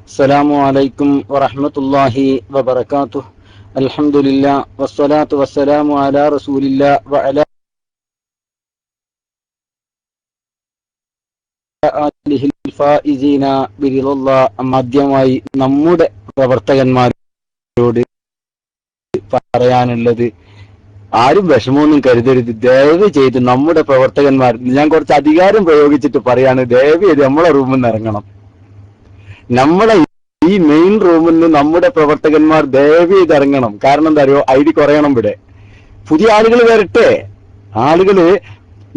السلام عليكم ورحمة الله وبركاته. الحمد لله والصلاة والسلام على رسول الله وعلى آله الفائزين برضا الله. ആദ്യമായി നമ്മുടെ പ്രവർത്തകന്മാരോട് പറയാനുള്ളത്, ആരും വിഷമമൊന്നും കരുതരുത്. ദയവ് ചെയ്ത് നമ്മുടെ പ്രവർത്തകന്മാർ, ഞാൻ കുറച്ച് അധികാരം പ്രയോഗിച്ചിട്ട് പറയാണ്, ദയവ് ചെയ്ത് നമ്മളെ റൂമിൽ നിന്ന് ഇറങ്ങണം. നമ്മളെ ഈ മെയിൻ റൂമിൽ നിന്ന് നമ്മുടെ പ്രവർത്തകന്മാർ ദയവ് ചെയ്ത് ഇറങ്ങണം. കാരണം എന്താ അറിയോ, ഐഡി കുറയണം. ഇവിടെ പുതിയ ആളുകൾ വരട്ടെ.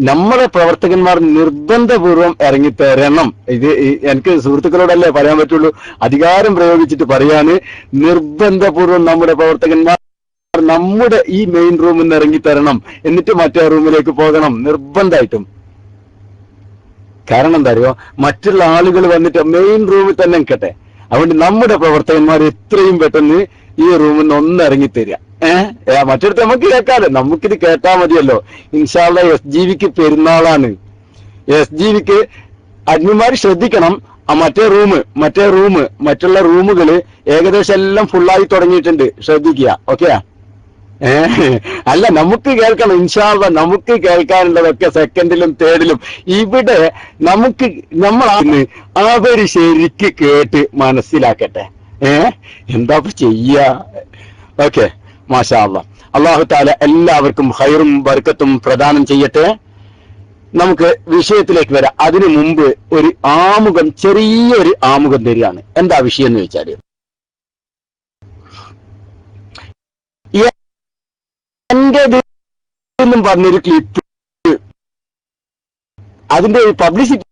നമ്മളെ പ്രവർത്തകന്മാർ നിർബന്ധപൂർവം ഇറങ്ങിത്തരണം. ഇത് എനിക്ക് സുഹൃത്തുക്കളോടല്ലേ പറയാൻ പറ്റുള്ളൂ, അധികാരം പ്രയോഗിച്ചിട്ട് പറയാണ്. നിർബന്ധപൂർവം നമ്മുടെ പ്രവർത്തകന്മാർ നമ്മുടെ ഈ മെയിൻ റൂമിൽ നിന്ന് ഇറങ്ങിത്തരണം, എന്നിട്ട് മറ്റേ റൂമിലേക്ക് പോകണം നിർബന്ധമായിട്ടും. കാരണം എന്താ അറിയോ, മറ്റുള്ള ആളുകൾ വന്നിട്ട് മെയിൻ റൂമിൽ തന്നെ നിൽക്കട്ടെ. അതുകൊണ്ട് നമ്മുടെ പ്രവർത്തകന്മാർ എത്രയും പെട്ടെന്ന് ഈ റൂമിൽ നിന്ന് ഒന്ന് ഇറങ്ങിത്തരിക. മറ്റൊരുത്ത് നമുക്ക് കേൾക്കാമല്ലോ, നമുക്കിത് കേട്ടാൽ മതിയല്ലോ. ഇൻഷാ അല്ലാഹ് SGVക്ക് പെരുന്നാളാണ്. SGVക്ക് അഡ്മിന്മാർ ശ്രദ്ധിക്കണം. മറ്റേ റൂം മറ്റുള്ള റൂമുകള് ഏകദേശം എല്ലാം ഫുള്ളായി തുടങ്ങിയിട്ടുണ്ട്, ശ്രദ്ധിക്കുക. ഓക്കെ? അല്ല, നമുക്ക് കേൾക്കണം. ഇൻഷാ അല്ലാഹ് നമുക്ക് കേൾക്കാനുള്ളതൊക്കെ സെക്കൻഡിലും തേർഡിലും. ഇവിടെ നമ്മളാണ് അവര് ശരിക്ക് കേട്ട് മനസ്സിലാക്കട്ടെ. എന്താ ചെയ്യാ? ഓക്കെ, മാഷാ അല്ലാഹ്. അല്ലാഹു തആല എല്ലാവർക്കും ഖൈറും ബർക്കത്തും പ്രദാനം ചെയ്യട്ടെ. നമുക്ക് വിഷയത്തിലേക്ക് വരാം. അതിനു മുമ്പ് ഒരു ആമുഖം, ചെറിയൊരു ആമുഖം തരികയാണ്. എന്താ വിഷയം എന്ന് വെച്ചാല്, എന്റെ പറഞ്ഞൊരു ക്ലിപ്പ്, അതിന്റെ ഒരു പബ്ലിസിറ്റി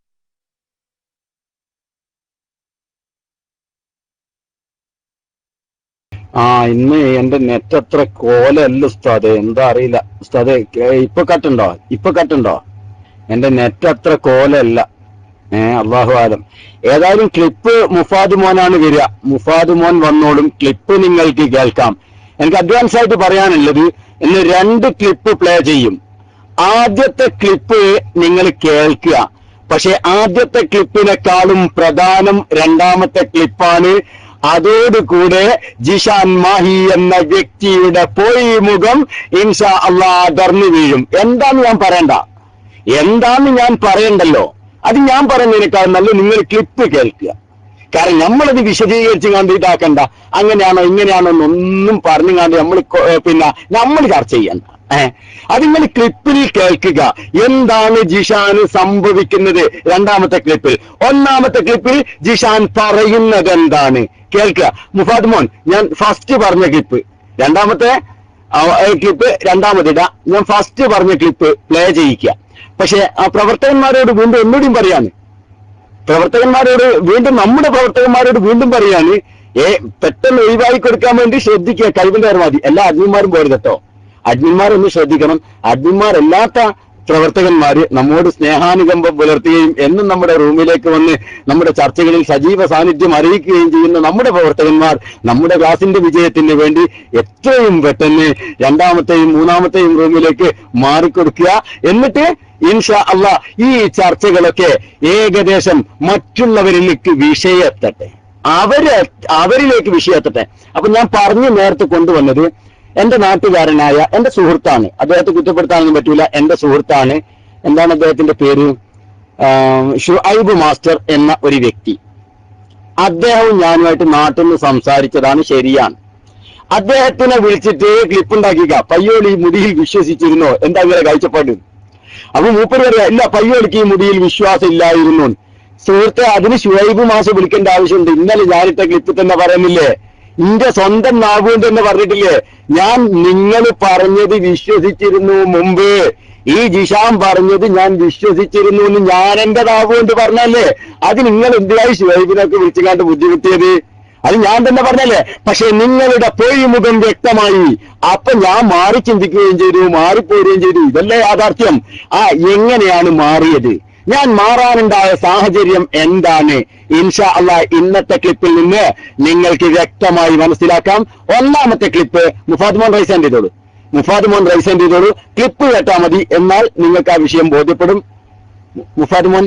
ഇന്ന് എന്റെ നെറ്റ് അത്ര കോലല്ല ഉസ്താദെ, എന്താ അറിയില്ല ഉസ്താദെ. ഇപ്പൊ കട്ടുണ്ടോ? എന്റെ നെറ്റ് അത്ര കോലല്ല. അല്ലാഹു ആലം. ഏതായാലും ക്ലിപ്പ് മുഫാദ് മോനാണ് വരിക. മുഫാദ് മോൻ വന്നോളും, ക്ലിപ്പ് നിങ്ങൾക്ക് കേൾക്കാം. എനിക്ക് അഡ്വാൻസ് ആയിട്ട് പറയാനുള്ളത്, ഇന്ന് 2 ക്ലിപ്പ് പ്ലേ ചെയ്യും. ആദ്യത്തെ ക്ലിപ്പ് നിങ്ങൾ കേൾക്കുക. പക്ഷെ ആദ്യത്തെ ക്ലിപ്പിനെക്കാളും പ്രധാനം രണ്ടാമത്തെ ക്ലിപ്പാണ്. അതോടുകൂടെ ജിഷാൻ മാഹി എന്ന വ്യക്തിയുടെ പോയി മുഖം ഇൻഷാ അല്ലാഹ് അടർന്നു വീഴും. എന്താന്ന് ഞാൻ പറയണ്ടല്ലോ, അത് ഞാൻ പറയുന്നതിനേക്കാൾ നല്ല നിങ്ങൾ ക്ലിപ്പ് കേൾക്കുക. കാരണം നമ്മളത് വിശദീകരിച്ച് കണ്ടിട്ടാക്കണ്ട, അങ്ങനെയാണോ ഇങ്ങനെയാണോ എന്നൊന്നും പറഞ്ഞു കണ്ട് നമ്മൾ ചർച്ച ചെയ്യണ്ട. അതിങ്ങനെ ക്ലിപ്പിൽ കേൾക്കുക. എന്താണ് ജിഷാന് സംഭവിക്കുന്നത് രണ്ടാമത്തെ ക്ലിപ്പിൽ? ഒന്നാമത്തെ ക്ലിപ്പിൽ ജിഷാൻ പറയുന്നത് എന്താണ് കേൾക്കുക. മുഫാദ് മോൻ, ഞാൻ ഫസ്റ്റ് പറഞ്ഞ ക്ലിപ്പ്, രണ്ടാമത്തെ ക്ലിപ്പ് രണ്ടാമതിട. ഞാൻ ഫസ്റ്റ് പറഞ്ഞ ക്ലിപ്പ് പ്ലേ ചെയ്യിക്കുക. പക്ഷെ ആ പ്രവർത്തകന്മാരോട് വീണ്ടും ഒന്നുകൂടിയും പറയാണ്, നമ്മുടെ പ്രവർത്തകന്മാരോട് വീണ്ടും പറയാണ്, പെട്ടെന്ന് ഒഴിവായി കൊടുക്കാൻ വേണ്ടി ശ്രദ്ധിക്കുക. കഴിവിന്റെ പരമാവധി എല്ലാ അഡ്മിന്മാരും പോരുത് കേട്ടോ. അഡ്മിന്മാരൊന്ന് ശ്രദ്ധിക്കണം. അഡ്മിന്മാരല്ലാത്ത പ്രവർത്തകന്മാര് നമ്മോട് സ്നേഹാനുകമ്പം പുലർത്തുകയും എന്നും നമ്മുടെ റൂമിലേക്ക് വന്ന് നമ്മുടെ ചർച്ചകളിൽ സജീവ സാന്നിധ്യം അറിയിക്കുകയും ചെയ്യുന്ന നമ്മുടെ പ്രവർത്തകന്മാർ നമ്മുടെ ക്ലാസിന്റെ വിജയത്തിന് വേണ്ടി എത്രയും പെട്ടെന്ന് രണ്ടാമത്തെയും മൂന്നാമത്തെയും റൂമിലേക്ക് മാറിക്കൊടുക്കുക. എന്നിട്ട് ഇൻഷാ അല്ലാഹ് ഈ ചർച്ചകളൊക്കെ ഏകദേശം മറ്റുള്ളവരിലേക്ക് വിഷയത്തട്ടെ, അവരിലേക്ക് വിഷയത്തട്ടെ. അപ്പൊ ഞാൻ പറഞ്ഞു നേരത്തെ കൊണ്ടുവന്നത്, എന്റെ നാട്ടുകാരനായ എന്റെ സുഹൃത്താണ്, അദ്ദേഹത്തെ കുറ്റപ്പെടുത്താനൊന്നും പറ്റൂല, എന്റെ സുഹൃത്താണ്. എന്താണ് അദ്ദേഹത്തിന്റെ പേര്? ഷുഐബ് മാസ്റ്റർ എന്ന ഒരു വ്യക്തി. അദ്ദേഹവും ഞാനുമായിട്ട് നാട്ടിൽ നിന്ന് സംസാരിച്ചതാണ്, ശരിയാണ്. അദ്ദേഹത്തിനെ വിളിച്ചിട്ട് ക്ലിപ്പ് ഉണ്ടാക്കിക്ക, പയ്യോളി മുടിയിൽ വിശ്വസിച്ചിരുന്നോ, എന്താ ഇങ്ങനെ കാഴ്ചപ്പാട്? അപ്പൊ മൂപ്പര് പറയാ, ഇല്ല പയ്യോളിക്ക് ഈ മുടിയിൽ വിശ്വാസം ഇല്ലായിരുന്നു. സുഹൃത്തെ, അതിന് ഷുഐബ് മാസ്റ്റർ വിളിക്കേണ്ട ആവശ്യമുണ്ട്. ഇന്നലെ ഞാനിട്ട ക്ലിപ്പ് തന്നെ പറയുന്നില്ലേ, എന്റെ സ്വന്തം നാവുകൊണ്ട് തന്നെ പറഞ്ഞിട്ടില്ലേ, ഞാൻ നിങ്ങൾ പറഞ്ഞത് വിശ്വസിച്ചിരുന്നു മുമ്പ്, ഈ ജിഷാൻ പറഞ്ഞത് ഞാൻ വിശ്വസിച്ചിരുന്നു എന്ന് ഞാൻ എന്റെ നാവുകൊണ്ട് പറഞ്ഞല്ലേ. അത് നിങ്ങൾ എന്തിനായി ഷുഐബിനൊക്കെ വിളിച്ചുകാണ്ട് ബുദ്ധിമുട്ടിയത്? അത് ഞാൻ തന്നെ പറഞ്ഞല്ലേ. പക്ഷെ നിങ്ങളുടെ പോയി മുഖം വ്യക്തമായി. അപ്പൊ ഞാൻ മാറി ചിന്തിക്കുകയും ചെയ്തു, മാറിപ്പോരുകയും ചെയ്തു. ഇതല്ലേ യാഥാർത്ഥ്യം. എങ്ങനെയാണ് മാറിയത്? ഞാൻ മാറാനുണ്ടായ സാഹചര്യം എന്താണ്? ഇൻഷാ അല്ലാഹ് ഇന്നത്തെ ക്ലിപ്പിൽ നിന്ന് നിങ്ങൾക്ക് വ്യക്തമായി മനസ്സിലാക്കാം. ഒന്നാമത്തെ ക്ലിപ്പ് മുഫാദ് മോൻ റൈസ് ചെയ്തോളൂ. ക്ലിപ്പ് കേട്ടാൽ മതി, എന്നാൽ നിങ്ങൾക്ക് ആ വിഷയം ബോധ്യപ്പെടും. മുഫാദ് മോൻ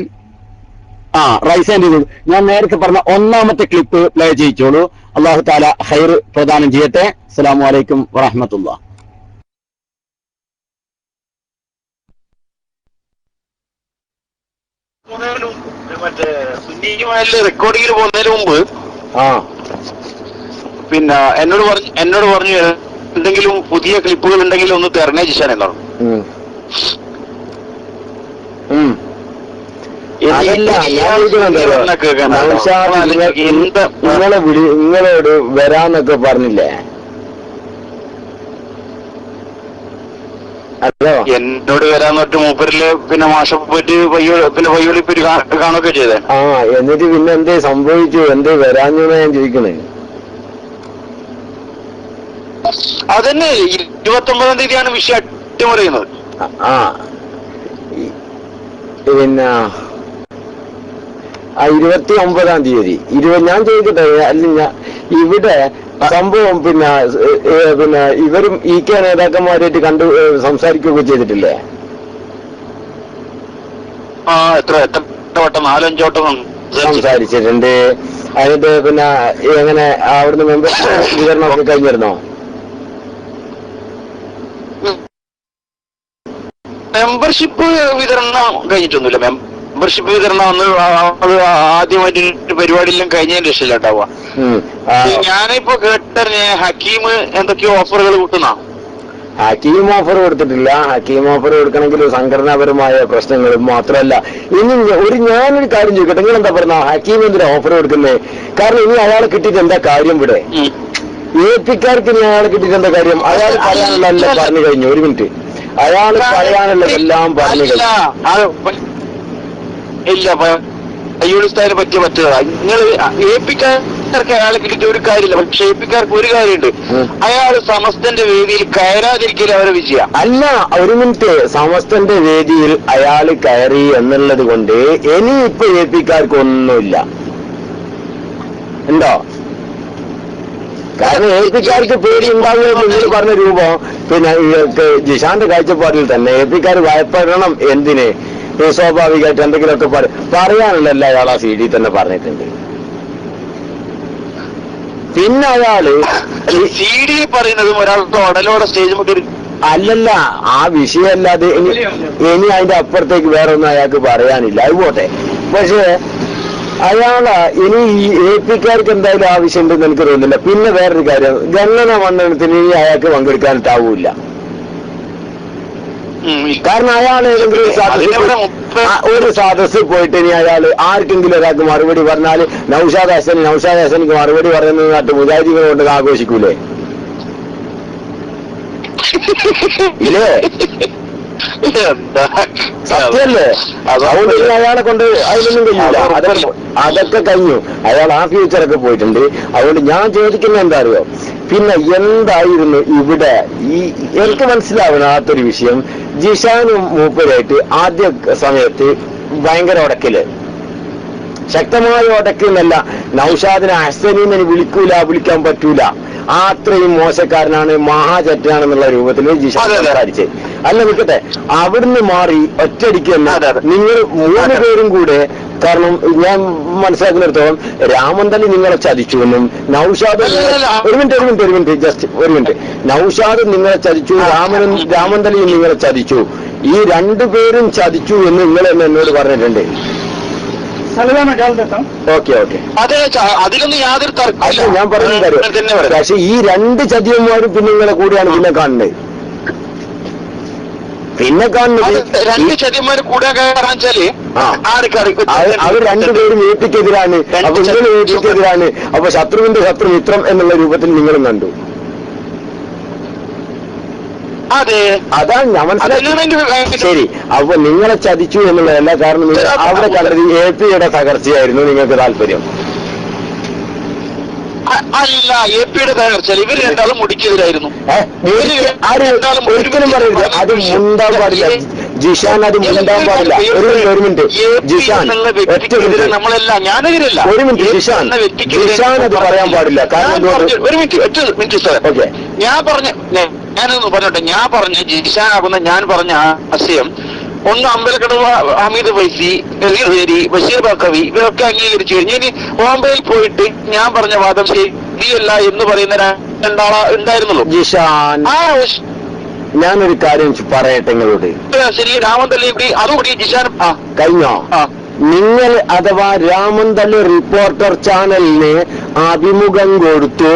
റൈസ് ഹാൻഡ് ചെയ്തോളൂ. ഞാൻ നേരത്തെ പറഞ്ഞ ഒന്നാമത്തെ ക്ലിപ്പ് പ്ലേ ചെയ്യിച്ചോളൂ. അള്ളാഹു താല ഖൈർ പ്രദാനം ചെയ്യട്ടെ. അസ്സലാമു അലൈക്കും വറഹ്മത്തുള്ളാഹി. മറ്റേ സുന്നിയുമായിട്ട് റെക്കോർഡിങ്ങിന് പോകുന്നതിന് മുമ്പ് പിന്നെ എന്നോട് പറഞ്ഞു എന്തെങ്കിലും പുതിയ ക്ലിപ്പുകൾ ഉണ്ടെങ്കിൽ ഒന്ന് തരണേ ജിഷാൻ എന്നാണ്. നിങ്ങളോട് വരാന്നൊക്കെ പറഞ്ഞില്ലേ? എന്നോട് വരാന്ന് പറഞ്ഞിട്ട് മൂപ്പരില് പിന്നെ മാഷം പോയിട്ട് പയ്യോളി പോയിട്ട് കാണുകയൊക്കെ ചെയ്തേ. എന്നിട്ട് പിന്നെ എന്തേ സംഭവിച്ചു? എന്തേ വരാഞ്ഞു ഞാൻ ചോദിക്കണേ. അതന്നെ 29-ാം തീയതിയാണ് വിഷയം അട്ടിമറിയുന്നത്. പിന്നെ 29-ാം തീയതി ഞാൻ ചോദിക്കട്ടെ, അല്ല ഇവിടെ സംഭവം പിന്നെ ഇവരും കെ നേതാക്കന്മാരായിട്ട് കണ്ടു സംസാരിക്കുകയൊക്കെ ചെയ്തിട്ടില്ലേ? എത്ര വട്ടം 4-5 വട്ടം സംസാരിച്ചിട്ടുണ്ട്. അതിന്റെ പിന്നെ എങ്ങനെ അവിടുന്ന് മെമ്പർഷിപ്പ് വിതരണമൊക്കെ കഴിഞ്ഞിരുന്നോ? മെമ്പർഷിപ്പ് വിതരണം കഴിഞ്ഞിട്ടൊന്നുമില്ല. മെമ്പർഷിപ്പ് വിതരണം അത് ആദ്യമായിട്ട് പരിപാടിയെല്ലാം കഴിഞ്ഞതിന് രക്ഷയില്ല ഉണ്ടാവുക. ഞാനിപ്പോ കേട്ടറിഞ്ഞ ഹക്കീം എന്തൊക്കെയോ ഓഫറുകൾ കൂട്ടുന്ന. ഹക്കീം ഓഫർ കൊടുത്തിട്ടില്ല. ഹക്കീം ഓഫർ കൊടുക്കണമെങ്കിൽ സംഘടനാപരമായ പ്രശ്നങ്ങളും മാത്രമല്ല. ഇനി ഞാനൊരു കാര്യം ചോദിക്കട്ടെ, നിങ്ങൾ എന്താ പറഞ്ഞ ഹക്കീം എന്തിനാ ഓഫർ കൊടുക്കുന്നേ? കാരണം ഇനി അയാളെ കിട്ടിയിട്ട് എന്താ കാര്യം? ഇവിടെ APക്കാർക്ക് ഇനി അയാളെ കിട്ടിയിട്ട് എന്താ കാര്യം? അയാൾ പറയാനുള്ള എല്ലാം പറഞ്ഞു കഴിഞ്ഞു. ഒരു മിനിറ്റ്, അയാൾ പറയാനുള്ളതെല്ലാം പറഞ്ഞു കഴിഞ്ഞു. ഇല്ല, അയ്യോളിസ്ഥാനെ പറ്റിയതാ. നിങ്ങൾ APക്കാർക്ക് അയാളെ കിട്ടിയിട്ട് ഒരു കാര്യമില്ല. പക്ഷെ APക്കാർക്ക് ഒരു കാര്യമുണ്ട്, അയാൾ സമസ്തന്റെ വേദിയിൽ കയറാതിരിക്കലും അവരെ വിജയ. അല്ല, ഒരു മിനിറ്റ്, സമസ്തന്റെ വേദിയിൽ അയാൾ കയറി എന്നുള്ളത് കൊണ്ട് ഇനി ഇപ്പൊ APക്കാർക്ക് ഒന്നുമില്ല ഉണ്ടോ? കാരണം APക്കാർക്ക് പേടി ഉണ്ടാകുമെന്ന് നിങ്ങൾ പറഞ്ഞ രൂപം പിന്നെ ജിഷാന്റെ കാഴ്ചപ്പാടിൽ തന്നെ APക്കാർ ഭയപ്പെടണം. എന്തിന്? സ്വാഭാവികമായിട്ട് എന്തെങ്കിലുമൊക്കെ പറയാനുള്ള അയാൾ ആ CD തന്നെ പറഞ്ഞിട്ടുണ്ട്. പിന്നെ അയാള് CD പറയുന്നതും ഒരാൾക്ക് ഉടലോടെ സ്റ്റേജ് അല്ലല്ല, ആ വിഷയമല്ലാതെ ഇനി അതിന്റെ അപ്പുറത്തേക്ക് വേറെ ഒന്നും അയാൾക്ക് പറയാനില്ല. അത് പോട്ടെ. പക്ഷേ അയാള് ഇനി ഈ APക്കാർക്ക് എന്തായാലും ആവശ്യമുണ്ടെന്ന് എനിക്ക് തോന്നുന്നില്ല. പിന്നെ വേറൊരു കാര്യം, ഗണന മണ്ഡലത്തിന് ഇനി അയാൾക്ക് പങ്കെടുക്കാനിട്ടാവൂല. കാരണം അയാൾ ഏതെങ്കിലും ഒരു സദസ്സിൽ പോയിട്ട് ഇനി അയാൾ ആർക്കെങ്കിലും ഒരാൾക്ക് മറുപടി പറഞ്ഞാല് നൗഷാദ് ഹസനിക്ക് മറുപടി പറയുന്നത് നാട്ട് മുജാഹിദീകളെ കൊണ്ട് ആഘോഷിക്കൂലേ? ഇല്ലേ? സത്യല്ലേ? അതുകൊണ്ട് അയാളെ കൊണ്ട് അതിലൊന്നും കഴിയൂല. അതൊക്കെ കഴിഞ്ഞു. അയാൾ ആ ഫ്യൂച്ചറൊക്കെ പോയിട്ടുണ്ട്. അതുകൊണ്ട് ഞാൻ ചോദിക്കുന്നത് എന്താ അറിയോ, പിന്നെ എന്തായിരുന്നു ഇവിടെ എനിക്ക് മനസ്സിലാവുന്നാത്തൊരു വിഷയം, ജിഷാനും മൂപ്പരായിട്ട് ആദ്യ സമയത്ത് ഭയങ്കര ഉടക്കല്, ശക്തമായ ഉടക്കുന്നല്ല. നൗഷാദിനെ ഹസനീനെ വിളിക്കാൻ പറ്റൂല, അത്രയും മോശക്കാരനാണ്, മഹാചറ്റാണെന്നുള്ള രൂപത്തിൽ ജിഷാൻ സംസാരിച്ച്. അല്ല നിൽക്കട്ടെ, അവിടുന്ന് മാറി ഒറ്റയടിക്ക് തന്നെ നിങ്ങൾ 3 പേരും കൂടെ, കാരണം ഞാൻ മനസ്സിലാക്കുന്നിടത്തോളം രാമന്തലി നിങ്ങളെ ചതിച്ചുവെന്നും നൗഷാദ് ഒരു മിനിറ്റ് നൗഷാദ് നിങ്ങളെ ചതിച്ചു, രാമന്തലിയും നിങ്ങളെ ചതിച്ചു, ഈ 2 പേരും ചതിച്ചു എന്ന് നിങ്ങൾ തന്നെ എന്നോട് പറഞ്ഞിട്ടുണ്ട്. ഓക്കെ, അതിലൊന്നും യാതൊരു അല്ല ഞാൻ പറഞ്ഞു തരും. പക്ഷെ ഈ 2 ചതിയന്മാരും പിന്നെ നിങ്ങളെ കൂടെയാണ് പിന്നെ കാണുന്നത്. രണ്ട് ചതിയന്മാര് കൂടെ അവർ 2 പേരും ഏപ്പിക്കെതിരാണ്. അപ്പൊ നിങ്ങൾ ഏപ്പിക്കെതിരാണ്. അപ്പൊ ശത്രുവിന്റെ ശത്രു മിത്രം എന്നുള്ള രൂപത്തിൽ നിങ്ങളും കണ്ടു. അതാണ് ഞാൻ മനസ്സിലാക്കി. ശരി, അപ്പൊ നിങ്ങളെ ചതിച്ചു എന്നുള്ളതല്ല. കാരണം നിങ്ങൾ അവിടെ കണ്ടത് APയുടെ തകർച്ചയായിരുന്നു നിങ്ങൾക്ക് താല്പര്യം. അല്ല, APയുടെ തകർച്ച ഇവർ രണ്ടാളും മുടിക്കെതിരായിരുന്നു. ഒരിക്കലും പറയരുത്, അത് മുണ്ടാൻ പാടില്ല ജിഷാൻ, അത് മുണ്ടാൻ പാടില്ല. ഒരു മിനിറ്റ് ജിഷാൻ, നമ്മളെല്ലാം ഞാനെതിരല്ല. ഒരു മിനിറ്റ് ജിഷാൻ അത് പറയാൻ പാടില്ല. കാരണം ഒരു മിനിറ്റ് സാർ, ഞാനൊന്ന് പറഞ്ഞോട്ടെ. ഞാൻ പറഞ്ഞ ജിഷാൻ ആകുന്ന ഞാൻ പറഞ്ഞ ആശയം ഒന്ന് അമ്പലക്കടവ് ഹമീദ് ഫൈസി, എലി ബഷീർ ബാക്കവി ഇവരൊക്കെ അംഗീകരിച്ചു കഴിഞ്ഞു. ഇനി ബോംബെയിൽ പോയിട്ട് ഞാൻ പറഞ്ഞ വാദം ശരിയല്ല എന്ന് പറയുന്ന രണ്ടാളാ ഉണ്ടായിരുന്നുള്ളൂ. ജിഷാൻ, ഞാനൊരു കാര്യം പറയട്ടെ നിങ്ങളോട്. ശരി, രാമന്തള്ളി അതുകൂടി ജിഷാൻ കഴിഞ്ഞോ? നിങ്ങൾ അഥവാ രാമന്തള്ളി റിപ്പോർട്ടർ ചാനലിന് അഭിമുഖം കൊടുത്തു,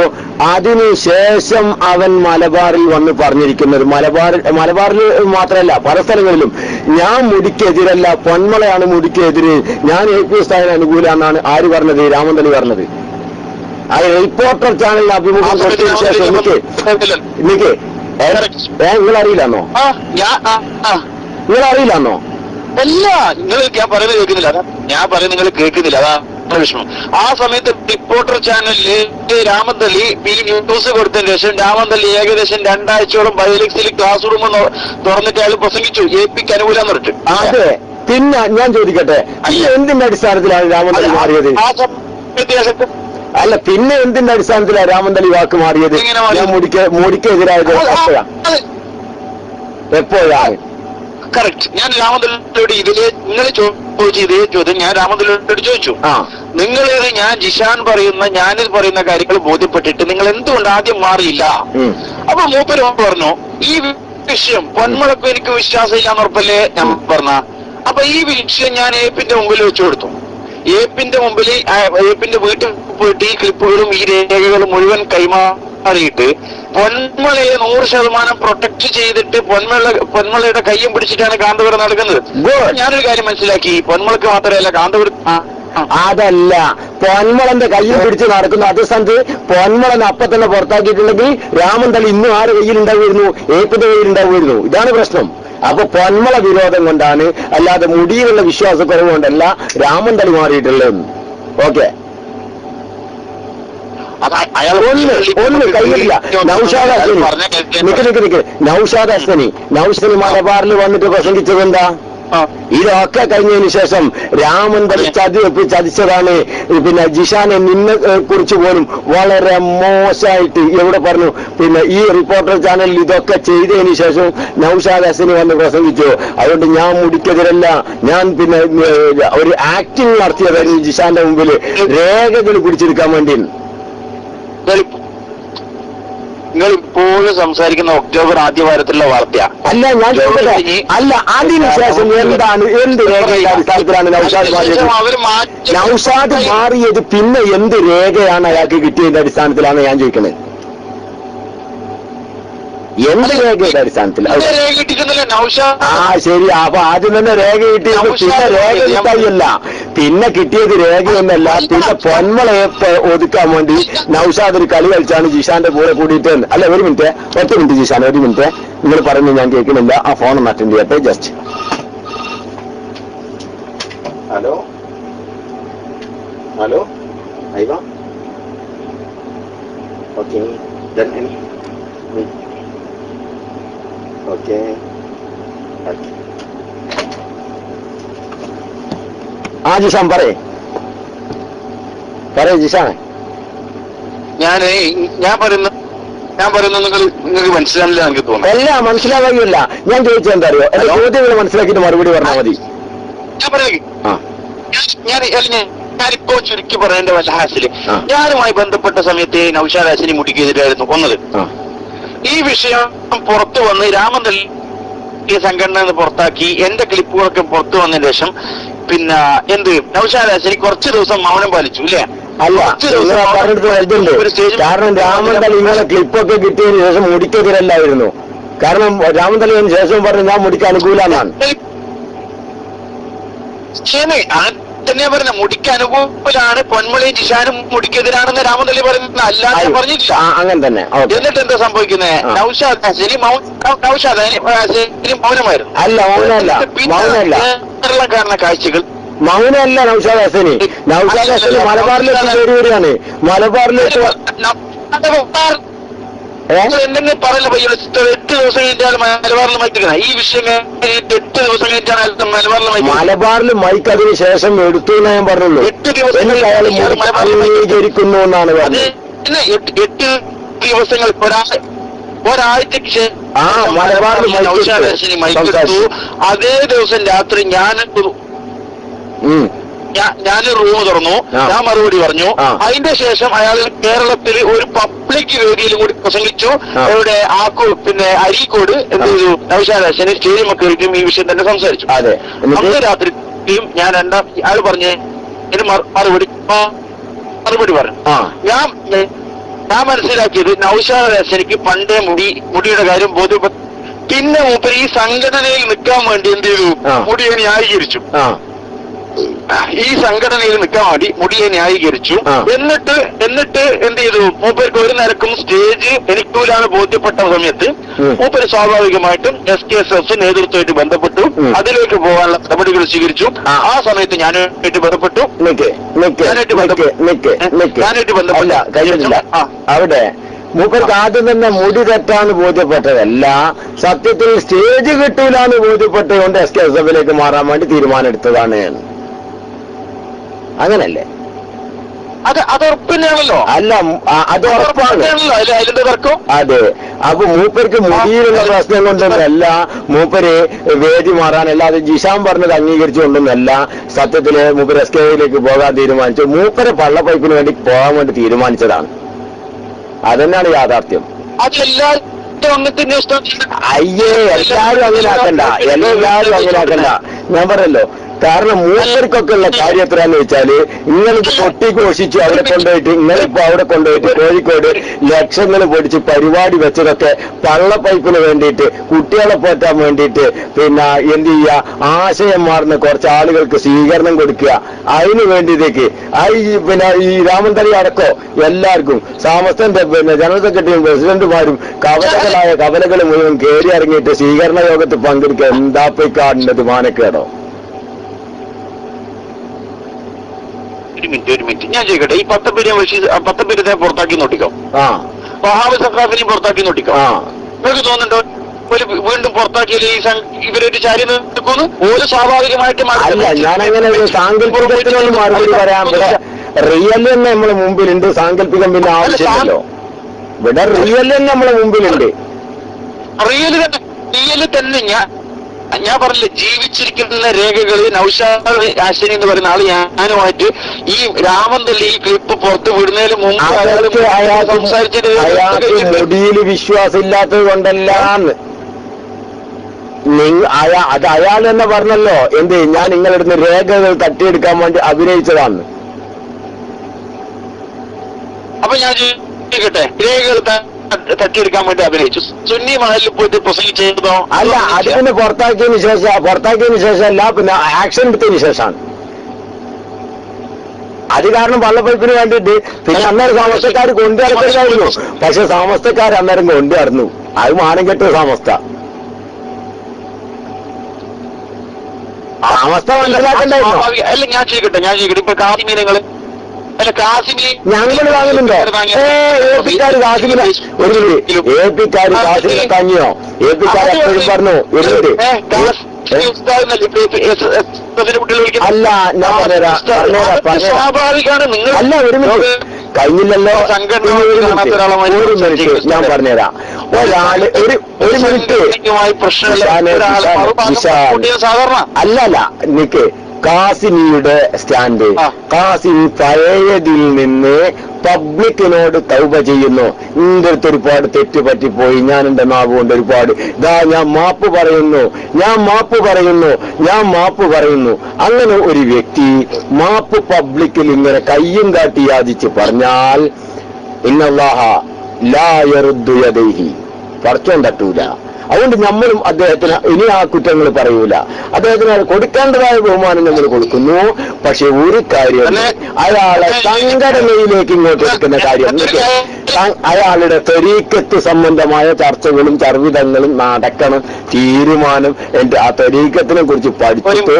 അതിനുശേഷം അവൻ മലബാറിൽ വന്ന് പറഞ്ഞിരിക്കുന്നത്, മലബാറിൽ മാത്രമല്ല പല സ്ഥലങ്ങളിലും, ഞാൻ മുടിക്കെതിരല്ല, പൊന്മളയാണ് മുടിക്കെതിര്, ഞാൻ AP ഉസ്താദിന് അനുകൂലമാണെന്നാണ് ആര് പറഞ്ഞത്? രാമന്തള്ളി പറഞ്ഞത്. ആ റിപ്പോർട്ടർ ചാനലിന് അഭിമുഖം കൊടുത്തതിന് ശേഷം എനിക്ക് നിങ്ങൾ അറിയില്ലെന്നോ? നിങ്ങൾ അറിയില്ലെന്നോ? അല്ല, നിങ്ങൾ ഞാൻ പറയുന്നത് കേൾക്കുന്നില്ല. ഞാൻ പറയുന്നത് നിങ്ങൾ കേൾക്കുന്നില്ല, അതാ വിഷമം. ആ സമയത്ത് റിപ്പോർട്ടർ ചാനലില് രാമന്തള്ളി ഈ ന്യൂസ് കൊടുത്തതിന് ശേഷം രാമന്തള്ളി ഏകദേശം 2 ആഴ്ചയോളം ബയോലിക്സിൽ ക്ലാസ് റൂം തുറന്നിട്ട് അയാൾ പ്രസംഗിച്ചു APക്ക് അനുകൂലം പറഞ്ഞിട്ട്. അതെ. പിന്നെ ഞാൻ ചോദിക്കട്ടെ, എന്തിന്റെ അടിസ്ഥാനത്തിലാണ് രാമന്തള്ളി മാറിയത്? അല്ല, പിന്നെ എന്തിന്റെ അടിസ്ഥാനത്തിലാണ് രാമന്തള്ളി വാക്ക് മാറിയത്? മോഡിക്കെതിരായത് എപ്പോഴാണ്? കറക്റ്റ്. ഞാൻ രാമന്തള്ളിയോട് നിങ്ങൾ ചോദിച്ച ഇതേ ചോദ്യം ഞാൻ രാമന്തള്ളിയോട് ചോദിച്ചു. നിങ്ങളിത് ജിഷാൻ പറയുന്ന ഞാനിത് പറയുന്ന കാര്യങ്ങൾ ബോധ്യപ്പെട്ടിട്ട് നിങ്ങൾ എന്തുകൊണ്ട് ആദ്യം മാറിയില്ല? അപ്പൊ മൂപ്പര് പറഞ്ഞു, ഈ വിഷയം പൊന്മുളക്കും എനിക്ക് വിശ്വാസമില്ലാന്ന് ഉറപ്പല്ലേ ഞാൻ പറഞ്ഞ. അപ്പൊ ഈ വിഷയം ഞാൻ APന്റെ മുമ്പിൽ വെച്ചു കൊടുത്തു. APന്റെ മുമ്പിൽ APന്റെ വീട്ടിൽ പോയിട്ട് ഈ ക്ലിപ്പുകളും ഈ രേഖകളും മുഴുവൻ കൈമാറിയിട്ട് പൊന്മളയെ 100% പ്രൊട്ടക്ട് ചെയ്തിട്ട് പൊന്മളയുടെ കയ്യും പിടിച്ചിട്ടാണ് കാന്തപുരം നടക്കുന്നത്. ഞാനൊരു കാര്യം മനസ്സിലാക്കി, പൊന്മളക്ക് മാത്രമല്ല കാന്തപുരം. അതല്ല, പൊന്മളന്റെ കയ്യും പിടിച്ച് നടക്കുന്ന അതേ സ്ഥാനത്ത് പൊന്മളനെ അപ്പൊ തന്നെ പുറത്താക്കിയിട്ടുണ്ടെങ്കിൽ രാമന്തള്ളി ഇന്നും ആരുടെ കയ്യിലുണ്ടാവുമായിരുന്നു? APന്റെ കയ്യിലുണ്ടാവുമായിരുന്നു. ഇതാണ് പ്രശ്നം. അപ്പൊ പൊന്മള വിരോധം കൊണ്ടാണ്, അല്ലാതെ മുടിയിലുള്ള വിശ്വാസക്കുറവ് കൊണ്ടല്ല രാമന്തള്ളി മാറിയിട്ടുള്ളത്. ഓക്കെ, ഒന്ന് കഴിഞ്ഞിട്ടില്ല. നൗഷാദ് ഹസനി മലബാറിൽ വന്നിട്ട് പ്രസംഗിച്ചത് എന്താ? ഇതൊക്കെ കഴിഞ്ഞതിന് ശേഷം രാമന്തള്ളി ചതിച്ചതാണ്. പിന്നെ ജിഷാനെ നിന്നെ കുറിച്ച് പോലും വളരെ മോശമായിട്ട് എവിടെ പറഞ്ഞു. പിന്നെ ഈ റിപ്പോർട്ടർ ചാനലിൽ ഇതൊക്കെ ചെയ്തതിന് ശേഷം നൗഷാദ് ഹസനി വന്ന് പ്രസംഗിച്ചു. അതുകൊണ്ട് ഞാൻ മുടിക്കെതിരല്ല, ഞാൻ പിന്നെ ഒരു ആക്ടിങ് നടത്തിയതായിരുന്നു ജിഷാന്റെ മുമ്പിൽ രേഖകൾ പിടിച്ചെടുക്കാൻ വേണ്ടി. നിങ്ങൾ ഇപ്പോഴും സംസാരിക്കുന്ന ഒക്ടോബർ ആദ്യ വാരത്തിലുള്ള വാർത്തയാ. അല്ല, ഞാൻ ചോദിക്കട്ടെ, അല്ല അതിനുശേഷം എന്താണ്, എന്ത് രേഖയുടെ അടിസ്ഥാനത്തിലാണ് നൗഷാദ് മാറിയത്? പിന്നെ എന്ത് രേഖയാണ് അയാൾക്ക് കിട്ടിയതിന്റെ അടിസ്ഥാനത്തിലാണ് ഞാൻ ചോദിക്കുന്നത്? എന്ത് രേഖയുടെ അടിസ്ഥാനത്തിൽ? ശരി, അപ്പൊ ആദ്യം തന്നെ രേഖ കിട്ടിയത്, പിന്നെ രേഖ കിട്ടായില്ല, പിന്നെ കിട്ടിയത് രേഖയൊന്നല്ല, പിന്നെ പൊന്മളയെ ഒതുക്കാൻ വേണ്ടി നൗഷാദ് ഒരു കളി കളിച്ചാണ് ജിഷാന്റെ കൂടെ കൂടിയിട്ട്. അല്ല, ഒരു മിനിറ്റ്, 10 മിനിറ്റ് ജിഷാൻ, ഒരു മിനിറ്റ്. നിങ്ങൾ പറയുന്നത് ഞാൻ കേൾക്കുന്നില്ല. ആ ഫോൺ ഒന്ന് അറ്റൻഡ് ചെയ്യട്ടെ ജസ്റ്റ്. ഹലോ ഹലോ ഐവ. ഓക്കെ, ഓക്കെ, ആ ജിഷാൻ പറയേ ജിഷാനെ. ഞാൻ പറയുന്നത് നിങ്ങൾക്ക് മനസ്സിലാവില്ല എനിക്ക് തോന്നുന്നു. അല്ല, മനസ്സിലാവുകയില്ല. ഞാൻ ചോദിച്ചത് എന്താ അറിയോ? എന്റെ ചോദ്യങ്ങൾ മനസ്സിലാക്കിയിട്ട് മറുപടി പറഞ്ഞാൽ മതി. ഞാനിപ്പോ ചുരുക്കി പറയേണ്ട വല്ല ഹാസില്, ഞാനുമായി ബന്ധപ്പെട്ട സമയത്ത് നൗഷാദ് ഹസനി മുടിക്കെതിരായിരുന്നു ഒന്നത്. ഈ വിഷയം പുറത്തു വന്ന് രാമന്തള്ളി സംഘടന പുറത്താക്കി എന്റെ ക്ലിപ്പുകളൊക്കെ പുറത്തു വന്നതിന് ശേഷം പിന്നെ നൗഷാദ് ഹസനി കുറച്ചു ദിവസം മൗനം പാലിച്ചു, ഇല്ലേ? അല്ല, കാരണം രാമന്തള്ളി ഇങ്ങനെ ക്ലിപ്പൊക്കെ കിട്ടിയതിന് ശേഷം മുടിക്കെതിരല്ലായിരുന്നു. കാരണം രാമന്തള്ളിന് ശേഷം പറഞ്ഞു ഞാൻ മുടിക്ക് അനുകൂലമാണ്. തന്നെയാ പറയുന്നത്, മുടിക്ക് അനുകൂലമാണ്, പൊന്മളയും ജിഷാനും മുടിക്കെതിരാണെന്ന് രാമന്തള്ളി പറയുന്നത്, അല്ലാതെ പറഞ്ഞിട്ടില്ല. അങ്ങനെ തന്നെ. എന്നിട്ട് എന്താ സംഭവിക്കുന്നത്? നൗഷാദ് ഹസനി മൗനമായിരുന്നു. അല്ല, മൗനമല്ല, മൗനമല്ല, കാരണം കാഴ്ചകൾ മൗനമല്ല. നൗഷാദ് ഹസനി മലബാറിലേക്ക് കയറി വരികയാണ്. മലബാറിലേക്ക് എന്തെങ്കിലും പറയില്ല. 8 ദിവസം കഴിഞ്ഞാൽ മലബാറിൽ മൈക്ക് ഈ വിഷയം 8 ദിവസം കഴിഞ്ഞാണ് മലബാറിൽ മൈക്ക് അതിന് ശേഷം എടുത്തു എന്ന് ഞാൻ പറഞ്ഞുള്ളൂ. 8 ദിവസം അംഗീകരിക്കുന്നു എന്നാണ് പറഞ്ഞത്. 8 ദിവസങ്ങൾ ഒരാഴ്ചക്ക് ശേഷം മലബാറിൽ മൈക്കെടുത്തു. അതേ ദിവസം രാത്രി ഞാൻ റൂം തുറന്നു, ഞാൻ മറുപടി പറഞ്ഞു. അതിന്റെ ശേഷം അയാൾ കേരളത്തിൽ ഒരു പബ്ലിക് വേദിയിലും കൂടി പ്രസംഗിച്ചു. ഇവിടെ പിന്നെ അരീക്കോട് എന്ത് ചെയ്തു, നൗഷാദ് ഹസന് സ്റ്റേഡിയം കയറിയിട്ടും ഈ വിഷയം തന്നെ സംസാരിച്ചു. അന്ന് രാത്രിയും ഞാൻ അയാൾ പറഞ്ഞ് മറുപടി പറഞ്ഞു. ഞാൻ മനസ്സിലാക്കിയത് നൗഷാദ് ഹസനിക്ക് പണ്ടേ മുടിയുടെ കാര്യം ബോധ്യപ്പെട്ടു. പിന്നെ മൂപ്പര് ഈ സംഘടനയിൽ നിൽക്കാൻ വേണ്ടി എന്ത് ചെയ്തു, മുടിയെ ന്യായീകരിച്ചു. ഈ സംഘടനയിൽ നിൽക്കാൻ വേണ്ടി മുടിയെ ന്യായീകരിച്ചു. എന്നിട്ട് എന്ത് ചെയ്തു, മൂപ്പർക്ക് ഒരു നിരക്കും സ്റ്റേജ് എനിക്കൂലാണ് ബോധ്യപ്പെട്ട സമയത്ത് മൂപ്പര് സ്വാഭാവികമായിട്ടും SKSF നേതൃത്വമായിട്ട് ബന്ധപ്പെട്ടു. അതിലേക്ക് പോകാനുള്ള നടപടികൾ സ്വീകരിച്ചു. ആ സമയത്ത് ഞാനായിട്ട് ബന്ധപ്പെട്ടു. അവിടെ മൂപ്പർക്ക് ആദ്യം തന്നെ മുടി തെറ്റാന്ന് ബോധ്യപ്പെട്ടതല്ല, സത്യത്തിൽ സ്റ്റേജ് കിട്ടൂലാന്ന് ബോധ്യപ്പെട്ടുകൊണ്ട് SKSF മാറാൻ വേണ്ടി തീരുമാനം എടുത്തതാണ്. അങ്ങനല്ലേ? അത് ഉറപ്പിനെയാണല്ലോ. അല്ല, അത് ഉറപ്പാണ്. അതെ. അപ്പൊ മൂപ്പർക്ക് മുടിയിലുള്ള പ്രശ്നം കൊണ്ടൊന്നല്ല മൂപ്പര് വേദി മാറാനല്ല, അത് ജിഷാൻ പറഞ്ഞത് അംഗീകരിച്ചുകൊണ്ടൊന്നല്ല സത്യത്തില് മൂപ്പര് SKയിലേക്ക് പോകാൻ തീരുമാനിച്ചു. മൂപ്പര് പള്ളപ്പൈപ്പിന് വേണ്ടി പോകാൻ വേണ്ടി തീരുമാനിച്ചതാണ്. അതന്നെയാണ് യാഥാർത്ഥ്യം. അയ്യേ, എല്ലാരും അങ്ങനെ ആക്കണ്ട. ഞാൻ പറഞ്ഞല്ലോ, കാരണം മൂപ്പർക്കൊക്കെ ഉള്ള കാര്യം എത്രയാന്ന് വെച്ചാല്, ഇങ്ങളിപ്പോ പൊട്ടി ഘോഷിച്ച് അവിടെ കൊണ്ടുപോയിട്ട് അവിടെ കൊണ്ടുപോയിട്ട് കോഴിക്കോട് ലക്ഷങ്ങൾ പൊടിച്ച് പരിപാടി വെച്ചതൊക്കെ പള്ളപ്പൈപ്പിന് വേണ്ടിയിട്ട്, കുട്ടികളെ പോറ്റാൻ വേണ്ടിയിട്ട്, പിന്നെ എന്ത് ചെയ്യുക, ആശയം മാറുന്ന കുറച്ച് ആളുകൾക്ക് സ്വീകരണം കൊടുക്കുക, അതിന് വേണ്ടിയിട്ടേക്ക് പിന്നെ ഈ രാമന്തളി അടക്കോ എല്ലാവർക്കും സമസ്തന്റെ ജനറൽ സെക്രട്ടറിയും പ്രസിഡന്റുമാരും കവലകളായ കവലകൾ മുഴുവൻ കയറി ഇറങ്ങിയിട്ട് സ്വീകരണ യോഗത്തിൽ പങ്കെടുക്കുക. എന്താ പോയി കാണുന്നത് മാനക്കേടോ? ഒരു മിനിറ്റ് ഞാൻ ചോദിക്കട്ടെ, ഈ 10 പേരെ പുറത്താക്കി നോട്ടിക്കോ, വഹാബ് സഖാഫിനെയും പുറത്താക്കി നോട്ടിക്കോ, നിങ്ങൾക്ക് തോന്നുന്നുണ്ടോ വീണ്ടും പുറത്താക്കിയാൽ ഇവരൊരു ചാരി നിൽക്കുന്നു? ഒരു സ്വാഭാവികമായിട്ടും അല്ല, ഞാനങ്ങനെ സാങ്കല്പികത്തിനൊന്നും മറുപടി പറയാൻ. റിയൽ തന്നെ നമ്മളെ മുമ്പിലുണ്ട്, സാങ്കല്പികം പിന്നെ ആവശ്യമില്ലല്ലോ. ഇവിടെ റിയൽ തന്നെ നമ്മളെ മുമ്പിലുണ്ട്. റിയൽ തന്നെ ഞാൻ പറഞ്ഞില്ലേ, ജീവിച്ചിരിക്കുന്ന രേഖകൾ നൗഷാദ് ഹസനി എന്ന് പറയുന്ന ആള് ഞാനുമായിട്ട് ഈ രാമന്തള്ളി ഈ ക്ലിപ്പ് പുറത്ത് വിടുന്നതിന് മുമ്പ് സംസാരിച്ചിട്ട് മുടിയിൽ വിശ്വാസം ഇല്ലാത്തത് കൊണ്ടല്ലാന്ന് അത് അയാൾ തന്നെ പറഞ്ഞല്ലോ, എന്ത് ഞാൻ നിങ്ങളുടെ രേഖകൾ തട്ടിയെടുക്കാൻ വേണ്ടി അഭിനയിച്ചതാണ്. അപ്പൊ ഞാൻ ചോദിക്കട്ടെ, രേഖകൾ തട്ടിയെടുക്കാൻ വേണ്ടി അഭിനയിച്ചു, സുന്നി മഹലിൽ പോയിട്ട് പ്രസംഗിച്ചതോ? അല്ല, അത് പിന്നെ പുറത്താക്കിയതിന് ശേഷമല്ല, പിന്നെ ആക്ഷൻ എടുത്തതിന് ശേഷമാണ്. അത് കാരണം വള്ളപ്പൈപ്പിന് വേണ്ടിയിട്ട് പിന്നെ അന്നേരം താമസക്കാർ കൊണ്ടു നടക്കരുതായിരുന്നു. പക്ഷെ താമസക്കാർ അന്നേരം കൊണ്ടു നടന്നു. അത് മാനം കെട്ട താമസ മനസ്സിലാക്കണ്ടായിരുന്നു. അല്ല, ഞാൻ ചോദിക്കട്ടെ ഇപ്പൊ കാസിമീനങ്ങള് ഞങ്ങൾ വാങ്ങുന്നുണ്ടോ? ഏപിക്കാർ കാസിമിനെ ഒരു ഏപിക്കാർ കാസിമിനെ തങ്ങിയോ? ഏപിക്കാർ എപ്പോഴും പറഞ്ഞു അല്ല, ഞാൻ സ്വാഭാവികമാണ്. അല്ല, ഒരു മിനിറ്റ് കഴിഞ്ഞില്ലല്ലോ. ഒരു മിനിറ്റ് ഞാൻ പറഞ്ഞുതരാം. ഒരു മിനിറ്റ് അല്ലല്ല നിക്ക്. കാസിമിയുടെ സ്റ്റാൻഡ്, കാസിം പഴയതിൽ നിന്ന് പബ്ലിക്കിനോട് തൗബ ചെയ്യുന്നു. നിന്റെ അടുത്ത് ഒരുപാട് തെറ്റ് പറ്റിപ്പോയി, ഞാൻ എന്റെ നാവ് കൊണ്ട് ഒരുപാട് ഞാൻ മാപ്പ് പറയുന്നു. അങ്ങനെ ഒരു വ്യക്തി മാപ്പ് പബ്ലിക്കിൽ ഇങ്ങനെ കയ്യും കാട്ടി യാചിച്ച് പറഞ്ഞാൽ ഇന്നല്ലാഹ ലാ യറുദ്ദു യദൈഹി, പടച്ചോൻ തട്ടൂല. അതുകൊണ്ട് നമ്മളും അദ്ദേഹത്തിന് ഇനി ആ കുറ്റങ്ങൾ പറയൂല. അദ്ദേഹത്തിന് കൊടുക്കേണ്ടതായ ബഹുമാനം നമ്മൾ കൊടുക്കുന്നു. പക്ഷെ ഒരു കാര്യം, അയാളെ സംഘടനയിലേക്ക് ഇങ്ങോട്ട് എടുക്കുന്ന കാര്യം, അയാളുടെ ത്വരീക്കത്ത് സംബന്ധമായ ചർച്ചകളും ചർവിതങ്ങളും നടക്കണം. തീരുമാനം ആ ത്വരീക്കത്തിനെ കുറിച്ച് പഠിച്ചിട്ട്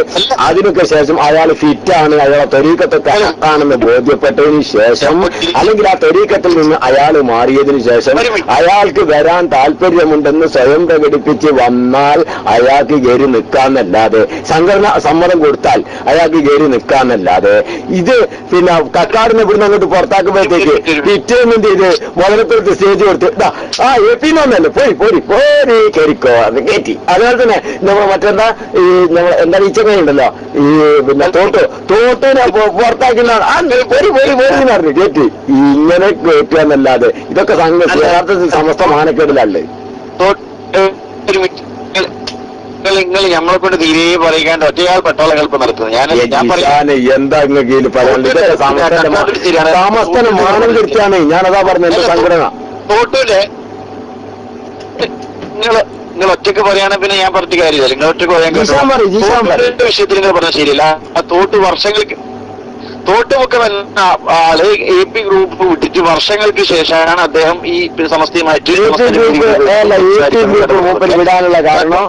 അതിനൊക്കെ ശേഷം അയാൾ ഫിറ്റാണ്, അയാളെ ത്വരീക്കത്തൊക്കെ ആണെന്ന് ബോധ്യപ്പെട്ടതിന് ശേഷം, അല്ലെങ്കിൽ ആ ത്വരീക്കത്തിൽ നിന്ന് അയാൾ മാറിയതിനു ശേഷം അയാൾക്ക് വരാൻ താല്പര്യമുണ്ടെന്ന് സ്വയം പ്രകടിപ്പിച്ച് വന്നാൽ അയാൾക്ക് കയറി നിൽക്കാന്നല്ലാതെ, സംഘടന സമ്മതം കൊടുത്താൽ അയാൾക്ക് കയറി നിൽക്കാന്നല്ലാതെ, ഇത് പിന്നെ കക്കാടിനെ ഇവിടുന്ന് അങ്ങോട്ട് പുറത്താക്കുമ്പോഴത്തേക്ക് പിറ്റേന്ന് എന്ത് ചെയ്ത് മുതലപ്പുറത്ത് സ്റ്റേജ് കൊടുത്ത് എപ്പിന്നൊന്നല്ലേ പോരി കയറിക്കോ അത് കയറ്റി. അതുപോലെ തന്നെ നമ്മൾ മറ്റെന്താ ഈ നമ്മൾ എന്താ ഈ ചെങ്ങയുണ്ടല്ലോ ഈ പിന്നെ തോട്ടിനെ പുറത്താക്കുന്ന പോരി പറഞ്ഞു കയറ്റി. ഇങ്ങനെ കയറ്റുകയെന്നല്ലാതെ ഇതൊക്കെ യഥാർത്ഥത്തിൽ സമസ്ത മാനക്കേടിലല്ലേ? നിങ്ങൾ നമ്മളെ കൊണ്ട് തീരെ പറയാണ്ട് ഒറ്റയാൾ പെട്ടോള കൽപ്പം നടത്തുന്നത്. ഞാൻ എന്താ ഇങ്ങനെ പറയാനുള്ളത്? സമസ്തനെ മാനം കെടുത്തിയാണ്. ഞാനതാ പറഞ്ഞ എന്റെ സംഘടന. തോട്ടില് നിങ്ങൾ ഒറ്റക്ക് പറയുകയാണെങ്കിൽ പിന്നെ ഞാൻ പറഞ്ഞ കാര്യമില്ല. നിങ്ങൾ ഒറ്റക്ക് പറയാൻ വിഷയത്തിൽ നിങ്ങൾ പറഞ്ഞാൽ ശരിയല്ല. ആ തോട്ടുമുക്കം എന്ന ആള് AP ഗ്രൂപ്പ് വിട്ടിട്ട് വർഷങ്ങൾക്ക് ശേഷമാണ് അദ്ദേഹം ഈ സമസ്തയുമായിട്ട് വിടാനുള്ള കാരണം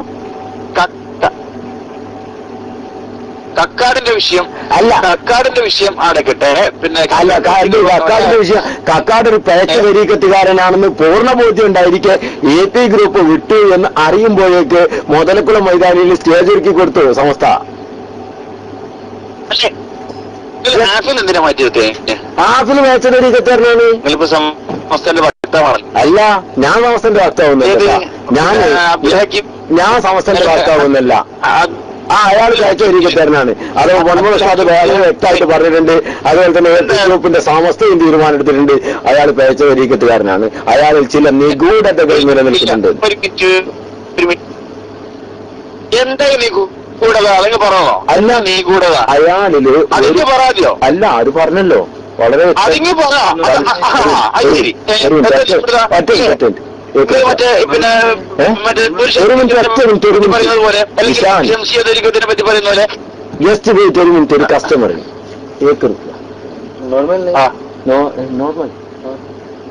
കക്കാടിന്റെ വിഷയം അല്ല. കക്കാടിന്റെ വിഷയം അടക്കട്ടെ. പിന്നെ കക്കാടിന്റെ വിഷയം, കക്കാട് ഒരു പേച്ച വരീക്കത്തുകാരനാണെന്ന് പൂർണ്ണ ബോധ്യം ഉണ്ടായിരിക്കെ AP ഗ്രൂപ്പ് വിട്ടു എന്ന് അറിയുമ്പോഴേക്ക് മുതലക്കുളം മൈതാനിയിൽ സ്റ്റേജ് ഒരുക്കി കൊടുത്തു സമസ്ത. എന്തിനാ മാറ്റി വെക്കേ? ആഫിൽ പേച്ച വരീക്കത്തുകാരനാണ്. അല്ല, ഞാൻ സമസ്തന്റെ വക്താവുന്നില്ല. ഞാൻ സമസ്തന്റെ വക്താവുന്നില്ല. അയാൾ പേച്ച വരീക്കത്തുകാരനാണ്. അത് മുഹമ്മദ് ഉസ്താദ് വളരെ വ്യക്തമായിട്ട് പറഞ്ഞിട്ടുണ്ട്. അതുപോലെ തന്നെ AP ഗ്രൂപ്പിന്റെ സമസ്തയും തീരുമാനം എടുത്തിട്ടുണ്ട്. അയാൾ പേച്ച വരീക്കത്തുകാരനാണ്. അയാളിൽ ചില നിഗൂഢതകൾ നിലനിൽക്കുന്നുണ്ട്. അല്ല, അയാളില് അല്ല, അത് പറഞ്ഞല്ലോ വളരെ ജസ്റ്റ് വെയിറ്റ് ഒരു മിനിറ്റ്. ഒരു കസ്റ്റമർ नॉर्मल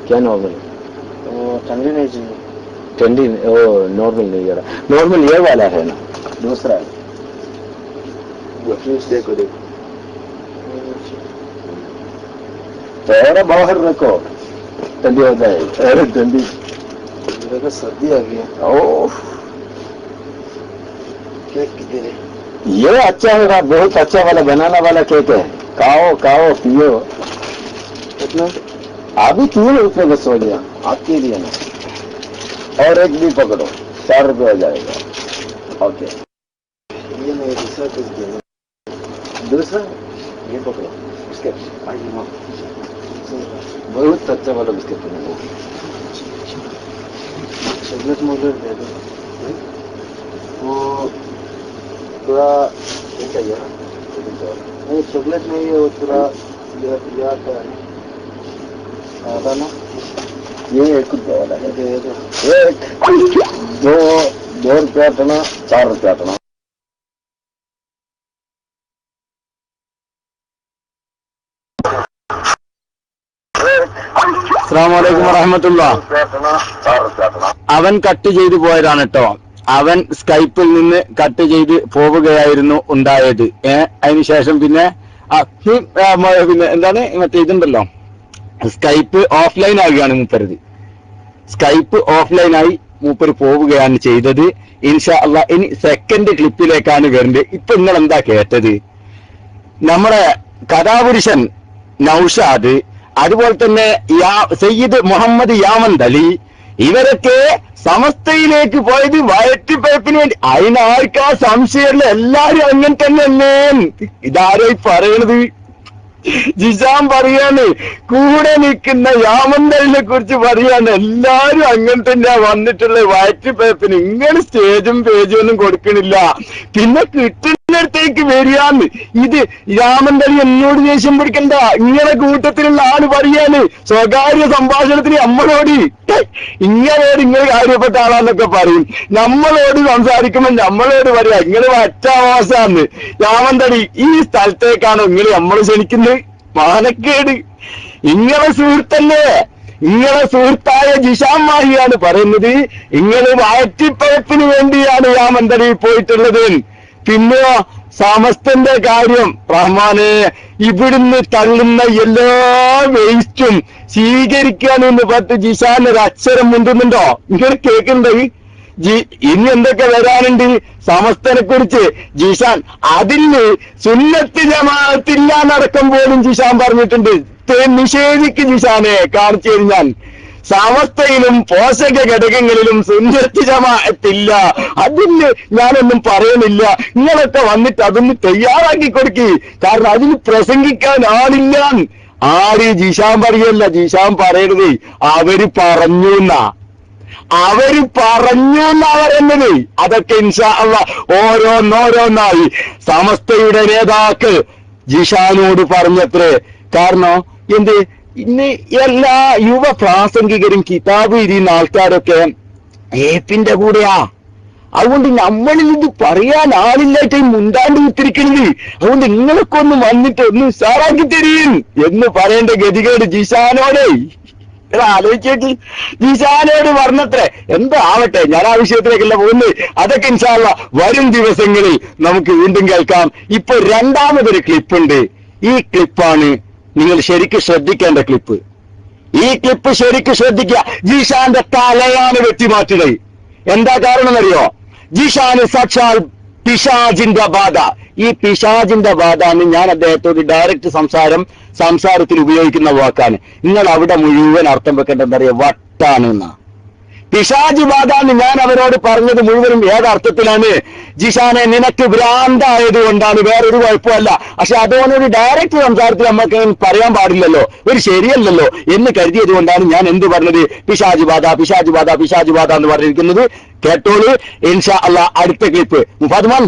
क्या नॉर्मल? ठंडी नॉर्मल नहीं है. नॉर्मल ये वाला है ना, दूसरा है. देखो थोड़ा बाहर रखो, ठंडी हो जाएगी. अरे ठंडी सर्दी आ गई. ओह, केक किधर है? ये अच्छा है, बहुत अच्छा वाला बनाना वाला केक है. खाओ पियो. कितना? अभी 3 रुपये बस हो गया आपके लिए ना. और एक भी पकड़ो, 4 रुपये हो जाएगा. ओके, ये नहीं दूसरा ये पकड़ो. बिस्किट बहुत अच्छा वाला बिस्किट है. चॉकलेट मोकलेट दे दो. वो थोड़ा ये चाहिए ना? नहीं, चॉकलेट नहीं है, वो थोड़ा याद है ना. ये एक वाला है. एक 2 रुपया आटना, 4 रुपया आटना. അസ്സലാമു വറഹ്മത്തുള്ളാഹി. അവൻ കട്ട് ചെയ്തു പോയതാണ് കേട്ടോ. അവൻ സ്കൈപ്പിൽ നിന്ന് കട്ട് ചെയ്ത് പോവുകയായിരുന്നു ഉണ്ടായത്. അതിനുശേഷം പിന്നെ എന്താണ് മറ്റേ ഇതുണ്ടല്ലോ, സ്കൈപ്പ് ഓഫ്ലൈൻ ആകുകയാണ് മൂപ്പരത്. സ്കൈപ്പ് ഓഫ്ലൈനായി മൂപ്പര് പോവുകയാണ് ചെയ്തത്. ഇൻഷാ അള്ളാ ഇനി സെക്കൻഡ് ക്ലിപ്പിലേക്കാണ് വരേണ്ടത്. ഇപ്പൊ നിങ്ങൾ എന്താ കേട്ടത്? നമ്മുടെ കഥാപുരുഷൻ നൗഷാദ്, അതുപോലെ തന്നെ സയ്യിദ് മുഹമ്മദ് യാമന്ത് അലി, ഇവരൊക്കെ സമസ്തയിലേക്ക് പോയത് വയറ്റിപ്പഴപ്പിന് വേണ്ടി. അതിനാർക്കാ സംശയമില്ല, എല്ലാരും അങ്ങനെ തന്നെ അല്ലേ? ഇതാരായി പറയണത്? ജിസാം പറയാണ്, കൂടെ നിൽക്കുന്ന യാമന്തലിനെ കുറിച്ച് പറയാണ്. എല്ലാരും അങ്ങനെ തന്നെയാ വന്നിട്ടുള്ള വയറ്റിപ്പഴപ്പിന്. ഇങ്ങനെ സ്റ്റേജും പേജും ഒന്നും കൊടുക്കണില്ല, പിന്നെ കിട്ടുന്നിടത്തേക്ക് വരികയാണ്. ഇത് യാമന്തലി എന്നോട് ദേഷ്യം പിടിക്കണ്ട, ഇങ്ങനെ കൂട്ടത്തിലുള്ള ആള് പറയാണ് സ്വകാര്യ സംഭാഷണത്തിന് നമ്മളോട് നിങ്ങൾ കാര്യപ്പെട്ട ആളാന്നൊക്കെ പറയും. നമ്മളോട് സംസാരിക്കുമ്പോൾ നമ്മളോട് പറയാ ഇങ്ങനെ വറ്റാവാസാന്ന്. യാമന്തലി ഈ സ്ഥലത്തേക്കാണോ നിങ്ങൾ നമ്മൾ ക്ഷണിക്കുന്നത്? മാനക്കേട്. ഇങ്ങളെ സുഹൃത്തല്ലേ, ഇങ്ങളെ സുഹൃത്തായ ജിഷാൻ മാഹിയാണ് പറയുന്നത് ഇങ്ങനെ വയറ്റിപ്പഴപ്പിന് വേണ്ടിയാണ് യാമന്തലി പോയിട്ടുള്ളത്. പിന്നെ സമസ്തന്റെ കാര്യം റഹ്മാനെ, ഇവിടുന്ന് തള്ളുന്ന എല്ലാ വേസ്റ്റും സ്വീകരിക്കാനെന്ന് പറഞ്ഞ് ജിഷാൻ ഒരു അക്ഷരം മുണ്ടുന്നുണ്ടോ? ഇങ്ങനെ കേൾക്കുന്നുണ്ട്. ഇനി എന്തൊക്കെ വരാനുണ്ട് സമസ്തനെ കുറിച്ച് ജിഷാൻ അതിന് സുന്നത്ത് ജമാഅത്തില്ല നടക്കം പോലും ജിഷാൻ പറഞ്ഞിട്ടുണ്ട്. നിഷേധിക്ക് ജിഷാനെ കാണിച്ചു കഴിഞ്ഞാൽ സമസ്തയിലും പോഷക ഘടകങ്ങളിലും സുന്നത്ത് ജമാഅത്തില്ല. അതിന് ഞാനൊന്നും പറയുന്നില്ല. നിങ്ങളൊക്കെ വന്നിട്ട് അതൊന്ന് തയ്യാറാക്കി കൊടുക്കി. കാരണം അതിന് പ്രസംഗിക്കാൻ ആളില്ല. ആര് ജിഷാൻ പറയല്ല, ജിഷാൻ പറയരുത് അവര് പറഞ്ഞു എന്നാ പറയുന്നത്. അതൊക്കെ ഇൻഷാ അല്ലാഹ് ഓരോന്നോരോന്നായി സമസ്തയുടെ നേതാക്കൾ ജിഷാനോട് പറഞ്ഞത്രേ. കാരണം എന്ത് ഇന്ന് എല്ലാ യുവ പ്രാസംഗികരും കിതാബ് ഇരിയുന്ന ആൾക്കാരൊക്കെ ഏപ്പിന്റെ കൂടെയാ. അതുകൊണ്ട് നമ്മളിൽ ഇത് പറയാൻ ആളില്ലായിട്ട് മുണ്ടാണ്ട് കുത്തിരിക്കുന്നത്. അതുകൊണ്ട് നിങ്ങളൊക്കെ ഒന്ന് വന്നിട്ട് ഒന്ന് ഉഷാറാക്കി തരീൻ എന്ന് പറയേണ്ട ഗതികേട് ജിഷാനോടെ ആലോചിച്ചിട്ട് ജിഷാനോട് പറഞ്ഞത്രേ. എന്താവട്ടെ, ഞാൻ ആ വിഷയത്തിലേക്കല്ല പോകുന്നത്. അതൊക്കെ ഇൻഷാ അല്ലാഹ് വരും ദിവസങ്ങളിൽ നമുക്ക് വീണ്ടും കേൾക്കാം. ഇപ്പൊ രണ്ടാമതൊരു ക്ലിപ്പുണ്ട്. ഈ ക്ലിപ്പാണ് നിങ്ങൾ ശരിക്കും ശ്രദ്ധിക്കേണ്ട ക്ലിപ്പ്. ഈ ക്ലിപ്പ് ശരിക്കും ശ്രദ്ധിക്കുക. ജിഷാന്റെ തലയാണ് വെട്ടിമാറ്റുന്നത്. എന്താ കാരണം എന്നറിയോ? ജിഷാന് സാക്ഷാൽ പിശാജിന്റെ ബാധ. ഈ പിശാജിന്റെ ബാധ എന്ന് ഞാൻ അദ്ദേഹത്തോട് ഡയറക്റ്റ് സംസാരത്തിൽ ഉപയോഗിക്കുന്ന വാക്കാണ്. നിങ്ങൾ അവിടെ മുഴുവൻ അർത്ഥം വെക്കേണ്ടതെന്നറിയോ? വട്ടാണ് എന്നാ. പിശാജ് ബാധ എന്ന് ഞാൻ അവരോട് പറഞ്ഞത് മുഴുവനും ഏതർത്ഥത്തിലാണ്? ജിഷാനെ നിനക്ക് ഭ്രാന്തായത് കൊണ്ടാണ്, വേറൊരു കുഴപ്പമല്ല. പക്ഷെ അതോടൊരു ഡയറക്റ്റ് സംസാരത്തിൽ നമുക്ക് പറയാൻ പാടില്ലല്ലോ, ഒരു ശരിയല്ലല്ലോ എന്ന് കരുതിയത് കൊണ്ടാണ് ഞാൻ എന്ത് പറഞ്ഞത്? പിശാജ് ബാധ പിശാജ് ബാധ പിശാജ് ബാധ എന്ന് പറഞ്ഞിരിക്കുന്നത്. കേട്ടോളൂ ഇൻഷാ അല്ലാഹ്. അടുത്ത ക്ലിപ്പ് മുഫാദ്മാൻ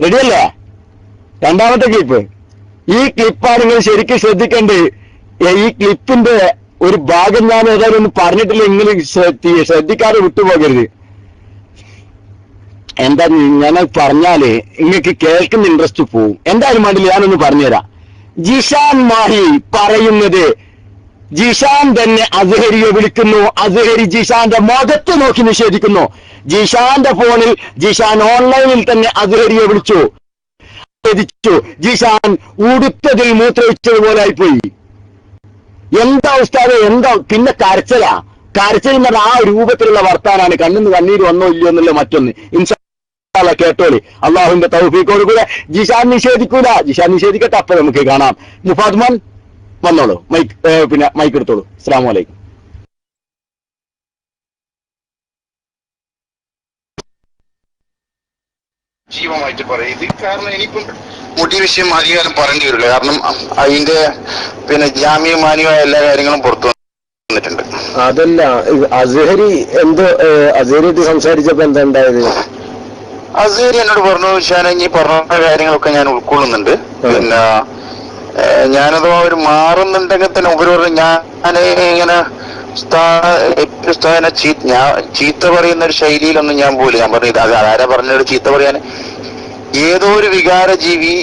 റെഡിയല്ലേ? രണ്ടാമത്തെ ക്ലിപ്പ്. ഈ ക്ലിപ്പാണ് നിങ്ങൾ ശരിക്കും ശ്രദ്ധിക്കേണ്ടത്. ഈ ക്ലിപ്പിന്റെ ഒരു ഭാഗം ഞാൻ ഏതായാലും ഒന്ന് പറഞ്ഞിട്ടില്ല, നിങ്ങൾ ശ്രദ്ധിക്കാതെ വിട്ടുപോകരുത്. എന്താ ഞാൻ പറഞ്ഞാല് നിങ്ങൾക്ക് കേൾക്കുന്ന ഇൻട്രസ്റ്റ് പോവും. എന്തായാലും വേണ്ടില്ല, ഞാനൊന്ന് പറഞ്ഞുതരാം. ജിഷാൻ മാഹി പറയുന്നത് ജിഷാൻ തന്നെ അസ്ഹരിയെ വിളിക്കുന്നു. അസ്ഹരി ജിഷാന്റെ മുഖത്ത് നോക്കി നിഷേധിക്കുന്നു. ജിഷാന്റെ ഫോണിൽ ജിഷാൻ ഓൺലൈനിൽ തന്നെ അസ്ഹരിയെ വിളിച്ചു. ജിഷാൻ ഉടുത്തതിൽ മൂത്രയിച്ചതുപോലെ ആയിപ്പോയി. എന്താ ഉസ്താദ്, എന്താ? പിന്നെ കരച്ചിലാ. കരച്ചിൽ എന്ന് പറഞ്ഞാൽ ആ രൂപത്തിലുള്ള വർത്താനാണ്. കണ്ണിന്ന് കണ്ണീര് വന്നോ ഇല്ലയോ എന്നുള്ള മറ്റൊന്ന്. ഇൻഷാ അല്ലാഹ് കേട്ടോളി. അള്ളാഹുവിന്റെ തൗഫീഖോട് കൂടെ ജിഷാൻ നിഷേധിക്കൂല. ജിഷാൻ നിഷേധിക്കട്ടെ, അപ്പൊ നമുക്ക് കാണാം. മുഫാദ്മാൻ വന്നോളൂ, മൈക്ക് എടുത്തോളൂ. അസ്സലാമു അലൈക്കും. ജീവമായിട്ട് പറയും ഇത്. കാരണം എനിക്കും മുടി വിഷയം അധികാരം പറയേണ്ടി വരില്ല. കാരണം അതിന്റെ ജാമ്യമാന്യമായ എല്ലാ കാര്യങ്ങളും പുറത്തു വന്നിട്ടുണ്ട്. അതല്ല, അസ്ഹരി എന്തോ അസ്ഹരിയായിട്ട് സംസാരിച്ചപ്പോ എന്താ ഉണ്ടായത്? അസ്ഹരി എന്നോട് പറഞ്ഞു, ഷാനെ ഈ പറഞ്ഞ കാര്യങ്ങളൊക്കെ ഞാൻ ഉൾക്കൊള്ളുന്നുണ്ട്. ഞാനതോ അവർ മാറുന്നുണ്ടെങ്കിൽ തന്നെ ഉപരി പറഞ്ഞു ഞാൻ ഇങ്ങനെ ചീത്ത പറയുന്ന ഒരു ശൈലിയിലൊന്നും ഞാൻ പോലും. ഞാൻ പറഞ്ഞു ഇത് ആരാ പറഞ്ഞൊരു ചീത്ത പറയാൻ? ഏതോ ഒരു വികാര ജീവി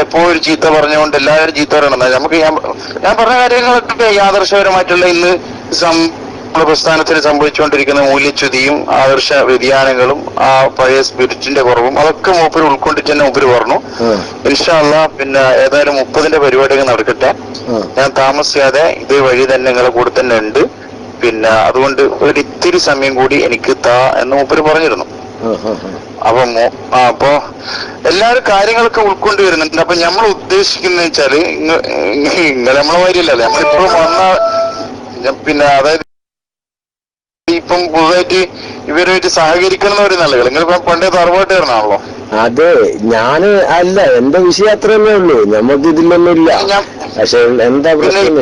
എപ്പോഴും ചീത്ത പറഞ്ഞുകൊണ്ട് എല്ലാവരും ചീത്ത പറയണം. നമുക്ക് ഞാൻ പറഞ്ഞ കാര്യങ്ങളൊക്കെ യാദർശപരമായിട്ടുള്ള ഇന്ന് പ്രസ്ഥാനത്തിന് സംഭവിച്ചുകൊണ്ടിരിക്കുന്ന മൂല്യച്യുതിയും ആദർശ വ്യതിയാനങ്ങളും ആ പഴയ സ്പിരിറ്റിന്റെ കുറവും അതൊക്കെ മൂപ്പര് ഉൾക്കൊണ്ടിട്ട് തന്നെ മൂപ്പര് പറഞ്ഞു. ഇൻഷാ അല്ലാഹ് ഏതായാലും 30ന്റെ പരിപാടികൾ നടക്കട്ടെ. ഞാൻ താമസിയാതെ ഇതേ വഴി തന്നെ നിങ്ങളെ കൂടെ തന്നെ ഉണ്ട്. അതുകൊണ്ട് ഒരു ഇത്തിരി സമയം കൂടി എനിക്ക് എന്ന് മൂപ്പര് പറഞ്ഞിരുന്നു. അപ്പൊ എല്ലാവരും കാര്യങ്ങളൊക്കെ ഉൾക്കൊണ്ട് വരുന്നുണ്ട്. അപ്പൊ നമ്മൾ ഉദ്ദേശിക്കുന്ന വെച്ചാല് നമ്മളെ മാതിരിയല്ലല്ലേ, നമ്മളിപ്പോ വന്ന അതായത് ഇപ്പം പുതുതായിട്ട് ഇവരുമായിട്ട് സഹകരിക്കണം എന്ന് പറയുന്ന ആളുകൾ നിങ്ങളിപ്പോ പണ്ടേ തറവാട്ടുകാരനാണല്ലോ. അതെ, ഞാന് അല്ല, എന്റെ വിഷയം അത്രയല്ലേ ഉള്ളൂ. നമുക്ക് ഇതിലൊന്നും ഇല്ല. പക്ഷെ എന്താ പ്രശ്നം?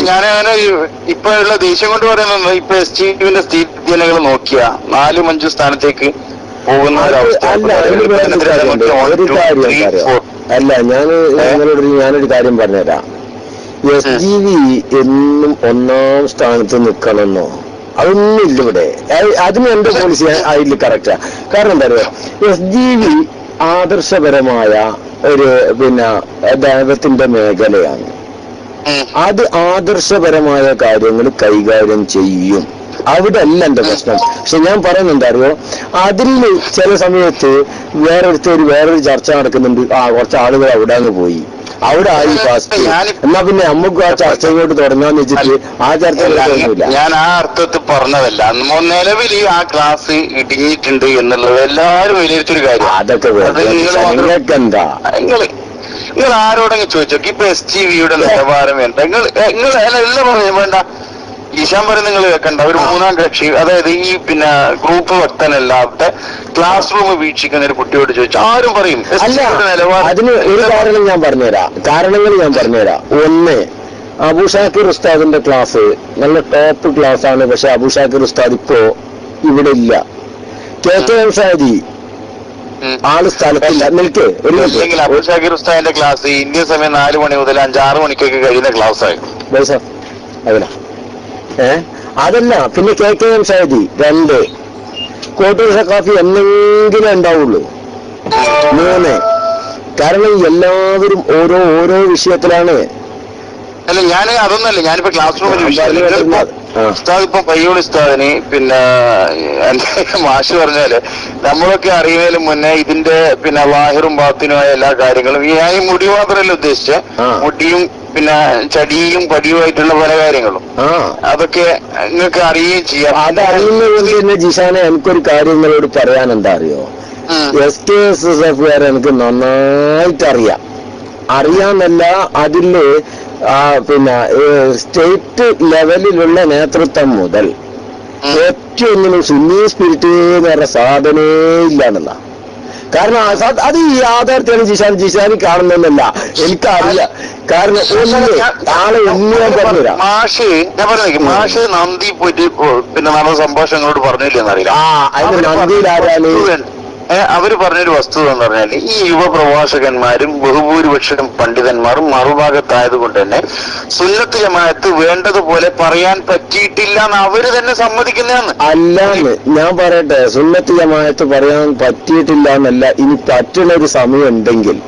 ഞാനങ്ങനെ ഇപ്പൊ ഉള്ള ദേഷ്യം കൊണ്ട് പറയുന്നത് ഇപ്പൊ എസ്ടിവിന്റെ സ്ഥിതിഗതികൾ നോക്കിയ 4-5 സ്ഥാനത്തേക്ക് പോകുന്ന ഒരവസ്ഥ. അല്ല, ഒരു കാര്യം അല്ല, ഞാനൊരു കാര്യം പറഞ്ഞുതരാം. SGV എന്നും 1ാം സ്ഥാനത്ത് നിൽക്കണമെന്നോ അതൊന്നുമില്ല ഇവിടെ. അതിന് എന്റെ പോളിസി അതിൽ കറക്റ്റാ. കാരണം എന്താ പറയുക, SGV ആദർശപരമായ ഒരു ദൈവത്തിന്റെ മേഖലയാണ്. അത് ആദർശപരമായ കാര്യങ്ങൾ കൈകാര്യം ചെയ്യും. അവിടെ അല്ല എന്റെ പ്രശ്നം. പക്ഷെ ഞാൻ പറയുന്നത് അറിയോ, അതിൽ ചില സമയത്ത് വേറൊരു ചർച്ച നടക്കുന്നുണ്ട്, കുറച്ച് ആളുകൾ അവിടെ അങ്ങ് പോയി, അവിടെ ആയി ഫാസ്റ്റ്, എന്നാ പിന്നെ നമുക്ക് ആ ചർച്ച ഇങ്ങോട്ട് തുടങ്ങാന്ന് വെച്ചിട്ട് ആ ചർച്ച തുടങ്ങില്ല. ഞാൻ ആ അർത്ഥത്തിൽ പറഞ്ഞതല്ല. നിലവിൽ ആ ക്ലാസ് ഇടിഞ്ഞിട്ടുണ്ട് എന്നുള്ളത് എല്ലാവരും വിലയിരുത്തൊരു കാര്യം. അതൊക്കെ നിങ്ങൾക്ക് എന്താ, നിങ്ങൾ ആരോടെങ്കിലും ചോദിച്ചോ ഇപ്പൊ STVയുടെ നിലവാരം എന്താ? നിങ്ങൾ എല്ലാം പറഞ്ഞു വേണ്ട, ഈശാൻ പറയും നിങ്ങൾ കേൾക്കണ്ട. ഒരു മൂന്നാം കക്ഷി, അതായത് ഈ പിന്നെ ഗ്രൂപ്പ് വക്തനല്ലാത്ത ക്ലാസ് റൂം വീക്ഷിക്കുന്ന ഒരു കുട്ടിയോട് ചോദിച്ചു ആരും പറയും നിലവാരം. അതിന് ഒരു കാരണങ്ങൾ ഞാൻ പറഞ്ഞുതരാം. ഒന്ന്, അബൂ ഷാക്കിർ ഉസ്താദിന്റെ ക്ലാസ് നല്ല ടോപ്പ് ക്ലാസ് ആണ്. പക്ഷെ അബൂ ഷാക്കിർ ഉസ്താദ് ഇപ്പോ ഇവിടെ ഇല്ല. KK ഷാജി ആള് സ്ഥലത്തില്ല. നിൽക്ക് അബൂ ഷാക്കിർ ഉസ്താദിന്റെ ക്ലാസ് ഇന്ത്യൻ സമയം 4 മണി മുതൽ 5-6 മണിക്കൊക്കെ കഴിയുന്ന ക്ലാസ് ആയിരുന്നു. അതല്ല, പിന്നെ KK ഷാജി 2, കോട്ടൂർ സഖാഫി എന്നെങ്കിലും ഉണ്ടാവുള്ളൂ 3. കാരണം എല്ലാവരും ഓരോ വിഷയത്തിലാണ്. അല്ല, ഞാൻ അതൊന്നല്ല, ഞാനിപ്പോ ക്ലാസ് റൂമിൽ ഉസ്താദ് ഇപ്പൊ പയ്യോളി ഉസ്താദിന് പിന്നെ എന്റെ മാഷ് പറഞ്ഞാല് നമ്മളൊക്കെ അറിയുന്നതിന് മുന്നേ ഇതിന്റെ പിന്നെ വാഹിറും ബാത്തിനുമായ എല്ലാ കാര്യങ്ങളും, ഞാൻ ഈ മുടി മാത്രമല്ല ഉദ്ദേശിച്ച, മുടിയും പിന്നെ ചടിയും പടിയുമായിട്ടുള്ള പല കാര്യങ്ങളും അതൊക്കെ നിങ്ങൾക്ക് അറിയുകയും ചെയ്യാം. അതറിയുന്നത് തന്നെ ജിഷാനെ, എനിക്കൊരു കാര്യം നിങ്ങളോട് പറയാൻ എന്താ അറിയോ, SKSF എനിക്ക് നന്നായിട്ട് അറിയാന്നല്ല, അതില് പിന്നെ സ്റ്റേറ്റ് ലെവലിലുള്ള നേതൃത്വം മുതൽ ഏറ്റവും സുന്നി സ്പിരിറ്റ് എന്ന് പറഞ്ഞ സാധനേ ഇല്ലാന്നല്ല. കാരണം അത് ഈ യാഥാർത്ഥ്യമാണ് ജിഷാനി കാണുന്നതല്ല, എനിക്കറിയാം. കാരണം ആളെ ഞാൻ പറഞ്ഞുതരാം. മാഷ് നന്ദി പോയിട്ട് പിന്നെ നമ്മുടെ സംഭാഷണങ്ങളോട് പറഞ്ഞില്ലെന്നറിയില്ല. അതിന് നന്ദിയിൽ ആരാണ് അവര് പറഞ്ഞൊരു വസ്തുത എന്ന് പറഞ്ഞാൽ, ഈ യുവപ്രഭാഷകന്മാരും ബഹുഭൂരിപക്ഷം പണ്ഡിതന്മാരും മറുഭാഗത്തായത് കൊണ്ട് തന്നെ സുന്നത്ത് ജമാഅത്ത് വേണ്ടതുപോലെ പറയാൻ പറ്റിയിട്ടില്ല എന്ന് അവര് തന്നെ സമ്മതിക്കുന്നതാണ്. അല്ലാന്ന് ഞാൻ പറയട്ടെ, സുന്നത്ത് ജമാഅത്ത് പറയാൻ പറ്റിയിട്ടില്ല എന്നല്ല, ഇനി പറ്റുന്നൊരു സമയം ഉണ്ടെങ്കിൽ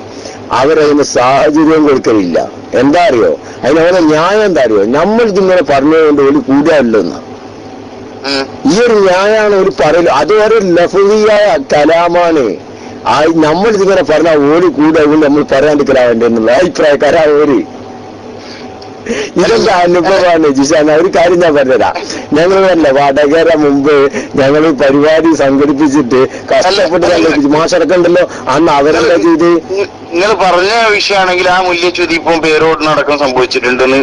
അവരതിന് സാഹചര്യം കൊടുക്കലില്ല. എന്താ അറിയോ, അതിനവരെ ന്യായം എന്താ അറിയോ, നമ്മളിതിങ്ങനെ പറഞ്ഞുകൊണ്ട് ഒരു കൂടിയല്ലോ എന്നാ. ഈ ഒരു ന്യായമാണ് ഒരു പറയല്, അത് ഒരു ലഫ്ളിയായ കലാമാണ്. നമ്മളിതിങ്ങനെ പറഞ്ഞാൽ ഓടി കൂടെ നമ്മൾ പറയാണ്ടിരിക്കലാവേണ്ടി എന്നുള്ള അഭിപ്രായക്കാരാ ഓര്. ഇതെന്താ അനുഭവമാണ് ജിഷാൻ. ഒരു കാര്യം ഞാൻ പറഞ്ഞുതരാം. ഞങ്ങളല്ല വടകര മുമ്പ് ഞങ്ങൾ പരിപാടി സംഘടിപ്പിച്ചിട്ട് കഷ്ടപ്പെട്ട് സംഘടിപ്പിച്ചു, മാഷടക്കണ്ടല്ലോ, അന്ന് അവരെന്താ ചെയ്ത്. നിങ്ങൾ പറഞ്ഞ വിഷയമാണെങ്കിൽ ആ മൂല്യച്യുതി ഇപ്പം പേരോടിനടക്കം സംഭവിച്ചിട്ടുണ്ടെന്ന്.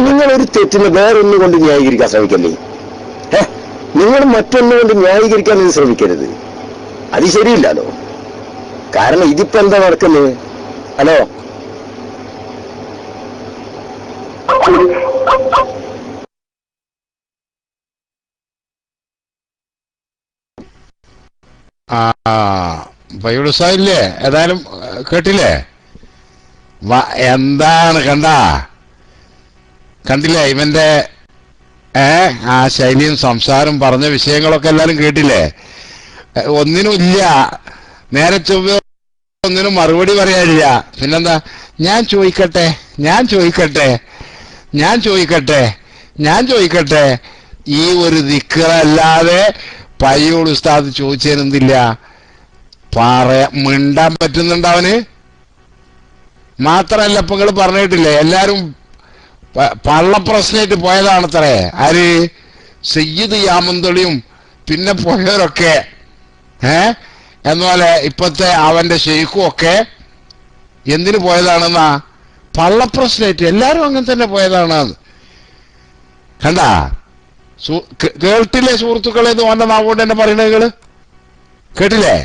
നിങ്ങളൊരു തെറ്റിന് വേറൊന്നും കൊണ്ട് ന്യായീകരിക്കാൻ ശ്രമിക്കല്ലേ. നിങ്ങൾ മറ്റൊന്നുകൊണ്ട് ന്യായീകരിക്കാൻ ഇത് ശ്രമിക്കരുത്, അത് ശരിയില്ലല്ലോ. കാരണം ഇതിപ്പോ എന്താ നടക്കുന്നത്? ഹലോ, പയ്യുടുസായില്ലേ, ഏതായാലും കേട്ടില്ലേ എന്താണ് കണ്ടില്ലേ ഇവന്റെ ആ ശൈലിയും സംസാരം പറഞ്ഞ വിഷയങ്ങളൊക്കെ എല്ലാരും കേട്ടില്ലേ? ഒന്നിനും ഇല്ല, നേരെ ചൊവ്വ ഒന്നിനും മറുപടി പറയാനില്ല. പിന്നെന്താ, ഞാൻ ചോദിക്കട്ടെ ഈ ഒരു ദിക്റല്ലാതെ പയ്യോൾ ഉസ്താദ് ചോദിച്ചതിനെന്തില്ല മിണ്ടാൻ പറ്റുന്നുണ്ട് അവന്. മാത്രല്ല ഇപ്പൊ നിങ്ങൾ പറഞ്ഞിട്ടില്ലേ, എല്ലാരും പള്ളപ്രശ്നമായിട്ട് പോയതാണത്രേ. ആര്? സയ്യിദ് യാമന്തളിയും പിന്നെ പോയവരൊക്കെ എന്നപോലെ ഇപ്പത്തെ അവന്റെ ഷെയ്ഖും ഒക്കെ എന്തിനു പോയതാണെന്നാ? പള്ളപ്രശ്നമായിട്ട്. എല്ലാരും അങ്ങനെ തന്നെ പോയതാണ്. കണ്ടാ, കേട്ടില്ലേ സുഹൃത്തുക്കളെ? ഇത് ഓന്റെ നാവോണ്ട് തന്നെ പറയണ നിങ്ങള് കേട്ടില്ലേ?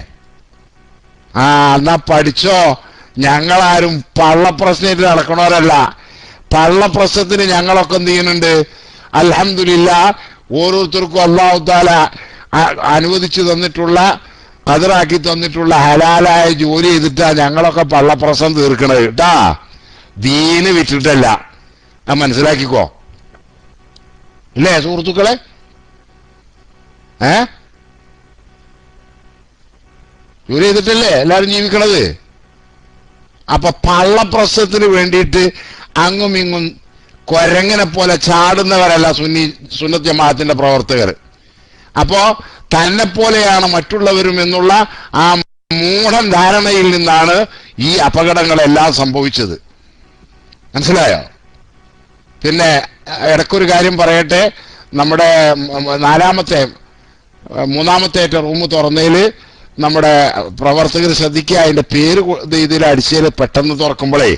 എന്നാ പഠിച്ചോ. ഞങ്ങളാരും പള്ളപ്രശ്നമായിട്ട് നടക്കണവരല്ല. പള്ളപ്രശ്നത്തിന് ഞങ്ങളൊക്കെ എന്ത് ചെയ്യുന്നുണ്ട്? അൽഹംദുലില്ലാ, ഓരോരുത്തർക്കും അല്ലാഹു തആല അനുവദിച്ചു തന്നിട്ടുള്ള, ഖദറാക്കി തന്നിട്ടുള്ള ഹലാലായ ജോലി ചെയ്തിട്ടാ ഞങ്ങളൊക്കെ പള്ളപ്രശ്നം തീർക്കണത് കേട്ടാ. ദീന് വിറ്റിട്ടല്ല. മനസ്സിലാക്കിക്കോ. ഇല്ലേ സുഹൃത്തുക്കളെ? ജോലി ചെയ്തിട്ടല്ലേ എല്ലാരും ജീവിക്കണത്. അപ്പൊ പള്ളപ്രശ്നത്തിന് വേണ്ടിയിട്ട് അങ്ങും ഇങ്ങും കൊരങ്ങനെ പോലെ ചാടുന്നവരല്ല സുന്നത്ത് ജമാഅത്തിന്റെ പ്രവർത്തകർ. അപ്പോ തന്നെ പോലെയാണ് മറ്റുള്ളവരും എന്നുള്ള ആ മൂഢൻ ധാരണയിൽ നിന്നാണ് ഈ അപകടങ്ങളെല്ലാം സംഭവിച്ചത്. മനസ്സിലായോ? പിന്നെ ഇടയ്ക്കൊരു കാര്യം പറയട്ടെ. നമ്മുടെ മൂന്നാമത്തെ റൂം തുറന്നതിൽ നമ്മുടെ പ്രവർത്തകർ ശ്രദ്ധിക്കുക. അതിന്റെ പേര് ഇതിൽ അടിച്ചതിൽ പെട്ടെന്ന് തുറക്കുമ്പോഴേ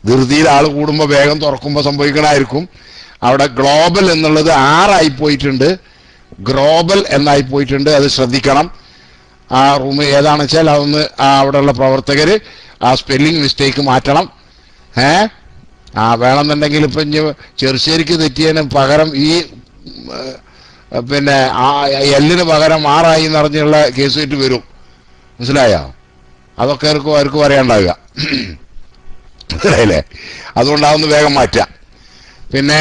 ധൃതിയിൽ ആൾ കൂടുമ്പോൾ വേഗം തുറക്കുമ്പോൾ സംഭവിക്കണമായിരിക്കും. അവിടെ ഗ്ലോബൽ എന്നുള്ളത് 6 ആയി പോയിട്ടുണ്ട്, ഗ്ലോബൽ എന്നായി പോയിട്ടുണ്ട്. അത് ശ്രദ്ധിക്കണം. ആ റൂം ഏതാണെന്ന് വെച്ചാൽ അതൊന്ന് അവിടെയുള്ള പ്രവർത്തകർ ആ സ്പെല്ലിംഗ് മിസ്റ്റേക്ക് മാറ്റണം. വേണമെന്നുണ്ടെങ്കിൽ ഇപ്പം ഇനി ചെറുശ്ശേരിക്ക് തെറ്റിയതിന് പകരം ഈ പിന്നെ എല്ലിന് പകരം 6 ആയി എന്നറിഞ്ഞുള്ള കേസ് ആയിട്ട് വരും. മനസ്സിലായോ? അതൊക്കെ അവർക്ക് പറയാണ്ടാവുക. മനസ്സിലായില്ലേ? അതുകൊണ്ടാവുന്ന വേഗം മാറ്റാം. പിന്നെ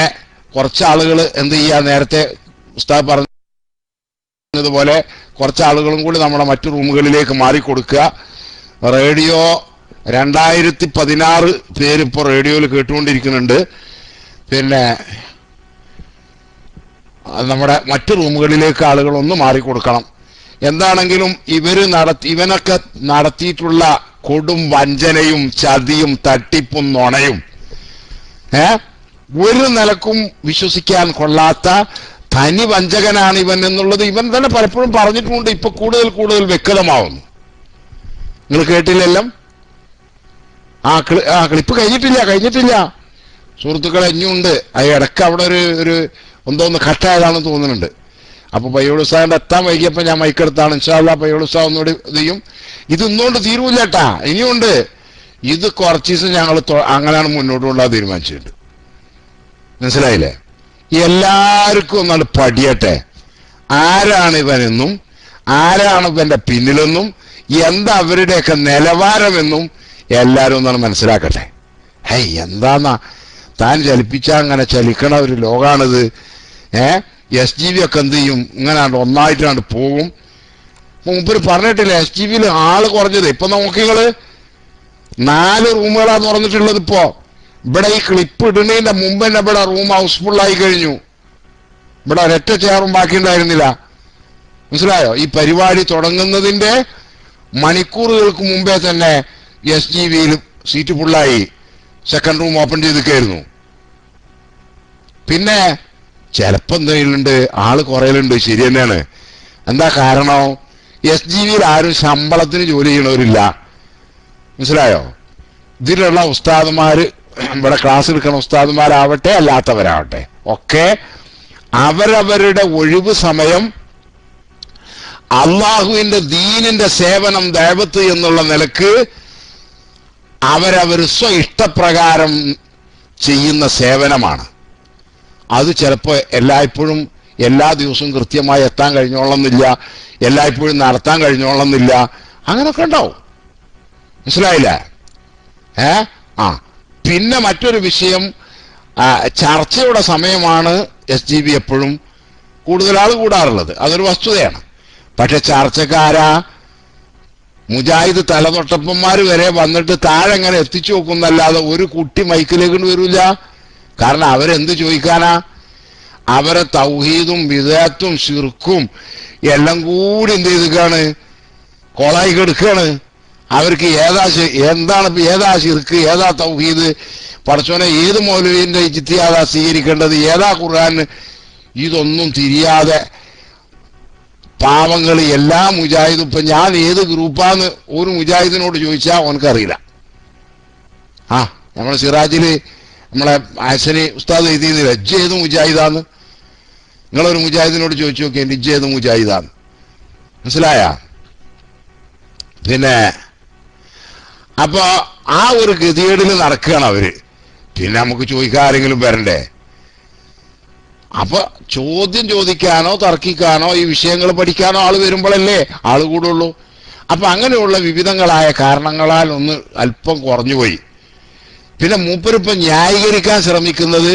കുറച്ച് ആളുകൾ എന്ത് ചെയ്യുക, നേരത്തെ ഉസ്താദ് പറഞ്ഞതുപോലെ കുറച്ച് ആളുകളും കൂടി നമ്മുടെ മറ്റു റൂമുകളിലേക്ക് മാറിക്കൊടുക്കുക. റേഡിയോ 2016 പേര് ഇപ്പോൾ റേഡിയോയിൽ കേട്ടുകൊണ്ടിരിക്കുന്നുണ്ട്. പിന്നെ നമ്മുടെ മറ്റു റൂമുകളിലേക്ക് ആളുകളൊന്ന് മാറിക്കൊടുക്കണം. എന്താണെങ്കിലും ഇവനൊക്കെ നടത്തിയിട്ടുള്ള കൊടും വഞ്ചനയും ചതിയും തട്ടിപ്പും നുണയും ഒരു നിലക്കും വിശ്വസിക്കാൻ കൊള്ളാത്ത തനി വഞ്ചകനാണ് ഇവൻ എന്നുള്ളത് ഇവൻ തന്നെ പലപ്പോഴും പറഞ്ഞിട്ടുമുണ്ട്. ഇപ്പൊ കൂടുതൽ വ്യക്തമാവുന്നു. നിങ്ങൾ കേട്ടില്ലെല്ലാം? ക്ലിപ്പ് കഴിഞ്ഞിട്ടില്ല സുഹൃത്തുക്കളെ, ഇനിയുണ്ട്. അത് ഇടയ്ക്ക് അവിടെ ഒരു എന്തോന്ന് കട്ടായതാണെന്ന് തോന്നുന്നുണ്ട്. അപ്പൊ പയ്യോളി ഉസ്താദിന്റെ എത്താൻ വൈകിയപ്പോ ഞാൻ മൈക്കെടുത്താണ്. ഇൻഷാ അല്ലാഹ് പയ്യോളി ഉസ്താദ് ഒന്നുകൂടി ഇത് ചെയ്യും. ഇത് ഇന്നുകൊണ്ട് തീരൂല്ലേട്ടാ, ഇനിയുണ്ട്. ഇത് കുറച്ച് ദിവസം ഞങ്ങൾ അങ്ങനെയാണ് മുന്നോട്ട് കൊണ്ടുപോകാൻ തീരുമാനിച്ചിട്ടുണ്ട്. മനസ്സിലായില്ലേ? എല്ലാവർക്കും ഒന്നാണ് പഠിയട്ടെ, ആരാണ് ഇവനെന്നും ആരാണ് ഇവന്റെ പിന്നിലെന്നും എന്താ അവരുടെയൊക്കെ നിലവാരമെന്നും എല്ലാവരും ഒന്നാണ് മനസ്സിലാക്കട്ടെ. എന്താന്നാ താൻ ചലിപ്പിച്ചാൽ അങ്ങനെ ചലിക്കണ ഒരു ലോകാണിത്. SGB ഒക്കെ എന്ത് ചെയ്യും, ഇങ്ങനെ ഒന്നായിട്ടാണ്ട് പോകും. മുമ്പ് പറഞ്ഞിട്ടില്ല SGBയിൽ ആള് കുറഞ്ഞത്. ഇപ്പൊ നോക്കിങ്ങള് 4 റൂമുകളാണ് തുറന്നിട്ടുള്ളത്. ഇപ്പോ ഇവിടെ ഈ ക്ലിപ്പ് ഇടുന്നതിന്റെ മുമ്പ് തന്നെ ഇവിടെ റൂം ഹൗസ്ഫുള്ളായി കഴിഞ്ഞു. ഇവിടെ ഒരൊറ്റ ചെയറും ബാക്കി ഉണ്ടായിരുന്നില്ല. മനസ്സിലായോ? ഈ പരിപാടി തുടങ്ങുന്നതിന്റെ മണിക്കൂറുകൾക്ക് മുമ്പേ തന്നെ SGBയിൽ സീറ്റ് ഫുള്ളായി, സെക്കൻഡ് റൂം ഓപ്പൺ ചെയ്തിരിക്കായിരുന്നു. പിന്നെ ചിലപ്പോ എന്തെങ്കിലുണ്ട്, ആള് കുറയലുണ്ട്. ശരി തന്നെയാണ്. എന്താ കാരണം? SGBയിൽ ആരും ശമ്പളത്തിന് ജോലി ചെയ്യണവരില്ല. മനസ്സിലായോ? ഇതിലുള്ള ഉസ്താദുമാര്, ഇവിടെ ക്ലാസ് എടുക്കുന്ന ഉസ്താദുമാരാവട്ടെ അല്ലാത്തവരാവട്ടെ, ഒക്കെ അവരവരുടെ ഒഴിവ് സമയം അള്ളാഹുവിന്റെ ദീനിന്റെ സേവനം ദഅവത്ത് എന്നുള്ള നിലക്ക് അവരവർ ഇഷ്ടപ്രകാരം ചെയ്യുന്ന സേവനമാണ്. അത് ചിലപ്പോൾ എല്ലായ്പ്പോഴും എല്ലാ ദിവസവും കൃത്യമായി എത്താൻ കഴിഞ്ഞോളന്നില്ല, എല്ലായ്പ്പോഴും നടത്താൻ കഴിഞ്ഞോളന്നില്ല. അങ്ങനൊക്കെ ഉണ്ടാവും. മനസ്സിലായില്ല? പിന്നെ മറ്റൊരു വിഷയം, ചർച്ചയുടെ സമയമാണ് SGB എപ്പോഴും കൂടുതൽ ആൾ കൂടാറുള്ളത്. അതൊരു വസ്തുതയാണ്. പക്ഷെ ചർച്ചക്കാരാ മുജാഹിദ് തലതൊട്ടപ്പന്മാര് വരെ വന്നിട്ട് താഴെ എങ്ങനെ എത്തിച്ചു നോക്കുന്നല്ലാതെ ഒരു കുട്ടി മൈക്കിലേക്ക് വരില്ല. കാരണം അവരെന്ത് ചോദിക്കാനാ? അവരെ തൗഹീദും വിദഅത്തും ശിർക്കും എല്ലാം കൂടി എന്ത് ചെയ്തിക്കാണ്, കൊളായി കെടുക്കാണ്. അവർക്ക് ഏതാ ശിർക്ക്, ഏതാ തൗഹീദ്, പടച്ചോനെ ഏത് മൗലവിന്റെ ഇജ്തിഹാദാ സ്വീകരിക്കേണ്ടത്, ഏതാ ഖുർആൻ, ഇതൊന്നും തിരിയാതെ പാവങ്ങൾ എല്ലാ മുജാഹിദും. ഇപ്പൊ ഞാൻ ഏത് ഗ്രൂപ്പാന്ന് ഒരു മുജാഹിദിനോട് ചോദിച്ചാൽ ഓനക്കറിയില്ല. നമ്മളെ സിറാജില് നമ്മളെ ഹസനി ഉസ്താദ് എഴുതിയിരുന്നില്ല ഇജ്ജ് ഏത് മുജാഹിദാന്ന്. നിങ്ങളൊരു മുജാഹിദിനോട് ചോദിച്ചു നോക്കിയ ഇജ്ജ് ഏത് മുജാഹിദാന്ന്. മനസ്സിലായ? പിന്നെ അപ്പൊ ആ ഒരു ഗതികേടിൽ നടക്കുകയാണ് അവര്. പിന്നെ നമുക്ക് ചോദിക്കാൻ ആരെങ്കിലും വരണ്ടേ? അപ്പൊ ചോദ്യം ചോദിക്കാനോ തർക്കിക്കാനോ ഈ വിഷയങ്ങൾ പഠിക്കാനോ ആള് വരുമ്പോഴല്ലേ ആള് കൂടുള്ളൂ. അപ്പൊ അങ്ങനെയുള്ള വിവിധങ്ങളായ കാരണങ്ങളാൽ ഒന്ന് അല്പം കുറഞ്ഞുപോയി. പിന്നെ മൂപ്പരിപ്പം ന്യായീകരിക്കാൻ ശ്രമിക്കുന്നത്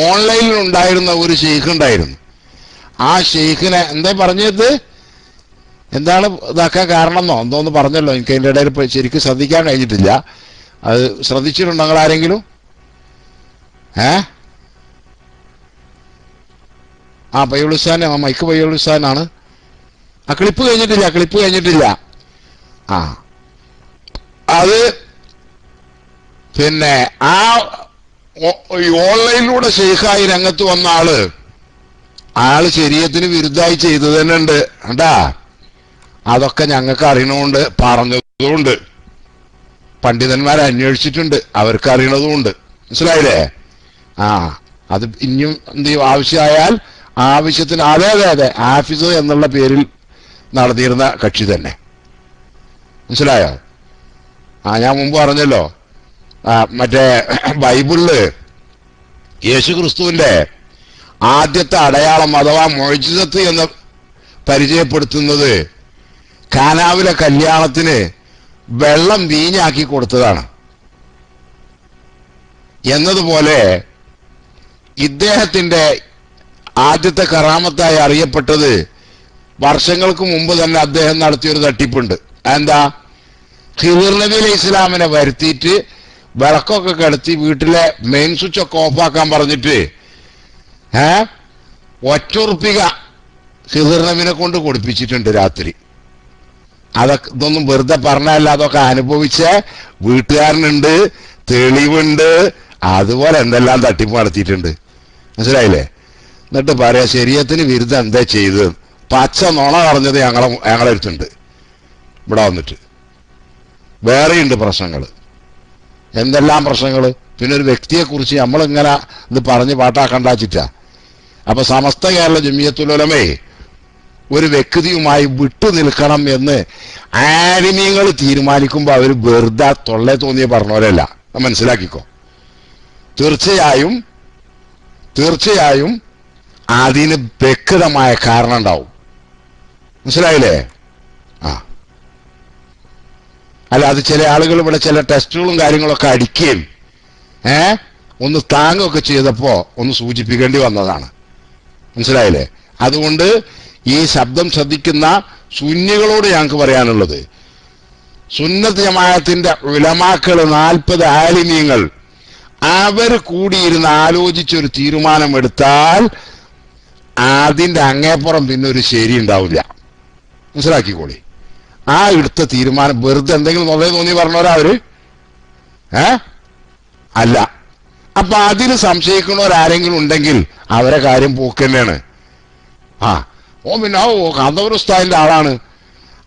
ഓൺലൈനിൽ ഉണ്ടായിരുന്ന ഒരു ഷെയ്ഖ് ഉണ്ടായിരുന്നു. ആ ഷെയ്ഖിനെ എന്താ പറഞ്ഞത്, എന്താണ് ഇതാക്കാൻ കാരണമെന്നോ എന്തോന്ന് പറഞ്ഞല്ലോ. എനിക്ക് അതിൻ്റെ ഇടയിൽ ശരിക്കും ശ്രദ്ധിക്കാൻ കഴിഞ്ഞിട്ടില്ല. അത് ശ്രദ്ധിച്ചിട്ടുണ്ടോ നിങ്ങൾ ആരെങ്കിലും? പയ്യോളുസാൻ മൈക്ക് പയ്യോളുസാനാണ്. ക്ലിപ്പ് കഴിഞ്ഞിട്ടില്ല. അത് പിന്നെ ഓൺലൈനിലൂടെ ഷെയ്ഖായി രംഗത്ത് വന്ന ആള് ശരീഅത്തിന് വിരുദ്ധമായി ചെയ്തു തന്നെ ഉണ്ട്. കണ്ടാ, അതൊക്കെ ഞങ്ങൾക്ക് അറിയണമുണ്ട്, പറഞ്ഞതുകൊണ്ട്, പണ്ഡിതന്മാരെ അന്വേഷിച്ചിട്ടുണ്ട്, അവർക്ക് അറിയണതുമുണ്ട്. മനസ്സിലായില്ലേ? അത് ഇനിയും എന്ത് ചെയ്യും, ആവശ്യമായാൽ ആവശ്യത്തിന്. അതെ ഹാഫിസ് എന്നുള്ള പേരിൽ നടന്നിരുന്ന കക്ഷി തന്നെ. മനസ്സിലായോ? ഞാൻ മുമ്പ് പറഞ്ഞല്ലോ, മറ്റേ ബൈബിളില് യേശു ക്രിസ്തുവിന്റെ ആദ്യത്തെ അടയാളം അഥവാ മുഅ്ജിസത്ത് എന്ന് പരിചയപ്പെടുത്തുന്നത് കാനാവിലെ കല്യാണത്തിന് വെള്ളം വീഞ്ഞാക്കി കൊടുത്തതാണ് എന്നതുപോലെ ഇദ്ദേഹത്തിന്റെ ആദ്യത്തെ കറാമത്തായി അറിയപ്പെട്ടത് വർഷങ്ങൾക്ക് മുമ്പ് തന്നെ അദ്ദേഹം നടത്തിയൊരു തട്ടിപ്പുണ്ട്. എന്താ? ഖിദിർ നബി അലൈഹി ഇസ്ലാമിനെ വരുത്തിയിട്ട് വിളക്കൊക്കെ കെടുത്തി വീട്ടിലെ മെയിൻ സ്വിച്ച് ഒക്കെ ഓഫാക്കാൻ പറഞ്ഞിട്ട് ഒറ്റുറുപ്പിക ഖിദിർ നബിനെ കൊണ്ട് കൊടുപ്പിച്ചിട്ടുണ്ട് രാത്രി. ഇതൊന്നും വെറുതെ പറഞ്ഞല്ല, അതൊക്കെ അനുഭവിച്ച വീട്ടുകാരനുണ്ട്, തെളിവുണ്ട്. അതുപോലെ എന്തെല്ലാം തട്ടിപ്പ് നടത്തിയിട്ടുണ്ട്. മനസ്സിലായില്ലേ? എന്നിട്ട് പറയാ ശരീഅത്തിന് വിരുദ്ധം എന്താ ചെയ്തത്? പച്ച നുണ പറഞ്ഞത് ഞങ്ങളെ അടുത്തുണ്ട്. ഇവിടെ വന്നിട്ട് വേറെയുണ്ട് പ്രശ്നങ്ങൾ. എന്തെല്ലാം പ്രശ്നങ്ങൾ? പിന്നെ ഒരു വ്യക്തിയെക്കുറിച്ച് നമ്മളിങ്ങനെ ഇത് പറഞ്ഞ് പാട്ടാക്കണ്ടാച്ചിട്ടാ. അപ്പൊ സമസ്ത കേരള ജമിയത്തുൽ ഉലമ ഒരു വ്യക്തിയുമായി വിട്ടു നിൽക്കണം എന്ന് ആലിമീങ്ങൾ തീരുമാനിക്കുമ്പോൾ അവർ വെറുതെ തൊള്ളെ തോന്നിയ പറഞ്ഞവരല്ല. മനസ്സിലാക്കിക്കോ. തീർച്ചയായും അതിന് വ്യക്തമായ കാരണം ഉണ്ടാവും. മനസ്സിലായില്ലേ? അല്ല, അത് ചില ആളുകൾ ഇവിടെ ചില ടെസ്റ്റുകളും കാര്യങ്ങളൊക്കെ അടിക്കുകയും ഒന്ന് താങ്ങുകയൊക്കെ ചെയ്തപ്പോ ഒന്ന് സൂചിപ്പിക്കേണ്ടി വന്നതാണ്. മനസ്സിലായില്ലേ? അതുകൊണ്ട് ഈ ശബ്ദം ശ്രദ്ധിക്കുന്ന സുന്നികളോട് ഞങ്ങൾക്ക് പറയാനുള്ളത്, സുന്നത്ത് ജമാഅത്തിന്റെ ഉലമാക്കൾ 40 ആലിമീങ്ങൾ അവർ കൂടിയിരുന്ന് ആലോചിച്ചൊരു തീരുമാനമെടുത്താൽ അതിന്റെ അങ്ങേപ്പുറം പിന്നെ ഒരു ശരി ഉണ്ടാവില്ല. മനസ്സിലാക്കിക്കോളി. എടുത്ത തീരുമാനം വെറുതെ എന്തെങ്കിലും വളരെ തോന്നി പറഞ്ഞവരാ അവര് അല്ല. അപ്പൊ അതിന് സംശയിക്കുന്നവരാരെങ്കിലും ഉണ്ടെങ്കിൽ അവരെ കാര്യം പോക്ക് തന്നെയാണ്. പിന്നെ കാന്തപുര ഉസ്താദിന്റെ ആളാണ്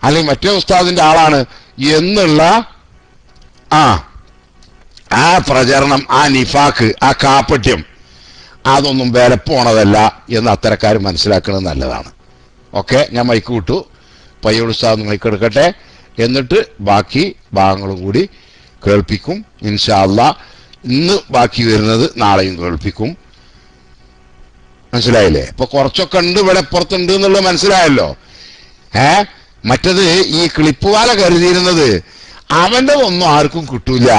അല്ലെങ്കിൽ മറ്റേ ഉസ്താദിന്റെ ആളാണ് എന്നുള്ള ആ പ്രചരണം, ആ നിഫാക്ക്, ആ കാപ്പട്യം, അതൊന്നും വിലപ്പോണതല്ല എന്ന് അത്തരക്കാർ മനസ്സിലാക്കുന്നത് നല്ലതാണ്. ഓക്കെ, ഞാൻ മൈക്ക് വിട്ടു. പയ്യോൾ ഉസ്താദ് മൈക്ക് എടുക്കട്ടെ, എന്നിട്ട് ബാക്കി ഭാഗങ്ങളും കൂടി കേൾപ്പിക്കും ഇൻഷാ അല്ലാഹ്. ഇന്ന് ബാക്കി വരുന്നത് നാളെയും കേൾപ്പിക്കും. മനസ്സിലായില്ലേ? ഇപ്പൊ കുറച്ചൊക്കെ ഉണ്ട് ഇവിടെ പുറത്തുണ്ട് എന്നുള്ളത് മനസ്സിലായല്ലോ. മറ്റത് ഈ ക്ലിപ്പ് വാല കരുതിയിരുന്നത് അവന്റെ ഒന്നും ആർക്കും കിട്ടൂല,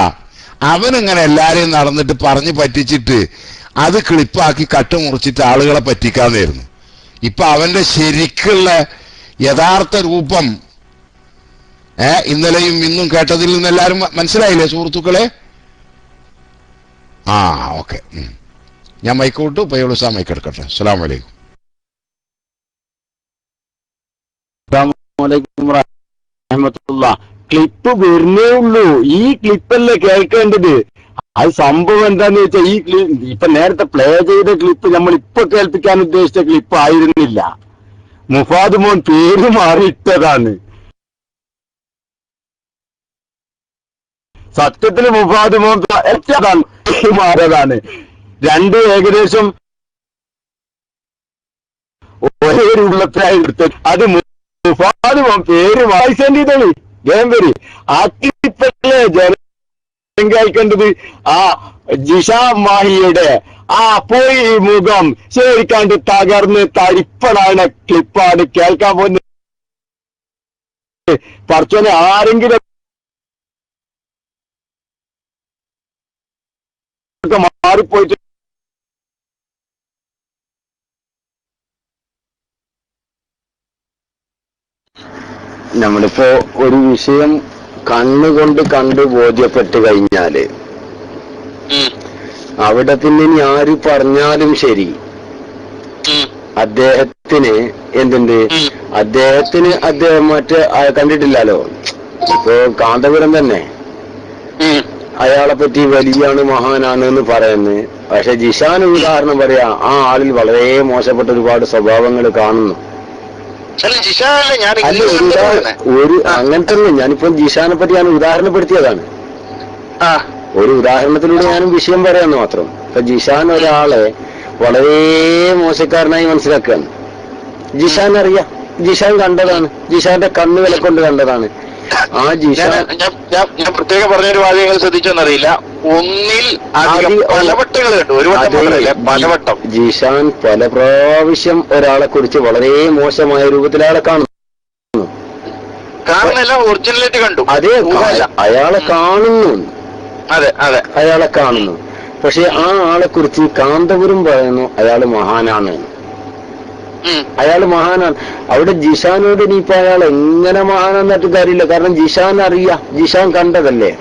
അവനിങ്ങനെ എല്ലാരെയും നടന്നിട്ട് പറഞ്ഞു പറ്റിച്ചിട്ട് അത് ക്ലിപ്പാക്കി കട്ട് മുറിച്ചിട്ട് ആളുകളെ പറ്റിക്കാന്നായിരുന്നു. ഇപ്പൊ അവന്റെ ശരിക്കുള്ള യഥാർത്ഥ രൂപം ഇന്നലെയും ഇന്നും കേട്ടതിൽ നിന്ന് എല്ലാവരും മനസ്സിലായില്ലേ സുഹൃത്തുക്കളെ? ഓക്കെ, ഞാൻ മൈക്ക് വിട്ടു. പയ്യോൾ ഉസ്താദ് മൈക്ക് എടുക്കട്ടെ. അസ്സലാമു അലൈക്കും. ക്ലിപ്പ് വരുന്നേ ഉള്ളൂ. ഈ ക്ലിപ്പല്ലേ കേൾക്കേണ്ടത്. അത് സംഭവം എന്താന്ന് വെച്ചാൽ ഇപ്പൊ നേരത്തെ പ്ലേ ചെയ്ത ക്ലിപ്പ് നമ്മൾ ഇപ്പൊ കേൾപ്പിക്കാൻ ഉദ്ദേശിച്ച ക്ലിപ്പ് ആയിരുന്നില്ല. മുഫാദ് മോൻ പേര് മാറിയിട്ടതാണ്. സത്യത്തിൽ മുഫാദ് മോൻ മാറിയതാണ്. രണ്ടും ഏകദേശം ഒരേ ഉള്ളത്തിലായി എടുത്തത്. അത് മുഫാദ് മോൻ പേര് വായിച്ചേണ്ടത് ഗംഭീരി ആ ക്ലിപ്പല്ലേ ജനം കേൾക്കേണ്ടത്. ജിഷാ മാഹിയുടെ പോയി മുഖം ശരിക്കാണ്ട് തകർന്ന് തരിപ്പടാണ് ക്ലിപ്പാണ് കേൾക്കാൻ പോകുന്നത്. പറച്ചോനെ ആരെങ്കിലും മാറിപ്പോയിട്ട് നമ്മളിപ്പോ ഒരു വിഷയം കണ്ണുകൊണ്ട് കണ്ട് ബോധ്യപ്പെട്ട് കഴിഞ്ഞാല് അവിടെ പിന്നെ ഇനി ആര് പറഞ്ഞാലും ശരി അദ്ദേഹത്തിന് എന്തുണ്ട്, അദ്ദേഹം കണ്ടിട്ടില്ലല്ലോ. ഇപ്പൊ കാന്തപുരം തന്നെ അയാളെ പറ്റി വലിയാണ്, മഹാനാണ് എന്ന് പറയുന്നത്. പക്ഷെ ജിഷാൻ ഉദാഹരണം പറയാ, ആ ആളിൽ വളരെ മോശപ്പെട്ട ഒരുപാട് സ്വഭാവങ്ങൾ കാണുന്നു. ഒരു അങ്ങനെ തന്നെ ഞാനിപ്പോ ജിഷാനെ പറ്റി ഞാൻ ഉദാഹരണപ്പെടുത്തിയതാണ്. ഒരു ഉദാഹരണത്തിലൂടെ ഞാനും വിഷയം പറയാന്ന് മാത്രം. ഇപ്പൊ ജിഷാൻ ഒരാളെ വളരെ മോശക്കാരനായി മനസ്സിലാക്കുകയാണ്. ജിഷാൻ അറിയാം, ജിഷാൻ കണ്ടതാണ്, ജിഷാന്റെ കണ്ണ് വില കൊണ്ട് കണ്ടതാണ്. ആ ജിഷാൻ ഞാൻ പ്രത്യേകം പറഞ്ഞൊരു വാചകങ്ങൾ ശ്രദ്ധിച്ചോന്നറിയില്ല, ഒന്നിൽ പലവട്ടങ്ങൾ കണ്ടു, ഒരു വട്ടം പലവട്ടം. ജിഷാൻ പല പ്രാവശ്യം ഒരാളെ കുറിച്ച് വളരെ മോശമായ രൂപത്തിൽ അയാളെ കാണുന്നു. കാണുന്നില്ല, ഒറിജിനലായിട്ട് കണ്ടു. അതേ അയാളെ കാണുന്നു, അയാളെ കാണുന്നു. പക്ഷെ ആ ആളെ കുറിച്ച് കാന്തപുരം പറയുന്നു അയാള് മഹാനാണ്, അയാള് മഹാനാണ്. അവിടെ ജിഷാനോട് ഇനിയിപ്പോ അയാൾ എങ്ങനെ മഹാനാന്നിട്ട് കാര്യമില്ല. കാരണം ജിഷാൻ അറിയാം, ജിഷാൻ കണ്ടതല്ലേ.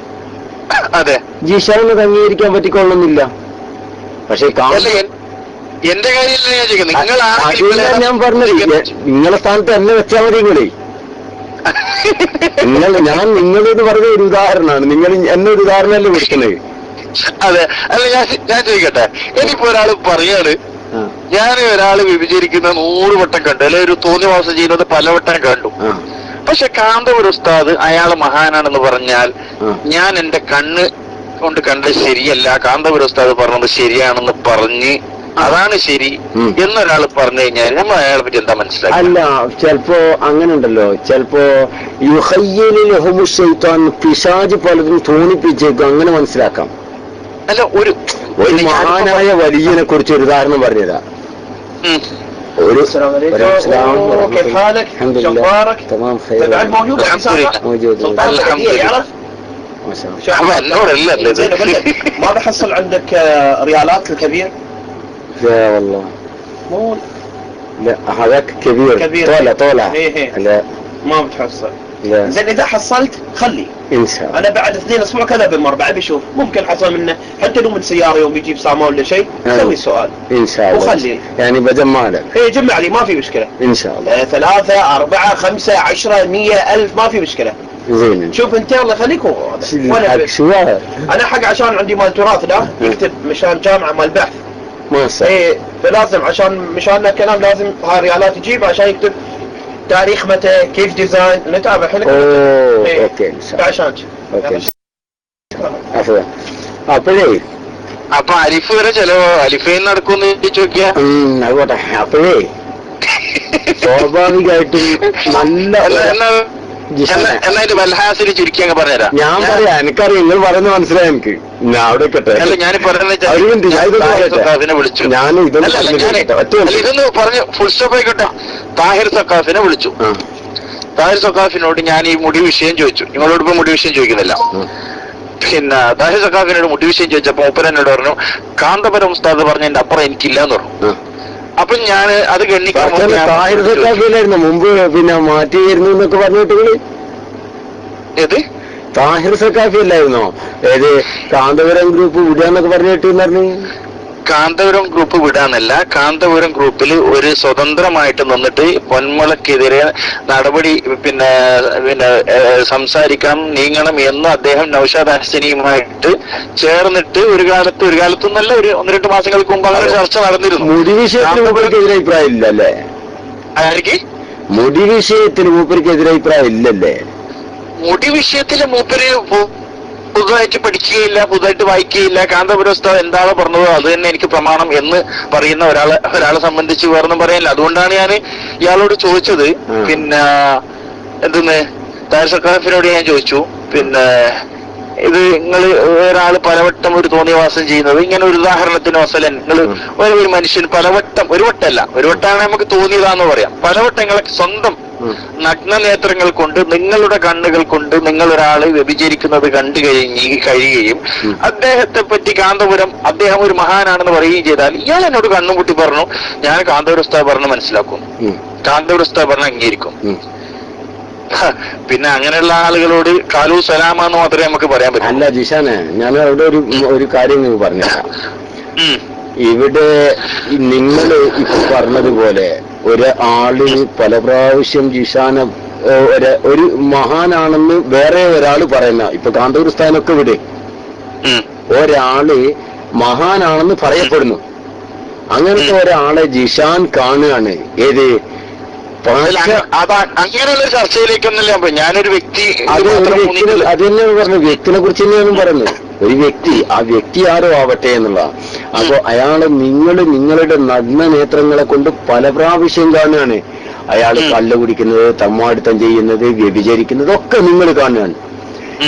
ജിഷാന് അംഗീകരിക്കാൻ പറ്റിക്കൊള്ളുന്നില്ല. പക്ഷെ എന്റെ കാര്യം ഞാൻ പറഞ്ഞത്, നിങ്ങളെ സ്ഥാനത്ത് എന്നെ വെച്ചാൽ മതി. ഞാൻ നിങ്ങളോട് പറഞ്ഞ ഒരു ഉദാഹരണമാണ്, നിങ്ങൾ എന്നെ ഒരു ഉദാഹരണമല്ലേ വിളിക്കുന്നത്. അതെ, അല്ല ഞാൻ ചോദിക്കട്ടെ, ഇനിയിപ്പോ ഒരാള് പറയാണ് ഞാൻ ഒരാള് വിഭജിക്കുന്ന 100 വട്ടം കണ്ടു, അല്ലെ ഒരു തോന്നിവാസം ചെയ്യുന്നത് പലവട്ടം കണ്ടു. പക്ഷെ കാന്തപുരം ഉസ്താദ് അയാള് മഹാനാണെന്ന് പറഞ്ഞാൽ ഞാൻ എന്റെ കണ്ണ് കൊണ്ട് കണ്ടത് ശരിയല്ല, കാന്തപുരം ഉസ്താദ് പറഞ്ഞത് ശരിയാണെന്ന് പറഞ്ഞ് അതാണ് ശരി എന്നൊരാൾ പറഞ്ഞു കഴിഞ്ഞാൽ നമ്മൾ അയാളെ പറ്റി എന്താ മനസ്സിലാക്കുക? അല്ല, ചിലപ്പോ അങ്ങനെ ഉണ്ടല്ലോ, ചിലപ്പോ പിശാച് പലതും തോന്നിപ്പിച്ചേക്കും, അങ്ങനെ മനസ്സിലാക്കാം. അല്ല, ഒരു മഹാനായ വലിയനെ കുറിച്ച് ഒരു ഉദാഹരണം പറഞ്ഞതാ. ഒരു ما بحصل عندك ريالات الكبير؟ لا والله مو لا هذاك كبير طالع لا ما بتحصل. زين اذا حصلت خلي ان شاء الله. انا بعد 2 أسبوع كذا بالمر بعد بشوف ممكن حصل منه حتى لو من سياره يوم يجيب سامان ولا شيء سوي سؤال ان شاء الله وخلي يعني بجمع لك. جمع لي ما في مشكله ان شاء الله. 3 4 5 10 100 1000 ما في مشكله. زين شوف انت الله يخليك وانا شو انا حق عشان عندي مال تراث لا يكتب مشان جامعه مال بحث ما صح. فلازم عشان مشان كلام لازم هاي ريالات يجيب عشان يكتب تاريخ متى كيف ديزاين نتابع احنا. اوكي ان شاء الله. عشان اوكي عفوا അപ്പോഴേ അപ്പൊ അലിഫ് വരെ ചെലവോ അലിഫയിൽ നടക്കുമെന്ന് ചോദിച്ചു നോക്കിയാ ആയിക്കോട്ടെ. അപ്പോഴേ സ്വാഭാവികമായിട്ടും നല്ല എന്നായിട്ട് വൽഹാസിൽ ചുരുക്കി അങ്ങ് പറഞ്ഞുതരാം. ഞാൻ പറയാം, എനിക്കറിയാം, നിങ്ങൾ പറയുന്നത് മനസ്സിലായി എനിക്ക്. ഞാൻ അവിടെ കേട്ടെ, അല്ല ഞാൻ വിളിച്ചു, ഇതൊന്ന് പറഞ്ഞു ഫുൾ സ്റ്റോപ്പ് ആയിക്കോട്ടെ. താഹിർ സക്കാഫിനെ വിളിച്ചു. താഹിർ സക്കാഫിനോട് ഞാൻ ഈ മുടി വിഷയം ചോദിച്ചു, നിങ്ങളോട് ഇപ്പൊ മുടി വിഷയം ചോദിക്കുന്നില്ല. പിന്നെ താഹിർ സക്കാഫിനോട് മുടി വിഷയം ചോദിച്ചപ്പോ മൂപ്പര് എന്നോട് പറഞ്ഞു കാന്തപുരം ഉസ്താദ് പറഞ്ഞതിന്റെ അപ്പുറം എനിക്കില്ല എന്ന് പറഞ്ഞു. അപ്പൊ ഞാൻ അത് ഗണ്ണിക്കായിരുന്നു മുമ്പ് പിന്നെ മാറ്റിയിരുന്നു എന്നൊക്കെ പറഞ്ഞിട്ട്. ഏത് താഹിർ സക്കാഫി അല്ലായിരുന്നോ? ഏത് കാന്തപുരം ഗ്രൂപ്പ് വിടുകയെന്നൊക്കെ പറഞ്ഞിട്ട് പറഞ്ഞു. കാന്തപുരം ഗ്രൂപ്പ് വിടാന്നല്ല, കാന്തപുരം ഗ്രൂപ്പിൽ ഒരു സ്വതന്ത്രമായിട്ട് നിന്നിട്ട് പൊന്മുളക്കെതിരെ നടപടി പിന്നെ സംസാരിക്കണം, നീങ്ങണം എന്ന് അദ്ദേഹം നൗഷാദ് ഹസനിയുമായിട്ട് ചേർന്നിട്ട് ഒരു കാലത്തൊന്നല്ല ഒരു 1-2 മാസങ്ങൾക്ക് മുമ്പ് അങ്ങനെ ചർച്ച നടന്നിരുന്നു. മുടി വിഷയത്തിൽ മൂപ്പർക്ക് അഭിപ്രായം ഇല്ലല്ലേ? ആർക്ക്? മുടി വിഷയത്തിൽ മൂപ്പർക്ക് എതിരഭിപ്രായം ഇല്ലല്ലേ? മുടി വിഷയത്തില് മൂപ്പര് പുതുതായിട്ട് പഠിക്കുകയില്ല, പുതുതായിട്ട് വായിക്കുകയില്ല. കാന്തപുരം ഉസ്താദ് എന്താണോ പറഞ്ഞത് അത് തന്നെ എനിക്ക് പ്രമാണം എന്ന് പറയുന്ന ഒരാളെ സംബന്ധിച്ച് വേറൊന്നും പറയാനില്ല. അതുകൊണ്ടാണ് ഞാൻ ഇയാളോട് ചോദിച്ചത്. പിന്നെ എന്തെന്ന് താഹിർ സക്കാഫിനോട് ഞാൻ ചോദിച്ചു, പിന്നെ ഇത് നിങ്ങൾ ഒരാള് പലവട്ടം ഒരു തോന്നിയവാസം ചെയ്യുന്നത്, ഇങ്ങനെ ഒരു ഉദാഹരണത്തിന് വസലൻ നിങ്ങൾ ഒരു മനുഷ്യൻ പലവട്ടം, ഒരു വട്ടമാണ് നമുക്ക് തോന്നിയതാന്ന് പറയാം, പലവട്ടങ്ങളെ സ്വന്തം നഗ്ന നേത്രങ്ങൾ കൊണ്ട് നിങ്ങളുടെ കണ്ണുകൾ കൊണ്ട് നിങ്ങൾ ഒരാള് വ്യഭിചരിക്കുന്നത് കണ്ടു കഴിയുകയും അദ്ദേഹത്തെ പറ്റി കാന്തപുരം അദ്ദേഹം ഒരു മഹാനാണെന്ന് പറയുകയും ചെയ്താൽ ഇയാൾ എന്നോട് കണ്ണും കൂട്ടി പറഞ്ഞു ഞാൻ കാന്തപുരം ഉസ്താദ് പറഞ്ഞ് മനസ്സിലാക്കും, കാന്തപുരം ഉസ്താദ് പറഞ്ഞ് അംഗീകരിക്കും. പിന്നെ അങ്ങനെയുള്ള ആളുകളോട് കാലു സലാമ എന്ന് മാത്രമേ നമുക്ക് പറയാൻ പറ്റൂ. അല്ല ജിഷാനെ, ഞാൻ അവിടെ ഒരു കാര്യം പറഞ്ഞു. ഇവിടെ നിങ്ങൾ ഇപ്പൊ പറഞ്ഞതുപോലെ ഒരാള് പല പ്രാവശ്യം ജിഷാനെ ഒരു മഹാനാണെന്ന് വേറെ ഒരാള് പറയുന്ന, ഇപ്പൊ കാന്തൂർ സ്ഥാനൊക്കെ ഇവിടെ ഒരാള് മഹാനാണെന്ന് പറയപ്പെടുന്നു. അങ്ങനത്തെ ഒരാളെ ജിഷാൻ കാണുകയാണ്. ഏത് അങ്ങനെയുള്ള ചർച്ചയിലേക്കൊന്നല്ല. ഞാനൊരു വ്യക്തി അത് തന്നെയാണ് പറഞ്ഞത്, വ്യക്തിനെ കുറിച്ച് തന്നെയാണ് പറയുന്നത്. ഒരു വ്യക്തി, ആ വ്യക്തി ആരോ ആവട്ടെ എന്നുള്ള. അപ്പൊ അയാളെ നിങ്ങളുടെ നഗ്ന നേത്രങ്ങളെ കൊണ്ട് പല പ്രാവശ്യം കാണുകയാണ്. അയാൾ കള്ള് കുടിക്കുന്നത്, തമ്മാടിത്തം ചെയ്യുന്നത്, വ്യഭിചരിക്കുന്നത് ഒക്കെ നിങ്ങൾ കാണുകയാണ്.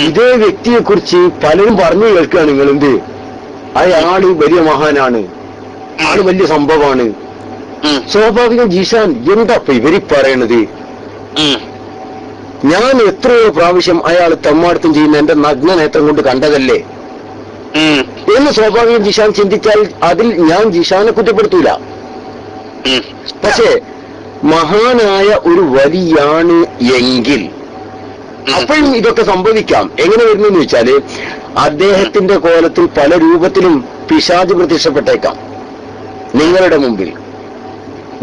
ഇതേ വ്യക്തിയെ കുറിച്ച് പലരും പറഞ്ഞു കേൾക്കുകയാണ്. നിങ്ങൾ എന്ത്, അയാള് വലിയ മഹാനാണ്, ആള് വലിയ സംഭവമാണ്. സ്വാഭാവികം ജിഷാൻ എന്താ ഇപ്പൊ ഇവര് പറയണത്? ഞാൻ എത്രയോ പ്രാവശ്യം അയാൾ തമ്മാടിത്തം ചെയ്യുന്ന എന്റെ നഗ്ന നേത്രം കൊണ്ട് കണ്ടതല്ലേ എന്ന് സ്വാഭാവികം ജിഷാൻ ചിന്തിച്ചാൽ അതിൽ ഞാൻ ജിഷാനെ കുറ്റപ്പെടുത്തൂല. പക്ഷേ മഹാനായ ഒരു വലിയാണ് എങ്കിൽ അപ്പോഴും ഇതൊക്കെ സംഭവിക്കാം. എങ്ങനെ വരുന്നെന്ന് വെച്ചാല് അദ്ദേഹത്തിന്റെ കോലത്തിൽ പല രൂപത്തിലും പിശാച് പ്രത്യക്ഷപ്പെട്ടേക്കാം നിങ്ങളുടെ മുമ്പിൽ,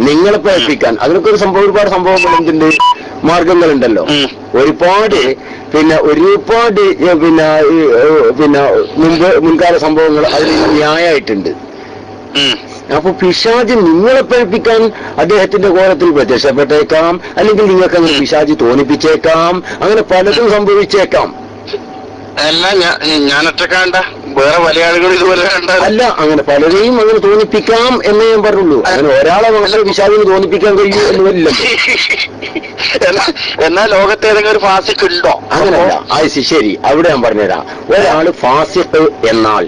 നിങ്ങളെ പ്രേരിപ്പിക്കാൻ. അതിനൊക്കെ ഒരുപാട് സംഭവങ്ങൾ എന്തുണ്ട്, മാർഗങ്ങളുണ്ടല്ലോ. ഒരുപാട് മുൻകാല സംഭവങ്ങൾ അതിൽ ന്യായമായിട്ടുണ്ട്. അപ്പൊ പിശാച് നിങ്ങളെ പ്രേരിപ്പിക്കാൻ അദ്ദേഹത്തിന്റെ കോലത്തിൽ പ്രത്യക്ഷപ്പെട്ടേക്കാം, അല്ലെങ്കിൽ നിങ്ങൾക്ക് അങ്ങനെ പിശാച് തോന്നിപ്പിച്ചേക്കാം. അങ്ങനെ പലതും സംഭവിച്ചേക്കാം. അല്ല ഞാൻ ഒറ്റക്കാണ്ട, വേറെ മലയാളികൾ ഇതുപോലെ അല്ല, അങ്ങനെ പലരെയും അങ്ങനെ തോന്നിപ്പിക്കാം എന്നേ ഞാൻ പറഞ്ഞുള്ളൂ. അങ്ങനെ ഒരാളെ മനസ്സിൽ പിശാചിന് തോന്നിപ്പിക്കാൻ കഴിയൂ എന്ന് വരില്ല. എന്നാൽ ലോകത്ത് ഏതെങ്കിലും ഒരു ഫാസിഖ് ഉണ്ടോ? അങ്ങനെയല്ല. ശരി, അവിടെ ഞാൻ പറഞ്ഞുതരാം. ഒരാള് ഫാസിഖ് എന്നാൽ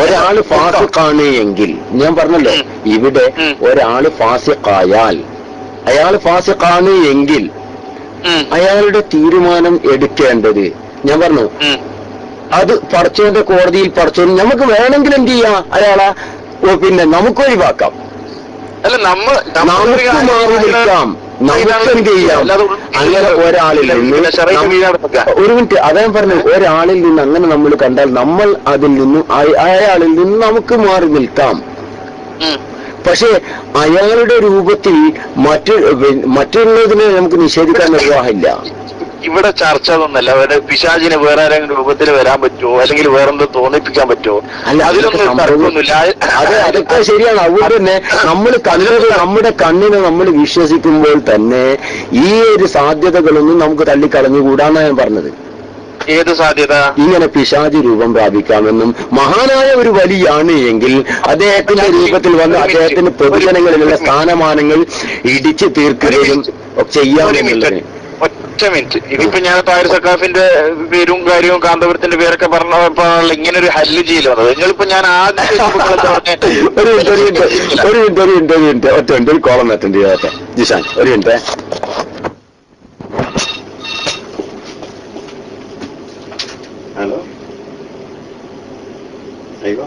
ഒരാള് ഫാസിഖാണ് എങ്കിൽ, ഞാൻ പറഞ്ഞല്ലോ ഇവിടെ ഒരാള് ഫാസിഖായാൽ, അയാൾ ഫാസിഖാണ് എങ്കിൽ അയാളുടെ തീരുമാനം എടുക്കേണ്ടത്, ഞാൻ പറഞ്ഞു, അത് പടച്ചവന്റെ കോടതിയിൽ പടച്ചവൻ നമുക്ക് വേണമെങ്കിൽ എന്ത് ചെയ്യാം, അയാളെ നമുക്ക് ഒഴിവാക്കാം, നമുക്ക് മാറി നിൽക്കാം, നമുക്ക് എന്ത് ചെയ്യാം. അങ്ങനെ ഒരാളിൽ നിന്ന് ഒരു മിനിറ്റ്, അതാ പറഞ്ഞത്, ഒരാളിൽ നിന്ന് അങ്ങനെ നമ്മൾ കണ്ടാൽ നമ്മൾ അതിൽ നിന്നും അയാളിൽ നിന്ന് നമുക്ക് മാറി നിൽക്കാം. പക്ഷെ അയാളുടെ രൂപത്തിൽ മറ്റുള്ളതിനെ നമുക്ക് നിഷേധിക്കാൻ നിർവാഹമില്ല. ഇവിടെ ചർച്ച ഒന്നല്ല. അവരുടെ പിശാചിന് വേറെ ആരെങ്കിലും രൂപത്തിൽ വരാൻ പറ്റുമോ, അല്ലെങ്കിൽ വേറെന്തോ തോന്നിപ്പിക്കാൻ പറ്റുമോ? അല്ല, അതിലൊന്നും അതൊക്കെ ശരിയാണ്. അതുകൊണ്ട് തന്നെ നമ്മൾ കണ്ടത്, നമ്മുടെ കണ്ണിനെ നമ്മൾ വിശ്വസിക്കുമ്പോൾ തന്നെ ഈ ഒരു സാധ്യതകളൊന്നും നമുക്ക് തള്ളിക്കളഞ്ഞുകൂടാന്നാണ് ഞാൻ പറഞ്ഞത്. ഏത് സാധ്യത? ഇങ്ങനെ പിശാചി രൂപം പ്രാപിക്കാമെന്നും മഹാനായ ഒരു വലിയാണ് എങ്കിൽ അദ്ദേഹത്തിന്റെ രൂപത്തിൽ വന്ന് അദ്ദേഹത്തിന്റെ പൊതുജനങ്ങളിലുള്ള സ്ഥാനമാനങ്ങൾ ഇടിച്ചു തീർക്കുകയും ചെയ്യാമെന്നുള്ളത്. ഒറ്റ മിനിറ്റ്, ഇതിപ്പോ ഞാൻ തായർ സക്കാഫിന്റെ പേരും കാര്യവും കാന്തപുരത്തിന്റെ പേരൊക്കെ പറഞ്ഞപ്പോഴാണല്ലോ ഇങ്ങനെ ഒരു ഹല്ല് ചെയ്യൽ വന്നത്. നിങ്ങളിപ്പോ ഞാൻ ആദ്യം ഒരു കോളം അറ്റൻഡ് ചെയ്യാത്ത ജിഷാൻ, ഒരു മിനിറ്റ്. ഹലോ, അയ്യോ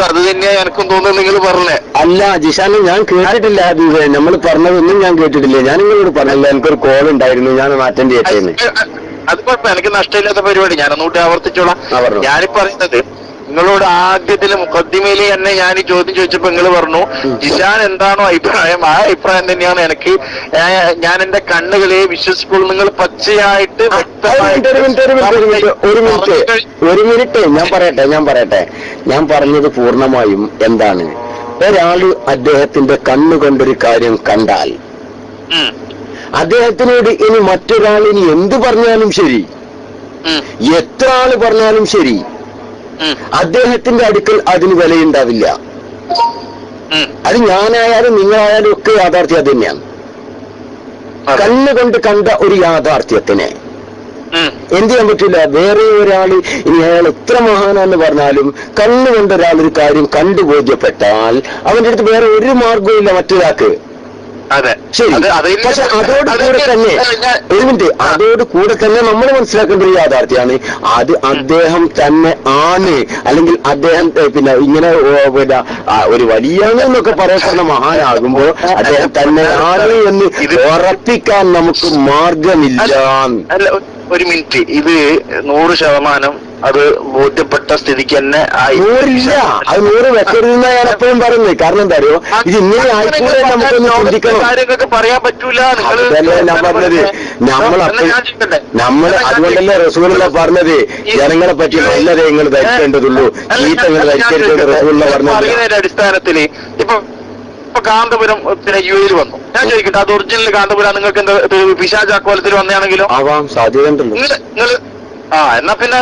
അത് തന്നെയാ എനിക്കും തോന്നുന്നത് നിങ്ങൾ പറഞ്ഞേ. അല്ല ജിഷാന്, ഞാൻ കേട്ടിട്ടില്ല. അത് നമ്മൾ പറഞ്ഞതൊന്നും ഞാൻ കേട്ടിട്ടില്ല. ഞാൻ നിങ്ങളോട് പറഞ്ഞില്ല, എനിക്കൊരു കോൾ ഉണ്ടായിരുന്നു, ഞാൻ അറ്റൻഡ് ചെയ്തേന്ന്. അത് കുഴപ്പം, എനിക്ക് നഷ്ടമില്ലാത്ത പരിപാടി, ഞാനൊന്നുകൂടി ആവർത്തിച്ചോളാം. ഞാനിപ്പോ പറയുന്നത്, നിങ്ങളോട് ആദ്യത്തില് മുഖദ്ദിമയില് തന്നെ ഞാൻ ഈ ചോദ്യം ചോദിച്ചപ്പോ നിങ്ങൾ പറഞ്ഞു ജിഷാൻ എന്താണോ അഭിപ്രായം, ആ അഭിപ്രായം തന്നെയാണ് എനിക്ക്. ഞാൻ എന്റെ കണ്ണുകളെ വിശ്വസിക്കുള്ളൂ. നിങ്ങൾ പച്ചയായിട്ട് ഒരു മിനിറ്റ് ഞാൻ പറഞ്ഞത് പൂർണ്ണമായും എന്താണ്, ഒരാള് അദ്ദേഹത്തിന്റെ കണ്ണുകൊണ്ടൊരു കാര്യം കണ്ടാൽ അദ്ദേഹത്തിനോട് ഇനി മറ്റൊരാളിനി എന്ത് പറഞ്ഞാലും ശരി, എത്ര ആള് പറഞ്ഞാലും ശരി, അദ്ദേഹത്തിന്റെ അടുക്കൽ അതിന് വിലയുണ്ടാവില്ല. അത് ഞാനായാലും നിങ്ങളായാലും ഒക്കെ യാഥാർത്ഥ്യം അത് തന്നെയാണ്. കണ്ണുകൊണ്ട് കണ്ട ഒരു യാഥാർത്ഥ്യത്തിനെ എന്ത് ചെയ്യാൻ പറ്റില്ല. വേറെ ഒരാള് ഇനി അയാൾ എത്ര മഹാനാന്ന് പറഞ്ഞാലും കണ്ണുകൊണ്ട് ഒരാളൊരു കാര്യം കണ്ടുബോധ്യപ്പെട്ടാൽ അവന്റെ അടുത്ത് വേറെ ഒരു മാർഗവും ഇല്ല മറ്റൊരാൾക്ക്. അതെ ശരി. പക്ഷെ അതോട് കൂടെ തന്നെ ഒരു മിനിറ്റ്, അതോട് കൂടെ തന്നെ നമ്മൾ മനസ്സിലാക്കേണ്ട ഒരു യാഥാർത്ഥ്യമാണ് അത് അദ്ദേഹം തന്നെ ആണ്, അല്ലെങ്കിൽ അദ്ദേഹം പിന്നെ ഇങ്ങനെ പിന്നെ ഒരു വലിയാണ് എന്നൊക്കെ പറയപ്പെടുന്ന മഹാനാകുമ്പോ അദ്ദേഹം തന്നെ ആണ് എന്ന് ഉറപ്പിക്കാൻ നമുക്ക് മാർഗമില്ല. അല്ല, ഒരു മിനിറ്റ്, ഇത് 100% അത് ബോധ്യപ്പെട്ട സ്ഥിതിക്ക് തന്നെ നൂറില്ല, അത് 100 വെക്കരുതെന്നാ ഞാൻ എപ്പോഴും പറയുന്നത്. കാരണം എന്താ അറിയോ, ഇത് ഇങ്ങനെ ആയിക്കൂടെ നമുക്കൊന്ന് ചിന്തിക്കണം. കാര്യങ്ങൾക്ക് പറയാൻ പറ്റൂല. അതല്ലേ ഞാൻ പറഞ്ഞത്, നമ്മൾ അതുകൊണ്ടല്ലേ റസൂലുള്ള പറഞ്ഞത് ജനങ്ങളെ പറ്റി നല്ലതേ നിങ്ങൾ ധരിക്കേണ്ടതുള്ളൂ, ചീത്തങ്ങൾ ധരിക്കരുത് റസൂലുള്ള പറഞ്ഞതിന്റെ അടിസ്ഥാനത്തില്. ഇപ്പൊ കാന്തപുരം പിന്നെ UAE വന്നു, ഞാൻ ചോദിക്കട്ടെ, അത് ഒറിജിനൽ കാന്തപുരം നിങ്ങൾക്ക് എന്താ പിശാചാക്കോലത്തിൽ വന്നതാണെങ്കിലോ? ആവാം, സാധ്യതയുണ്ടല്ലോ. നിങ്ങള് എന്നാ പിന്നെ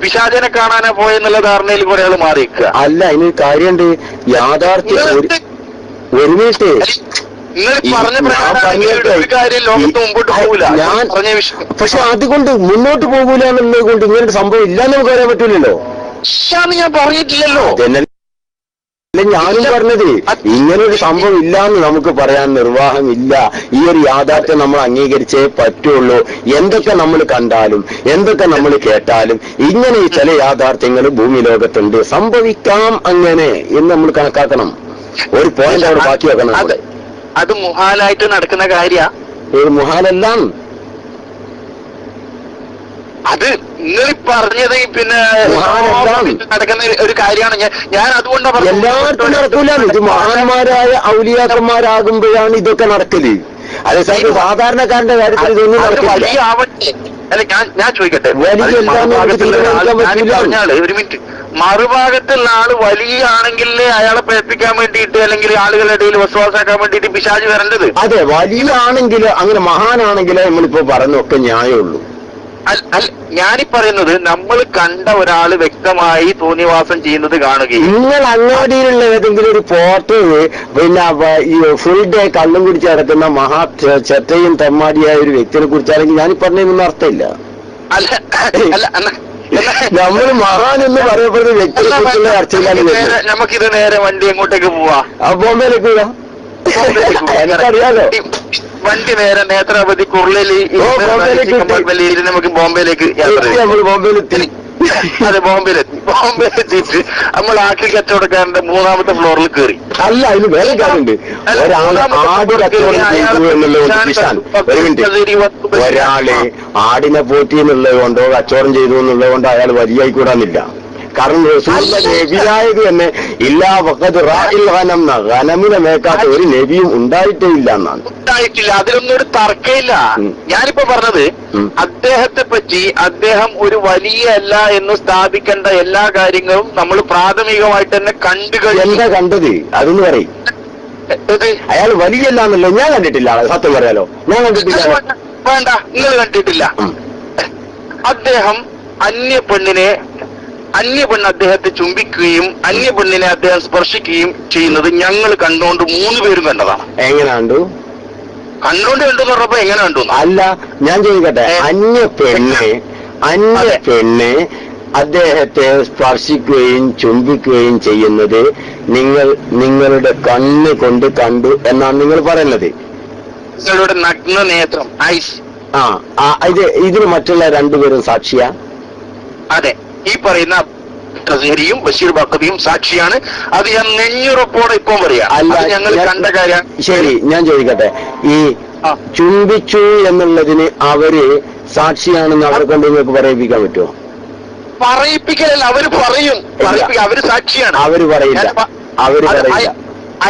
പിശാചിനെ കാണാനാ പോയെന്നുള്ള ധാരണയിൽ കുറെ ആള് മാറിയിരിക്കുക. അല്ല, അതിനൊരു കാര്യമുണ്ട്, യാഥാർത്ഥ്യം. ഒരു മിനിറ്റ്, നിങ്ങൾ പറഞ്ഞ കാര്യം ലോകത്ത് മുമ്പോട്ട് പോകൂല. ഞാൻ പക്ഷെ അതുകൊണ്ട് മുന്നോട്ട് പോകൂല എന്നുള്ളത് കൊണ്ട് ഇങ്ങനൊരു സംഭവം ഇല്ലാന്ന് നമുക്ക് പറയാൻ പറ്റൂലല്ലോ. ഞാൻ പറഞ്ഞിട്ടില്ലല്ലോ. അല്ല, ഞാനും പറഞ്ഞത് ഇങ്ങനൊരു സംഭവം ഇല്ലാന്ന് നമുക്ക് പറയാൻ നിർവാഹമില്ല. ഈ ഒരു യാഥാർത്ഥ്യം നമ്മൾ അംഗീകരിച്ചേ പറ്റുള്ളൂ. എന്തൊക്കെ നമ്മൾ കണ്ടാലും എന്തൊക്കെ നമ്മൾ കേട്ടാലും ഇങ്ങനെ ചില യാഥാർത്ഥ്യങ്ങൾ ഭൂമി ലോകത്തുണ്ട്, സംഭവിക്കാം അങ്ങനെ എന്ന് നമ്മൾ കണക്കാക്കണം. ഒരു പോയിന്റ് അവിടെ ബാക്കി വെക്കണം. അത് മുഹാലായിട്ട് നടക്കുന്ന കാര്യ, ഒരു മുഹാലെല്ലാം അത് നിങ്ങൾ പറഞ്ഞത് പിന്നെ നടക്കുന്ന ഒരു കാര്യമാണ്. ഞാൻ അതുകൊണ്ടാണ് എല്ലാവർക്കും നടക്കൂല. ഇത് മഹാന്മാരായ ഔലിയാക്കന്മാരാകുമ്പോഴാണ് ഇതൊക്കെ നടക്കല്. അതേസമയം സാധാരണക്കാരന്റെ കാര്യത്തിൽ ഇതൊന്നും നടക്കില്ല. വലിയ ആവട്ടെ. അല്ല, ഞാൻ ചോദിക്കട്ടെ, ഒരു മിനിറ്റ്, മറുഭാഗത്തുള്ള ആള് വലിയ ആണെങ്കിലേ അയാളെ പേപ്പിക്കാൻ വേണ്ടിയിട്ട് അല്ലെങ്കിൽ ആളുകളുടെ ഇടയിൽ വിശ്വാസാക്കാൻ വേണ്ടിയിട്ട് പിശാച് വരേണ്ടത്. അതെ, വലിയ ആണെങ്കിൽ അങ്ങനെ മഹാനാണെങ്കിലേ നമ്മളിപ്പോ പറഞ്ഞൊക്കെ ന്യായമുള്ളൂ. ഞാനീ പറയുന്നത് നമ്മൾ കണ്ട ഒരാള് വ്യക്തമായി തോന്നിവാസം ചെയ്യുന്നത് കാണുകയും നിങ്ങൾ അങ്ങാടിയിലുള്ള ഏതെങ്കിലും ഒരു പോർട്ട് പിന്നെ ഈ ഫുൾ ഡേ കള്ളും കുടിച്ച് നടക്കുന്ന മഹാ ചെറ്റയും തെമ്മാടിയായ ഒരു വ്യക്തിയെ കുറിച്ചാണെങ്കിൽ ഞാനീ പറഞ്ഞതൊന്നും അർത്ഥമില്ല. നമ്മൾ മഹാൻ എന്ന് പറയപ്പെടുന്ന വ്യക്തിയെ കുറിച്ചുള്ള ചർച്ചയിലാണ്. നമുക്കിത് നേരെ വണ്ടി എങ്ങോട്ടേക്ക് പോവാ? ബോംബെയിലേക്ക് പോവാ. എനിക്കറിയാലോ, വണ്ടി നേരെ നേത്രാവതി കുർളലി നമുക്ക് ബോംബെയിലേക്ക് യാത്ര ബോംബെയിലെത്തി. അതെ, ബോംബെയിലെത്തിയിട്ട് നമ്മൾ ആക്കി കച്ചവടക്കാരന്റെ 3ാമത്തെ ഫ്ലോറിൽ കയറി. അല്ല, അതിന് വേറെ കാര്യമുണ്ട്. ഒരാള് ആടിനെ പോറ്റി എന്നുള്ളത് കൊണ്ടോ കച്ചവടം ചെയ്തു എന്നുള്ളത് കൊണ്ടോ അയാൾ വലിയായി കൂടാന്നില്ല. കാരണം റസൂലിന്റെ നബിയായത് തന്നെ ഇല്ലാ വഖദ് റാഇൽ ഗനം, ഗനമിനെ മേക്കാത്ത ഒരു നബിയും ഉണ്ടായിട്ടേ ഇല്ല എന്നാണ്. ഉണ്ടായിട്ടില്ല, അതിലൊന്നും ഒരു തർക്കമില്ല. ഞാനിപ്പോ പറഞ്ഞത് അദ്ദേഹത്തെ പറ്റി അദ്ദേഹം ഒരു വലിയ അല്ല എന്ന് സ്ഥാപിക്കേണ്ട എല്ലാ കാര്യങ്ങളും നമ്മൾ പ്രാഥമികമായിട്ട് തന്നെ കണ്ടു കഴിഞ്ഞു. എന്താ കണ്ടത് അതൊന്ന് പറയും. അയാൾ വലിയല്ല എന്നല്ലോ ഞാൻ കണ്ടിട്ടില്ല. സത്യം പറയാലോ, ഞാൻ കണ്ടിട്ടില്ല. വേണ്ട, നിങ്ങൾ കണ്ടിട്ടില്ല. അദ്ദേഹം അന്യപെണ്ണ് അദ്ദേഹത്തെ ചുംബിക്കുകയും അന്യപെണ്ണിനെ അദ്ദേഹം സ്പർശിക്കുകയും ചെയ്യുന്നത് ഞങ്ങൾ കണ്ടുകൊണ്ട് 3 പേരും കണ്ടതാണ്. എങ്ങനെ കണ്ടു? കണ്ടുകൊണ്ട് കണ്ടു എന്ന് പറഞ്ഞപ്പോ എങ്ങനെ കണ്ടു? അല്ല, ഞാൻ ചോദിക്കട്ടെ, അന്യപെണ്ണ് അദ്ദേഹത്തെ സ്പർശിക്കുകയും ചുംബിക്കുകയും ചെയ്യുന്നത് നിങ്ങളുടെ കണ്ണ് കൊണ്ട് കണ്ടു എന്നാണ് നിങ്ങൾ പറയുന്നത്. നിങ്ങളുടെ നഗ്ന നേത്രം, ഐസ്. ഇതിന് മറ്റുള്ള 2 പേരും സാക്ഷിയാ? അതെ, ഈ പറയുന്ന യും ബഷീർ ബക്കറിയും സാക്ഷിയാണ്. അത് ഞാൻ നെഞ്ഞുറപ്പോടെ ഇപ്പം പറയാം. അല്ല, ഞങ്ങൾ കണ്ട കാര്യം. ശരി, ഞാൻ ചോദിക്കട്ടെ, ഈ ചുംബിച്ചു എന്നുള്ളതിന് അവര് സാക്ഷിയാണെന്ന് അവരെ കൊണ്ട് നിങ്ങൾക്ക് പറയിപ്പിക്കാൻ പറ്റുമോ? പറയിപ്പിക്കലല്ല, അവര് പറയും. അവര് സാക്ഷിയാണ്. അവര് പറയില്ല.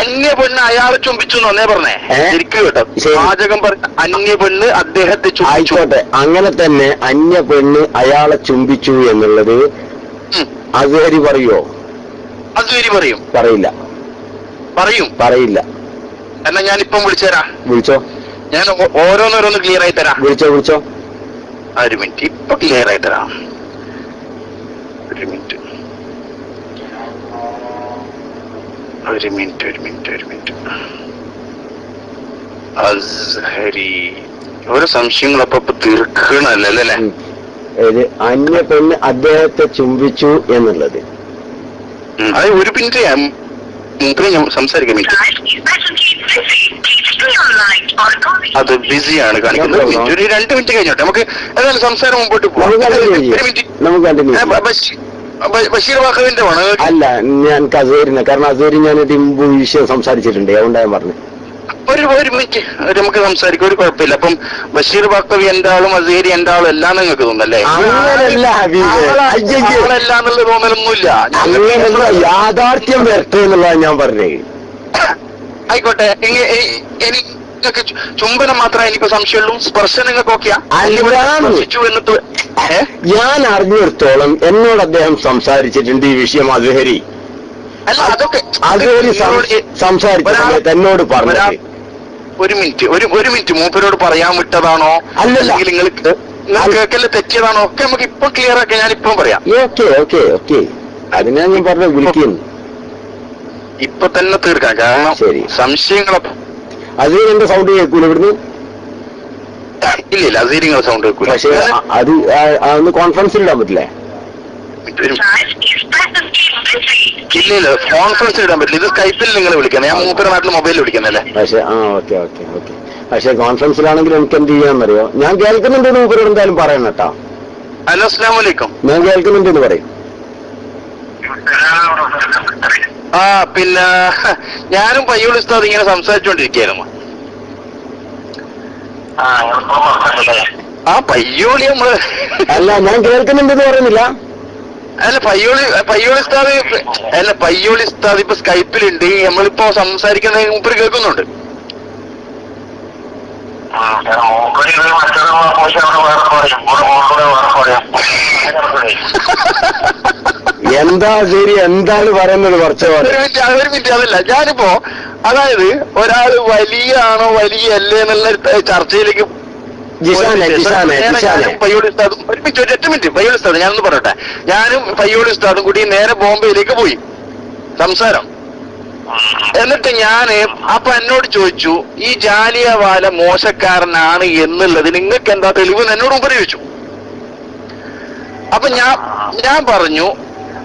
അന്യപെണ്ണ് അയാളെ ചുംബിച്ചു എന്നേ പറഞ്ഞേ. ശരിക്കും കേട്ടോ, പാചകം പറഞ്ഞ അന്യപെണ്ണ് അദ്ദേഹത്തെ ആയിക്കോട്ടെ. അങ്ങനെ തന്നെ അന്യപെണ്ണ് അയാളെ ചുംബിച്ചു എന്നുള്ളത് അതുവരി പറയോ? അതുവരി പറയും. പറയില്ല. എന്നാ ഞാനിപ്പം വിളിച്ചുതരാം. വിളിച്ചോ, ഞാൻ ഓരോന്നോരോന്ന് ക്ലിയർ ആയി തരാം. വിളിച്ചോ. ഒരു മിനിറ്റ്, ഇപ്പൊ ക്ലിയർ ആയി തരാം. ഒരു മിനിറ്റ്. അസ്ഹരി, ഓരോ സംശയങ്ങളപ്പോ തീർക്കണല്ലേ? അന്യപെണ്ണ് അദ്ദേഹത്തെ ചുംബിച്ചു എന്നുള്ളത് അത് ഒരു മിനിറ്റ് സംസാരിക്കാം. അത് ബിസിയാണ് കാണിക്കുന്നത്. ഒരു 2 മിനിറ്റ് കഴിഞ്ഞോട്ടെ, നമുക്ക് ഏതായാലും സംസാരം മുമ്പോട്ട് പോകാം. ഒരു മിനിറ്റ്, ബഷീർ വാഖവിന്റെ ആണ്. അല്ല, ഞാൻ അസേരിനെ, കാരണം അസേരി ഞാൻ മുമ്പ് വിഷയം സംസാരിച്ചിട്ടുണ്ട്, അതുകൊണ്ടാണ് ഞാൻ പറഞ്ഞു. ഒരു മിനിറ്റ് നമുക്ക് സംസാരിക്കും, ഒരു കുഴപ്പമില്ല. അപ്പം ബഷീർ വാഖവി എന്റെ ആളും അസേരി എന്റെ ആളും എല്ലാം നിങ്ങൾക്ക് തോന്നല്ലേ? ആളെല്ലാന്നുള്ള തോന്നലൊന്നുമില്ല. യാഥാർത്ഥ്യം വരട്ടെ എന്നുള്ളതാണ് ഞാൻ പറഞ്ഞത്. ആയിക്കോട്ടെ, എനിക്ക് ചുംബനം മാത്രമേ എനിക്ക് സംശയമുള്ളൂ, സ്പർശനം നിങ്ങൾക്ക് ഓക്കെയാ? ഞാൻ അറിഞ്ഞിടത്തോളം എന്നോട് അദ്ദേഹം സംസാരിച്ചിട്ടുണ്ട് ഈ വിഷയം. അസ്ഹരി അല്ല, അതൊക്കെ അസ്ഹരി സംസാരിച്ച സമയത്ത് എന്നോട് പറഞ്ഞു. ഒരു മിനിറ്റ് മൂപ്പരോട് പറയാൻ വിട്ടതാണോ അല്ലെങ്കിൽ നിങ്ങൾ കേൾക്കല് തെറ്റിയതാണോ ഒക്കെ നമുക്ക് ഇപ്പൊ ക്ലിയർ ആക്കി ഞാൻ ഇപ്പം പറയാം. ഓക്കെ അതിനാ ഞാൻ പറഞ്ഞ വിളിക്കുന്നു ഇപ്പൊ തന്നെ തീർക്കാം. കാരണം സംശയങ്ങളൊക്കെ അസീർ എന്റെ സൗണ്ട് കേൾക്കൂല ഇവിടുന്ന്? ഇല്ല, അസീർ നിങ്ങളെ സൗണ്ട് കേൾക്കൂല. പക്ഷെ അത് ഒന്ന് കോൺഫറൻസിൽ ഇടാൻ പറ്റില്ലേ? ഇല്ല, കോൺഫറൻസിൽ ഇടാൻ പറ്റില്ല. ഇത് സ്കൈപ്പിൽ നിങ്ങൾ വിളിക്കണം. ഞാൻ മൂപ്പര നാട്ടിൽ മൊബൈലിൽ വിളിക്കുന്നല്ലേ. പക്ഷെ ഓക്കെ. പക്ഷെ കോൺഫറൻസിലാണെങ്കിൽ എനിക്ക് എന്ത് ചെയ്യാന്നറിയോ? ഞാൻ കേൾക്കുന്നുണ്ട്, മൂപ്പരോട് എന്തായാലും പറയണം കേട്ടോ. ഹലോ, അസ്സലാമു അലൈക്കും. ഞാൻ കേൾക്കുന്നുണ്ടെന്ന് പറയും. പിന്നെ ഞാനും പയ്യോളി ഉസ്താദ് ഇങ്ങനെ സംസാരിച്ചുകൊണ്ടിരിക്കുകയായിരുന്നു. പയ്യോളി നമ്മള് അല്ല, ഞാൻ കേൾക്കുന്നുണ്ടെന്ന് പറയുന്നില്ല. അല്ല, പയ്യോളി ഉസ്താദ് ഇപ്പൊ സ്കൈപ്പിലുണ്ട്. നമ്മളിപ്പോ സംസാരിക്കുന്ന മൂപ്പര് കേൾക്കുന്നുണ്ട്. എന്താ ശരി, എന്താണ് പറയുന്നത്? കുറച്ച് ഒരു മിനിറ്റ് അതല്ല, ഞാനിപ്പോ അതായത് ഒരാള് വലിയ ആണോ വലിയ അല്ലേ എന്നുള്ള ചർച്ചയിലേക്ക് പയ്യോളി ഉസ്താദും ഒറ്റ മിനിറ്റ് പയ്യോളി ഉസ്താദ് ഞാനൊന്ന് പറയട്ടെ. ഞാനും പയ്യോളി ഉസ്താദും കൂടി നേരെ ബോംബെയിലേക്ക് പോയി സംസാരം. എന്നിട്ട് ഞാന് അപ്പൊ എന്നോട് ചോദിച്ചു, ഈ ജാലിയവാല മോശക്കാരനാണ് എന്നുള്ളത് നിങ്ങൾക്ക് എന്താ തെളിവ് എന്നോട് ഉപയോഗിച്ചു. അപ്പൊ ഞാൻ പറഞ്ഞു,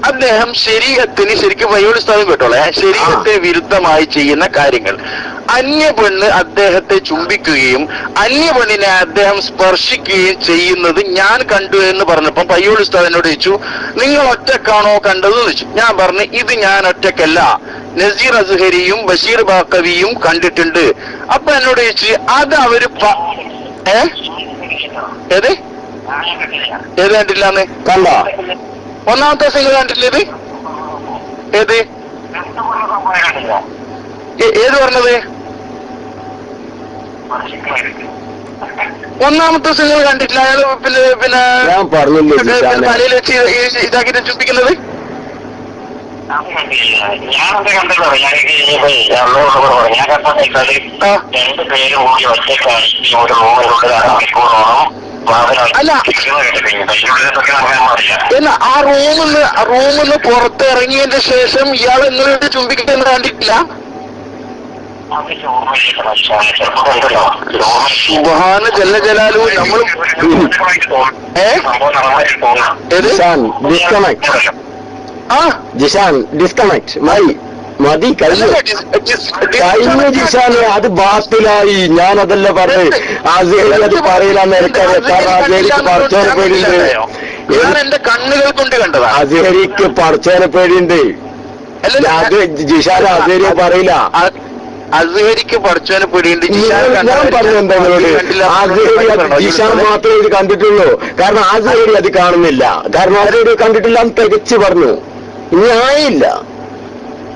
അദ്ദേഹം ശരീരത്തിന്, ശരിക്കും പയ്യോളി ഉസ്താദും കേട്ടോളെ, ശരീരത്തിന് വിരുദ്ധമായി ചെയ്യുന്ന കാര്യങ്ങൾ. അന്യപെണ്ണ് അദ്ദേഹത്തെ ചുംബിക്കുകയും അന്യപെണ്ണിനെ അദ്ദേഹം സ്പർശിക്കുകയും ചെയ്യുന്നത് ഞാൻ കണ്ടു എന്ന് പറഞ്ഞപ്പോ പയ്യോളി ഉസ്താദ് എന്നോട് ചോദിച്ചു, നിങ്ങൾ ഒറ്റക്കാണോ കണ്ടതെന്ന് ചോദിച്ചു. ഞാൻ പറഞ്ഞു, ഇത് ഞാൻ ഒറ്റക്കല്ല, നസീർ അസ്ഹരിയും ബഷീർ വാഖവിയും കണ്ടിട്ടുണ്ട്. അപ്പൊ എന്നോട് ചോദിച്ചു, അത് അവര് ഏത് കണ്ടില്ലാന്ന്? കണ്ടോ? ഒന്നാമത്തെ ദിവസം നിങ്ങൾ കണ്ടില്ലേ? ഇത് ഏത് പറഞ്ഞത്? ഒന്നാമത്തെ ദിവസം നിങ്ങൾ കണ്ടിട്ടില്ല? അയാൾ പിന്നെ തലയിൽ വെച്ച് ഇതാക്കിട്ട് ചുംബിക്കുന്നത്. അല്ല, ആ റൂമിന്ന് പുറത്തിറങ്ങിയതിന്റെ ശേഷം ഇയാൾ നിങ്ങളുടെ ചുംബിക്കുന്നത് കണ്ടിട്ടില്ല? സുബ്ഹാന ജല്ല ജലാലു. നമ്മൾ ഡിസ്കണക്ട് മതി, കഴിഞ്ഞു ജിഷാനെ. അത് ബാത്തിലായി. ഞാൻ അതല്ല പറഞ്ഞത്. അസേരി അത് പറയില്ലാന്ന് എനിക്കറിയാം. കാരണം അസേരിക്ക് പറച്ചോനെ പേടിയുണ്ട്. എന്റെ കണ്ണുകൾ കൊണ്ട് കണ്ടതാ. അസേരിക്ക് പറച്ചോനെ പേടിയുണ്ട്. അത് ജിഷാൻ അസേരിയെ പറയില്ല. അസേരിക്ക് പറച്ചോനെ പേടിയുണ്ട്. ഞാൻ പറഞ്ഞെന്താണോട്, അസേരി ജിഷാൻ മാത്രമേ ഇത് കണ്ടിട്ടുള്ളൂ. കാരണം അസേരി അത് കാണുന്നില്ല. കാരണം അസേരി കണ്ടിട്ടില്ല എന്ന് തികച്ചു പറഞ്ഞു. ഇനി ആയില്ല.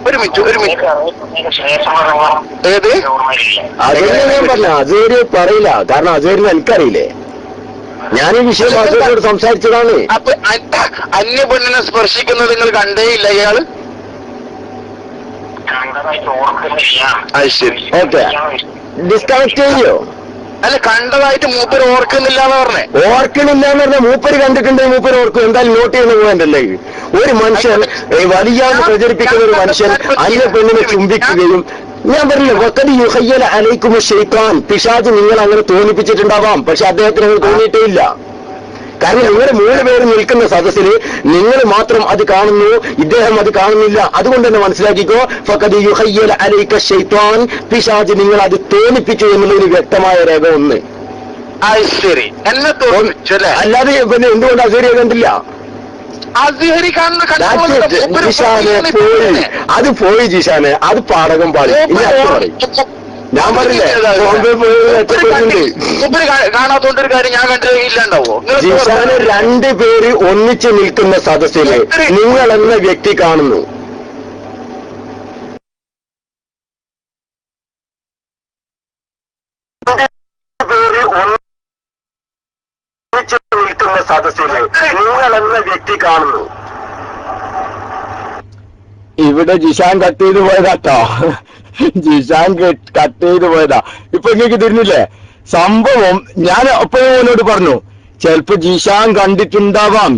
ഒരു മിനിറ്റ് ഏത് അസേരി ഞാൻ പറഞ്ഞ അസേരി പറയില്ല. കാരണം അസേരിന് എനിക്കറിയില്ലേ. ഞാൻ ഈ വിഷയം അസേരിയോട് സംസാരിച്ചതാണ്. അപ്പൊ അന്യ പെണ്ണിനെ സ്പർശിക്കുന്നത് നിങ്ങൾ കണ്ടേയില്ല ഇയാള്? ശരി, ഓക്കെ. ഡിസ്കണക്ട് ചെയ്യോ? അല്ല, കണ്ടതായിട്ട് മൂപ്പര് ഓർക്കുന്നില്ല എന്ന് പറഞ്ഞേ. ഓർക്കണില്ല എന്ന് പറഞ്ഞാൽ മൂപ്പര് കണ്ടിട്ടുണ്ട്, മൂപ്പര് ഓർക്കും. എന്തായാലും നോട്ട് ചെയ്യുന്ന പോകണ്ടല്ലേ? ഒരു മനുഷ്യൻ വലിയാന്ന് പ്രചരിപ്പിക്കുന്ന ഒരു മനുഷ്യൻ അന്യ പെണ്ണിനെ ചുംബിക്കുകയും, ഞാൻ പറഞ്ഞില്ല, വഖദ് യുഖയ്യല അലൈക്കും ശൈത്താൻ, പിശാച് നിങ്ങൾ അങ്ങനെ തോന്നിപ്പിച്ചിട്ടുണ്ടാവാം. പക്ഷെ അദ്ദേഹത്തിന് അങ്ങനെ തോന്നിയിട്ടേ ഇല്ല. കാരണം നിങ്ങൾ 3 പേര് നിൽക്കുന്ന സദസ്സിൽ നിങ്ങൾ മാത്രം അത് കാണുന്നു, ഇദ്ദേഹം അത് കാണുന്നില്ല. അതുകൊണ്ട് തന്നെ മനസ്സിലാക്കിക്കോ, ഫഖദ് യുഖയ്യൽ അലൈക ശൈത്വാൻ, പിശാച് നിങ്ങൾ അത് തോന്നിപ്പിച്ചു എന്നുള്ളൊരു വ്യക്തമായ രേഖ ഒന്ന്. ശരി, എന്നെ തോന്നിച്ചു അല്ലേ? അല്ലാതെ പിന്നെ എന്തുകൊണ്ട് അസേരി കണ്ടില്ല? പോയി, അത് പോയി ജിഷാനെ, അത് പാടകം പാടി. ഞാൻ പറഞ്ഞില്ലേ കാണാത്തോണ്ടൊരു കാര്യം ഞാൻ കണ്ടില്ലാണ്ടാവോ? ജിഷാന് 2 പേര് ഒന്നിച്ച് നിൽക്കുന്ന സദസ്സില് നിങ്ങൾ എന്ന വ്യക്തി കാണുന്നു. നിൽക്കുന്ന സദസ്സില് നിങ്ങൾ എന്ന വ്യക്തി കാണുന്നു. ഇവിടെ ജിഷാൻ കട്ട് ചെയ്ത് പോയതാട്ടോ, ജിഷാൻ കട്ട് ചെയ്ത് പോയതാ. ഇപ്പൊ ഇങ്ങേക്ക് തിരിഞ്ഞില്ലേ സംഭവം? ഞാൻ അപ്പോഴോട് പറഞ്ഞു ചിലപ്പോ ജിഷാൻ കണ്ടിട്ടുണ്ടാവാം.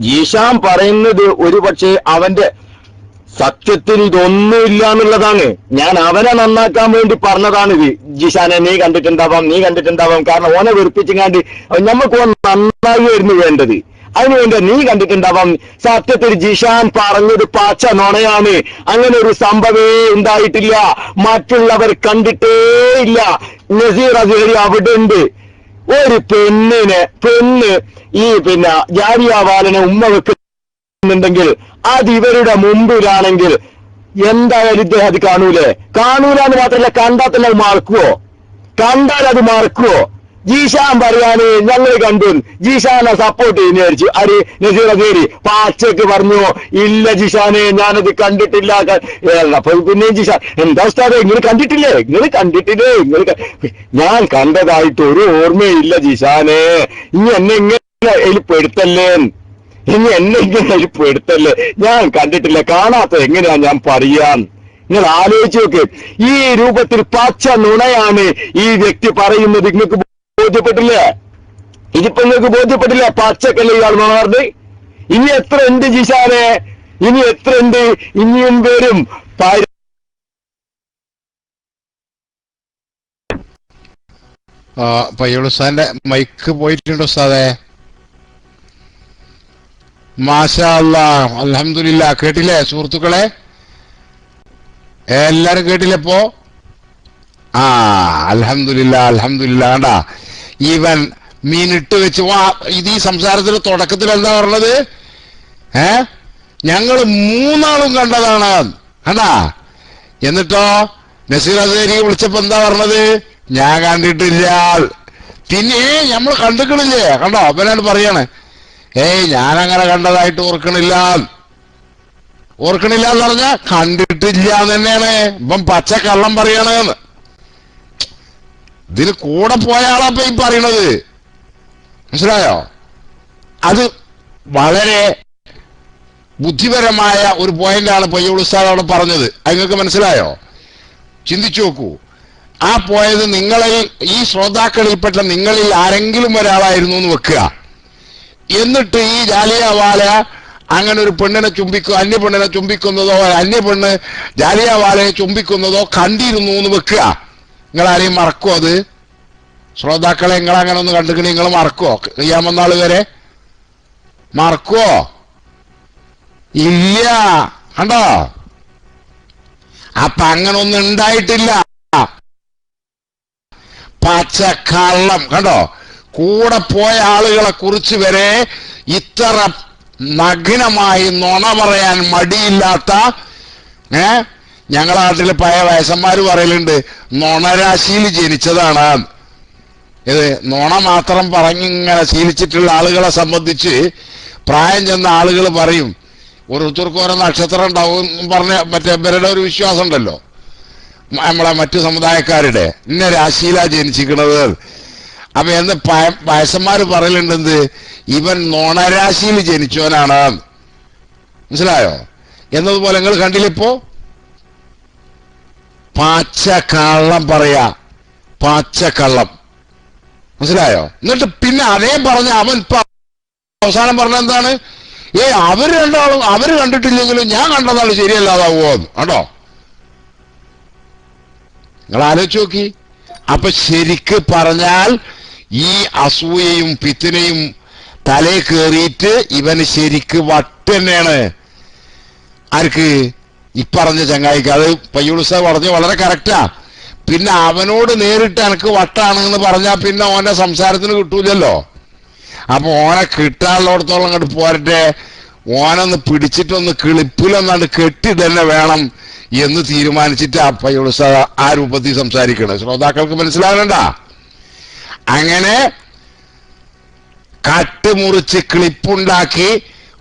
ജിഷാൻ പറയുന്നത് ഒരു പക്ഷേ അവന്റെ സത്യത്തിൽ ഇതൊന്നുമില്ല എന്നുള്ളതാണ്. ഞാൻ അവനെ നന്നാക്കാൻ വേണ്ടി പറഞ്ഞതാണിത്. ജിഷാനെ നീ കണ്ടിട്ടുണ്ടാവാം, നീ കണ്ടിട്ടുണ്ടാവാം. കാരണം ഓനെ വെറുപ്പിച്ചങ്ങാണ്ട് നമുക്ക് നന്നായിരുന്നു വേണ്ടത്. അതിനുവേണ്ടി നീ കണ്ടിട്ടുണ്ടാവാം. സത്യത്തിൽ ജിഷാൻ പറഞ്ഞത് പാച്ച നുണയാണ്. അങ്ങനെ ഒരു സംഭവേ ഉണ്ടായിട്ടില്ല. മറ്റുള്ളവർ കണ്ടിട്ടേ ഇല്ല. നസീർ അസേരി അവിടെ ഉണ്ട്. ഒരു പെണ്ണ് ഈ പിന്നെ ജാരിയാവാലനെ ഉമ്മ വെക്കുന്നുണ്ടെങ്കിൽ അത് ഇവരുടെ മുമ്പിലാണെങ്കിൽ എന്തായാലും ഇദ്ദേഹം അത് കാണൂലേ? കാണൂലെന്ന് മാത്രമല്ല, കണ്ടാൽ തന്നെ അത് മറക്കുവോ? കണ്ടാൽ അത് മറക്കുവോ? ജീഷാൻ പറയാന് ഞങ്ങൾ കണ്ടു, ജീഷാനെ സപ്പോർട്ട് ചെയ്യുന്ന വിചാരിച്ചു. ആര്? നസീർ അസേരി പാച്ചക്ക് പറഞ്ഞു ഇല്ല ജിഷാനെ ഞാനത് കണ്ടിട്ടില്ല. അപ്പൊ പിന്നെ ജിഷാൻ എന്താ ഉസ്താദേ ഇങ്ങനെ കണ്ടിട്ടില്ലേ? നിങ്ങൾ ഞാൻ കണ്ടതായിട്ട് ഒരു ഓർമ്മയില്ല ജിഷാനെ. ഇനി എന്നെ ഇങ്ങനെ അതിൽ പെടുത്തല്ലേ, ഞാൻ കണ്ടിട്ടില്ല. കാണാത്ത എങ്ങനെയാ ഞാൻ പറയാൻ? നിങ്ങൾ ആലോചിച്ച് നോക്ക്. ഈ രൂപത്തിൽ പച്ച നുണയാണ് ഈ വ്യക്തി പറയുന്നത്. നിങ്ങൾക്ക് ബോധ്യപ്പെട്ടില്ലേ? ഇതിപ്പോ നിങ്ങൾക്ക് ബോധ്യപ്പെട്ടില്ല? പച്ചക്കല്ലേ ഇയാൾ നുണ പറഞ്ഞ്? ഇനി എത്ര ഉണ്ട് ജിഷാനെ? ഇനി എത്ര ഉണ്ട്? ഇനിയും വരും. പയ്യോളുസ്താന്റെ മൈക്ക് പോയിട്ടുണ്ടോ ഉസ്താദേ? മാഷാ അല്ലാഹ്, അൽഹംദുലില്ലാ. കേട്ടില്ലേ സുഹൃത്തുക്കളെ? എല്ലാരും കേട്ടില്ലപ്പോ? അൽഹംദുലില്ലാ. കണ്ടാ, ഇവൻ മീനിട്ട് വെച്ച് ഇത് ഈ സംസാരത്തിന്റെ തുടക്കത്തിൽ എന്താ പറഞ്ഞത്? ഞങ്ങള് 3 ആളും കണ്ടതാണ് കണ്ടാ. എന്നിട്ടോ നസീർ അസേരി വിളിച്ചപ്പോ എന്താ പറഞ്ഞത്? ഞാൻ കണ്ടിട്ടില്ല. പിന്നെ നമ്മൾ കണ്ടിക്കണില്ലേ? കണ്ടോ, അവനാണ് പറയാണ് ഞാനങ്ങനെ കണ്ടതായിട്ട് ഓർക്കണില്ല എന്ന് പറഞ്ഞാ കണ്ടിട്ടില്ല എന്ന് തന്നെയാണ്. ഇപ്പം പച്ച കള്ളം പറയണെന്ന്. ഇതിന് കൂടെ പോയ ആളാ ഈ പറയണത്. മനസ്സിലായോ? അത് വളരെ ബുദ്ധിപരമായ ഒരു പോയിന്റാണ് പയ്യോളുസ്താദ് അവിടെ പറഞ്ഞത്. അത് നിങ്ങൾക്ക് മനസ്സിലായോ? ചിന്തിച്ചു നോക്കൂ. ആ പോയത് നിങ്ങളിൽ, ഈ ശ്രോതാക്കളിൽപ്പെട്ട നിങ്ങളിൽ ആരെങ്കിലും ഒരാളായിരുന്നു എന്ന് വെക്കുക. എന്നിട്ട് ഈ ജാലിയവാല അങ്ങനെ ഒരു പെണ്ണിനെ അന്യ പെണ്ണിനെ ചുംബിക്കുന്നതോ അന്യ പെണ്ണ് ജാലിയവാലയെ ചുംബിക്കുന്നതോ കണ്ടിരുന്നു എന്ന് വെക്കുക. നിങ്ങൾ ആരെയും മറക്കുമോ? അത് ശ്രോതാക്കളെ നിങ്ങൾ അങ്ങനെ ഒന്ന് കണ്ടിക്കണേ നിങ്ങൾ മറക്കുമോ? ഖിയാമത്ത് വരെ മറക്കുവോ? ഇല്ല. കണ്ടോ? അപ്പൊ അങ്ങനെ ഒന്നും ഉണ്ടായിട്ടില്ല. പച്ചക്കള്ളം. കണ്ടോ? കൂടെ പോയ ആളുകളെ കുറിച്ച് വരെ ഇത്ര നഗ്നമായി നുണ പറയാൻ മടിയില്ലാത്ത ഞങ്ങളെ നാട്ടില് പഴയ വയസ്സന്മാര് പറയലുണ്ട് നുണരാശിയിൽ ജനിച്ചതാണ്. ഇത് നുണ മാത്രം പറഞ്ഞിങ്ങനെ ശീലിച്ചിട്ടുള്ള ആളുകളെ സംബന്ധിച്ച് പ്രായം ചെന്ന ആളുകൾ പറയും ഓരോരുത്തർക്കും ഓരോ നക്ഷത്രം ഉണ്ടാവും പറഞ്ഞ മറ്റേ ഇവരുടെ ഒരു വിശ്വാസം ഉണ്ടല്ലോ, നമ്മളെ മറ്റു സമുദായക്കാരുടെ ഇന്ന രാശിയിലാ ജനിച്ചിരിക്കണത്. അപ്പൊ എന്ന് വയസ്സന്മാര് പറയലുണ്ടെന്ത്? ഇവൻ നുണരാശിയിൽ ജനിച്ചവനാണ്. മനസ്സിലായോ? എന്നതുപോലെ നിങ്ങൾ കണ്ടില്ലിപ്പോ പച്ചക്കള്ളം പറയാ, പച്ചക്കള്ളം. മനസ്സിലായോ? എന്നിട്ട് പിന്നെ അതേ പറഞ്ഞ അവൻ ഇപ്പൊ അവസാനം പറഞ്ഞ എന്താണ്? അവര് രണ്ടാളും അവര് കണ്ടിട്ടില്ലെങ്കിലും ഞാൻ കണ്ടതാണ് ശരിയല്ലാതാവോ കേട്ടോ. നിങ്ങൾ ആലോചിച്ച് നോക്കി. അപ്പൊ ശരിക്ക് പറഞ്ഞാൽ ഈ അസൂയയും പിത്തിനയും തലേ കയറിയിട്ട് ഇവന് ശരിക്ക് വട്ട് തന്നെയാണ്. ആർക്ക്? ഇപ്പറഞ്ഞ ചങ്ങായിക്ക്. അത് പയ്യുളുസ പറഞ്ഞ് വളരെ കറക്റ്റാ. പിന്നെ അവനോട് നേരിട്ട് എനിക്ക് വട്ടാണെന്ന് പറഞ്ഞാൽ പിന്നെ ഓന്റെ സംസാരത്തിന് കിട്ടൂലല്ലോ. അപ്പൊ ഓനെ കിട്ടാനുള്ളിടത്തോളം അങ്ങോട്ട് പോരട്ടെ, ഓനൊന്ന് പിടിച്ചിട്ടൊന്ന് കിളിപ്പിലൊന്നാണ്ട് കെട്ടി തന്നെ വേണം എന്ന് തീരുമാനിച്ചിട്ട് ആ പയ്യുളുസ ആ രൂപത്തിൽ സംസാരിക്കണം. ശ്രോതാക്കൾക്ക് മനസ്സിലാകണ്ട. അങ്ങനെ കട്ടുമുറിച്ച് ക്ലിപ്പുണ്ടാക്കി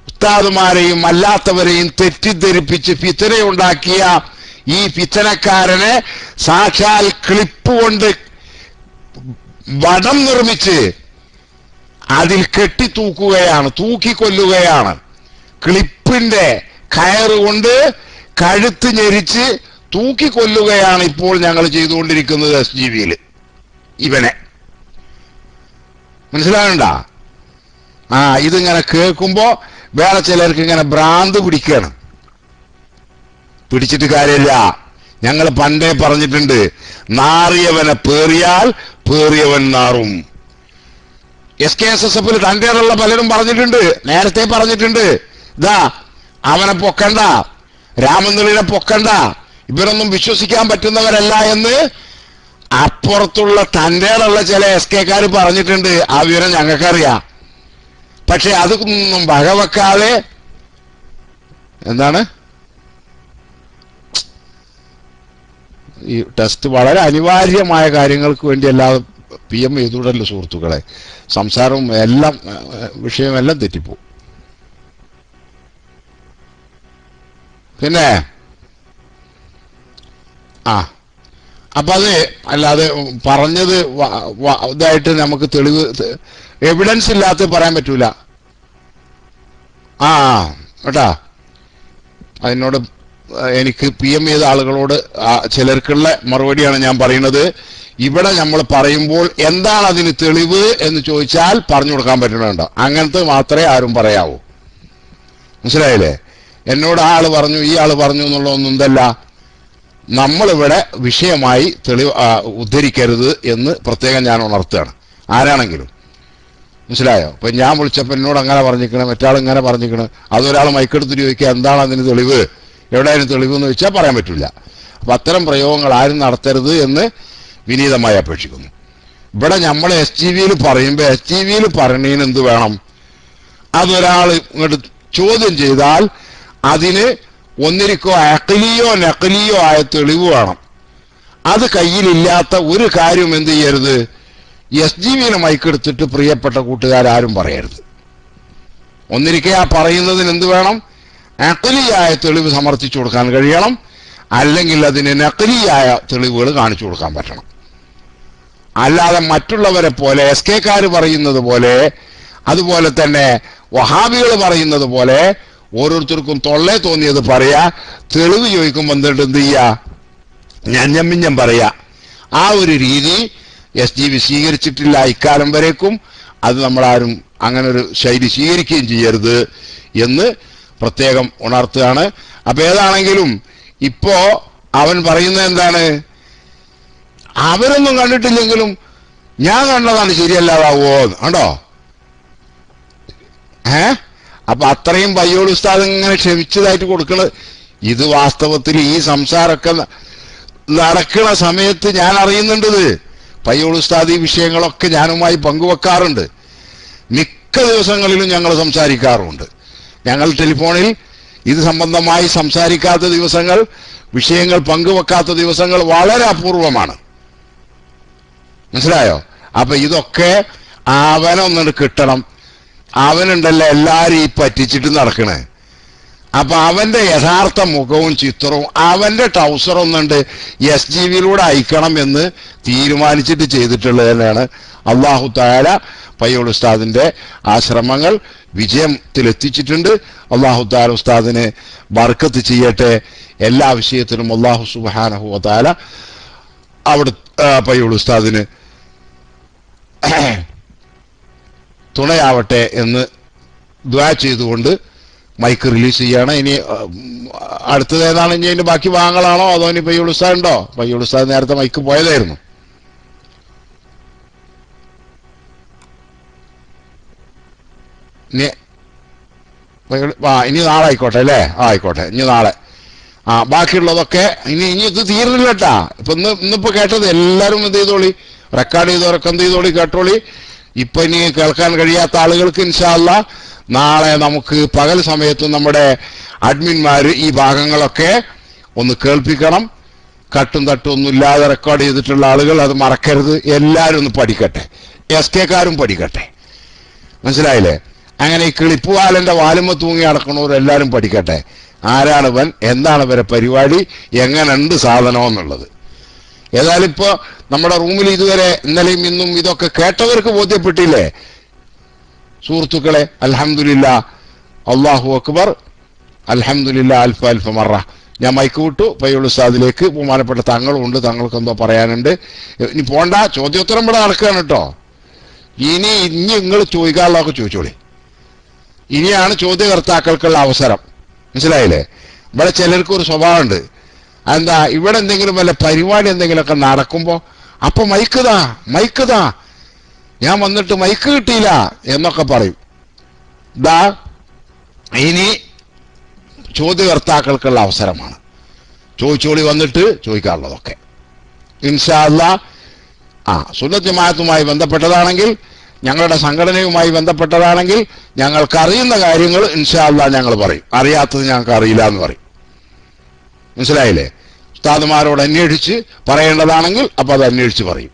ഉസ്താദുമാരെയും അല്ലാത്തവരെയും തെറ്റിദ്ധരിപ്പിച്ച് ഫിത്തനയുണ്ടാക്കിയ ഈ ഫിത്തനക്കാരനെ സാക്ഷാൽ ക്ലിപ്പ് കൊണ്ട് വടം നിർമ്മിച്ച് അതിൽ കെട്ടി തൂക്കുകയാണ്, തൂക്കിക്കൊല്ലുകയാണ്. ക്ലിപ്പിന്റെ കയറുകൊണ്ട് കഴുത്ത് ഞെരിച്ച് തൂക്കിക്കൊല്ലുകയാണ് ഇപ്പോൾ ഞങ്ങൾ ചെയ്തുകൊണ്ടിരിക്കുന്നത് SGV-യിൽ. ഇവനെ മനസ്സിലാകണ്ട. ഇതിങ്ങനെ കേൾക്കുമ്പോ വേറെ ചിലർക്ക് ഇങ്ങനെ ഭ്രാന്ത് പിടിക്കുകയാണ്. പിടിച്ചിട്ട് കാര്യമില്ല. ഞങ്ങൾ പണ്ടേ പറഞ്ഞിട്ടുണ്ട്, നാറിയവനെ പേറിയാൽ പേറിയവൻ നാറും. SKSSF-ൽ തന്റേതുള്ള പലരും പറഞ്ഞിട്ടുണ്ട്, നേരത്തെ പറഞ്ഞിട്ടുണ്ട്. ഇതാ അവനെ പൊക്കണ്ട, രാമന്തളിനെ പൊക്കണ്ട, ഇവരൊന്നും വിശ്വസിക്കാൻ പറ്റുന്നവരല്ല എന്ന് അപ്പുറത്തുള്ള തന്റേതുള്ള ചില SK-ക്കാർ പറഞ്ഞിട്ടുണ്ട്. ആ വിവരം ഞങ്ങൾക്കറിയാം. പക്ഷെ അതൊന്നും വകവെക്കാതെ എന്താണ് ഈ ടെസ്റ്റ് വളരെ അനിവാര്യമായ കാര്യങ്ങൾക്ക് വേണ്ടി അല്ലാതെ PM ചെയ്തുകൂടല്ലോ സുഹൃത്തുക്കളെ. സംസാരവും എല്ലാം വിഷയമെല്ലാം തെറ്റിപ്പോ. പിന്നെ അപ്പൊ അത് അല്ലാതെ പറഞ്ഞത് ഇതായിട്ട് നമുക്ക് തെളിവ് എവിഡൻസ് ഇല്ലാത്ത പറയാൻ പറ്റൂല. കേട്ടാ, അതിനോട് എനിക്ക് PM ചെയ്ത ആളുകളോട് ചിലർക്കുള്ള മറുപടിയാണ് ഞാൻ പറയുന്നത്. ഇവിടെ നമ്മൾ പറയുമ്പോൾ എന്താണ് അതിന് തെളിവ് എന്ന് ചോദിച്ചാൽ പറഞ്ഞു കൊടുക്കാൻ പറ്റണുണ്ടോ? അങ്ങനത്തെ മാത്രമേ ആരും പറയാവൂ. മനസ്സിലായില്ലേ? എന്നോട് ആള് പറഞ്ഞു, ഈ ആള് പറഞ്ഞു എന്നുള്ളതൊന്നും എന്തല്ല. നമ്മളിവിടെ വിഷയമായി തെളിവ് ഉദ്ധരിക്കരുത് എന്ന് പ്രത്യേകം ഞാൻ ഉണർത്തുകയാണ്. ആരാണെങ്കിലും മനസ്സിലായോ? ഇപ്പൊ ഞാൻ വിളിച്ചപ്പോൾ എന്നോട് അങ്ങനെ പറഞ്ഞിരിക്കണം, മറ്റാൾ ഇങ്ങനെ പറഞ്ഞിരിക്കണം. അതൊരാൾ മൈക്കെടുത്തിട്ട് ചോദിക്കുക എന്താണ് അതിന് തെളിവ്, എവിടെയായിരുന്നു തെളിവ് എന്ന് ചോദിച്ചാൽ പറയാൻ പറ്റില്ല. അപ്പൊ അത്തരം പ്രയോഗങ്ങൾ ആരും നടത്തരുത് എന്ന് വിനീതമായി അപേക്ഷിക്കുന്നു. ഇവിടെ നമ്മൾ SGV-യിൽ പറയുമ്പോൾ SGV-യിൽ പറയണതിന് എന്ത് വേണം? അതൊരാൾ ഇങ്ങോട്ട് ചോദ്യം ചെയ്താൽ അതിന് ഒന്നിരിക്കോ അഖലിയോ നഖലിയോ ആയ തെളിവ് വേണം. അത് കയ്യിലില്ലാത്ത ഒരു കാര്യം എന്ത് ചെയ്യരുത്? SGV-യിൽ മൈക്കെടുത്തിട്ട് പ്രിയപ്പെട്ട കൂട്ടുകാരും പറയരുത്. ഒന്നിരിക്കെ ആ പറയുന്നതിന് എന്ത് വേണം? അഖലിയായ തെളിവ് സമർത്ഥിച്ചു കൊടുക്കാൻ കഴിയണം, അല്ലെങ്കിൽ അതിന് നഖലിയായ തെളിവുകൾ കാണിച്ചു കൊടുക്കാൻ പറ്റണം. അല്ലാതെ മറ്റുള്ളവരെ പോലെ SK-ക്കാർ പറയുന്നത് പോലെ, അതുപോലെ തന്നെ വഹാബികൾ പറയുന്നത് പോലെ ഓരോരുത്തർക്കും തൊള്ളേ തോന്നിയത് പറയാ, തെളിവ് ചോദിക്കുമ്പോൾ എന്ത് ചെയ്യാ? ഞഞ്ഞമ്മിഞ്ഞം പറയാ. ആ ഒരു രീതി SGV സ്വീകരിച്ചിട്ടില്ല ഇക്കാലം വരേക്കും. അത് നമ്മളാരും അങ്ങനെ ഒരു ശൈലി സ്വീകരിക്കുകയും ചെയ്യരുത് എന്ന് പ്രത്യേകം ഉണർത്തുകയാണ്. അപ്പൊ ഏതാണെങ്കിലും ഇപ്പോ അവൻ പറയുന്നത് എന്താണ്? അവരൊന്നും കണ്ടിട്ടില്ലെങ്കിലും ഞാൻ കണ്ടതാണ് ശരിയല്ലാതാവോ? കണ്ടോ? അപ്പൊ അത്രയും പയ്യോൾ ഉസ്താദ് ഇങ്ങനെ ക്ഷമിച്ചതായിട്ട് കൊടുക്കണത്. ഇത് വാസ്തവത്തിൽ ഈ സംസാരമൊക്കെ നടക്കുന്ന സമയത്ത് ഞാൻ അറിയുന്നുണ്ടത്. പയ്യോൾ ഉസ്താദ് ഈ വിഷയങ്ങളൊക്കെ ഞാനുമായി പങ്കുവെക്കാറുണ്ട്. മിക്ക ദിവസങ്ങളിലും ഞങ്ങൾ സംസാരിക്കാറുണ്ട്. ഞങ്ങൾ ടെലിഫോണിൽ ഇത് സംബന്ധമായി സംസാരിക്കാത്ത ദിവസങ്ങൾ, വിഷയങ്ങൾ പങ്കുവെക്കാത്ത ദിവസങ്ങൾ വളരെ അപൂർവമാണ്. മനസ്സിലായോ? അപ്പൊ ഇതൊക്കെ അവനൊന്നും കിട്ടണം. അവനുണ്ടല്ലോ എല്ലാരും ഈ പറ്റിച്ചിട്ട് നടക്കണേ. അപ്പൊ അവന്റെ യഥാർത്ഥ മുഖവും ചിത്രവും അവന്റെ ട്രൗസർ ഒന്നുണ്ട് SGV-യിലൂടെ അയക്കണം എന്ന് തീരുമാനിച്ചിട്ട് ചെയ്തിട്ടുള്ളത് തന്നെയാണ്. അല്ലാഹു തആല പയ്യോൾ ഉസ്താദിന്റെ ആ ശ്രമങ്ങൾ വിജയത്തിലെത്തിച്ചിട്ടുണ്ട്. അല്ലാഹു തആല ഉസ്താദിന് ബർക്കത്ത് ചെയ്യട്ടെ. എല്ലാ വിഷയത്തിലും അല്ലാഹു സുബ്ഹാനഹു വ തആല അവിടെ പയ്യോൾ ഉസ്താദിന് തുണയാവട്ടെ എന്ന് ദുആ ചെയ്തുകൊണ്ട് മൈക്ക് റിലീസ് ചെയ്യാണ്. ഇനി അടുത്തത് ഏതാണ്? ഇനി അതിന്റെ ബാക്കി ഭാഗങ്ങളാണോ അതോ ഇനി പയ്യോൾ ഉസ്താദ് ഉണ്ടോ? പയ്യോൾ ഉസ്താദ് നേരത്തെ മൈക്ക് പോയതായിരുന്നു. ഇനി നാളെ ആയിക്കോട്ടെ അല്ലേ? ആയിക്കോട്ടെ, ഇനി നാളെ. ബാക്കിയുള്ളതൊക്കെ ഇനി ഇത് തീർന്നില്ല കേട്ടാ. ഇപ്പൊ ഇന്നിപ്പോ കേട്ടത് എല്ലാവരും എന്ത് ചെയ്തോളി, റെക്കോർഡ് ചെയ്തവരൊക്കെ എന്ത് ചെയ്തോളി, കേട്ടോളി. ഇപ്പൊ ഇനി കേൾക്കാൻ കഴിയാത്ത ആളുകൾക്ക് ഇൻഷാ അല്ലാഹ് നാളെ നമുക്ക് പകൽ സമയത്ത് നമ്മുടെ അഡ്മിന്മാര് ഈ ഭാഗങ്ങളൊക്കെ ഒന്ന് കേൾപ്പിക്കണം. കട്ടും തട്ടും ഒന്നും ഇല്ലാതെ റെക്കോർഡ് ചെയ്തിട്ടുള്ള ആളുകൾ അത് മറക്കരുത്. എല്ലാവരും ഒന്ന് പഠിക്കട്ടെ, SK-കാരും പഠിക്കട്ടെ. മനസ്സിലായില്ലേ? അങ്ങനെ ഈ കിളിപ്പുവാലന്റെ വാലുമ തൂങ്ങി നടക്കണവർ എല്ലാവരും പഠിക്കട്ടെ. ആരാണ് ഇവൻ, എന്താണ് ഇവരെ പരിപാടി, എങ്ങനെയുണ്ട് സാധനം എന്നുള്ളത്. ഏതായാലും ഇപ്പൊ നമ്മുടെ റൂമിൽ ഇതുവരെ ഇന്നലെയും ഇന്നും ഇതൊക്കെ കേട്ടവർക്ക് ബോധ്യപ്പെട്ടില്ലേ സുഹൃത്തുക്കളെ? അൽഹംദുലില്ലാ, അല്ലാഹു അക്ബർ, അൽഹംദുലില്ലാ, അൽഫ അൽഫ മറ. ഞാൻ മൈക്ക് വിട്ടു പയ്യോൾ ഉസ്താദിലേക്ക്. ബഹുമാനപ്പെട്ട തങ്ങളും ഉണ്ട്, തങ്ങൾക്ക് എന്തോ പറയാനുണ്ട്. ഇനി പോണ്ട, ചോദ്യോത്തരം ഇവിടെ നടക്കുകയാണ് കേട്ടോ. ഇനി നിങ്ങൾ ചോദിക്കാനുള്ളതൊക്കെ ചോദിച്ചോളി. ഇനിയാണ് ചോദ്യകർത്താക്കൾക്കുള്ള അവസരം. മനസ്സിലായില്ലേ? ഇവിടെ ചിലർക്ക് ഒരു സ്വഭാവമുണ്ട്. എന്താ, ഇവിടെ എന്തെങ്കിലും വല്ല പരിപാടി എന്തെങ്കിലുമൊക്കെ നടക്കുമ്പോൾ അപ്പൊ മൈക്കുതാ ഞാൻ വന്നിട്ട് മൈക്ക് കിട്ടിയില്ല എന്നൊക്കെ പറയും. ഇനി ചോദ്യകർത്താക്കൾക്കുള്ള അവസരമാണ്. ചോദിച്ചോളി, വന്നിട്ട് ചോദിക്കാറുള്ളതൊക്കെ ഇൻഷാ അല്ലാഹ്. സുന്നത്ത് ജമാഅത്തുമായി ബന്ധപ്പെട്ടതാണെങ്കിൽ, ഞങ്ങളുടെ സംഘടനയുമായി ബന്ധപ്പെട്ടതാണെങ്കിൽ ഞങ്ങൾക്കറിയുന്ന കാര്യങ്ങൾ ഇൻഷാ അല്ലാഹ് ഞങ്ങൾ പറയും. അറിയാത്തത് ഞങ്ങൾക്ക് അറിയില്ല എന്ന് പറയും. മനസ്സിലായില്ലേ? ഉസ്താദുമാരോട് അന്വേഷിച്ച് പറയേണ്ടതാണെങ്കിൽ അപ്പൊ അത് അന്വേഷിച്ച് പറയും.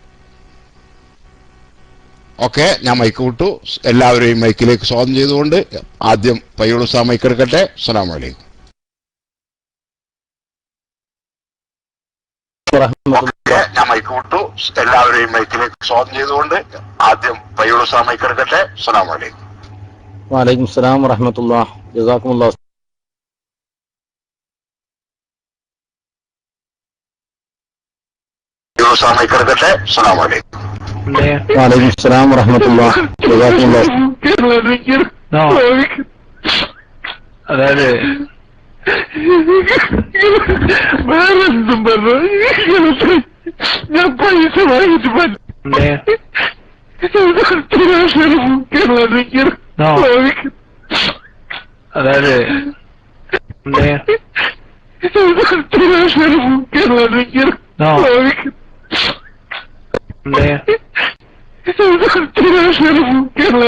ഓക്കെ, ഞാൻ മൈക്ക് വിട്ടു. എല്ലാവരെയും മൈക്കിലേക്ക് സ്വാഗതം ചെയ്തുകൊണ്ട് ആദ്യം പയ്യോൾ ഉസ്താദ് മൈക്ക് എടുക്കട്ടെ. അസ്സലാമു അലൈക്കും. ഞാൻ മൈക്ക് വിട്ടു. എല്ലാവരെയും മൈക്കിലേക്ക് സ്വാഗതം ചെയ്തുകൊണ്ട് ആദ്യം പയ്യോൾ ഉസ്താദ് മൈക്ക് എടുക്കട്ടെ. അസ്സലാമു അലൈക്കും. വഅലൈക്കും സലാം വറഹ്മത്തുള്ളാഹി. ജസാക്കുമുല്ലാഹ്. മൈക്ക് എടുക്കട്ടെ. അസ്സലാമു അലൈക്കും. വഅലൈക്കും സലാം വറഹ്മത്തുള്ളാഹി. ജസാക്കുമുല്ലാഹ്. അതായത് വേറെന്തും പറഞ്ഞു ഞാൻ പൈസ വാങ്ങിട്ട് അതായത് കേരള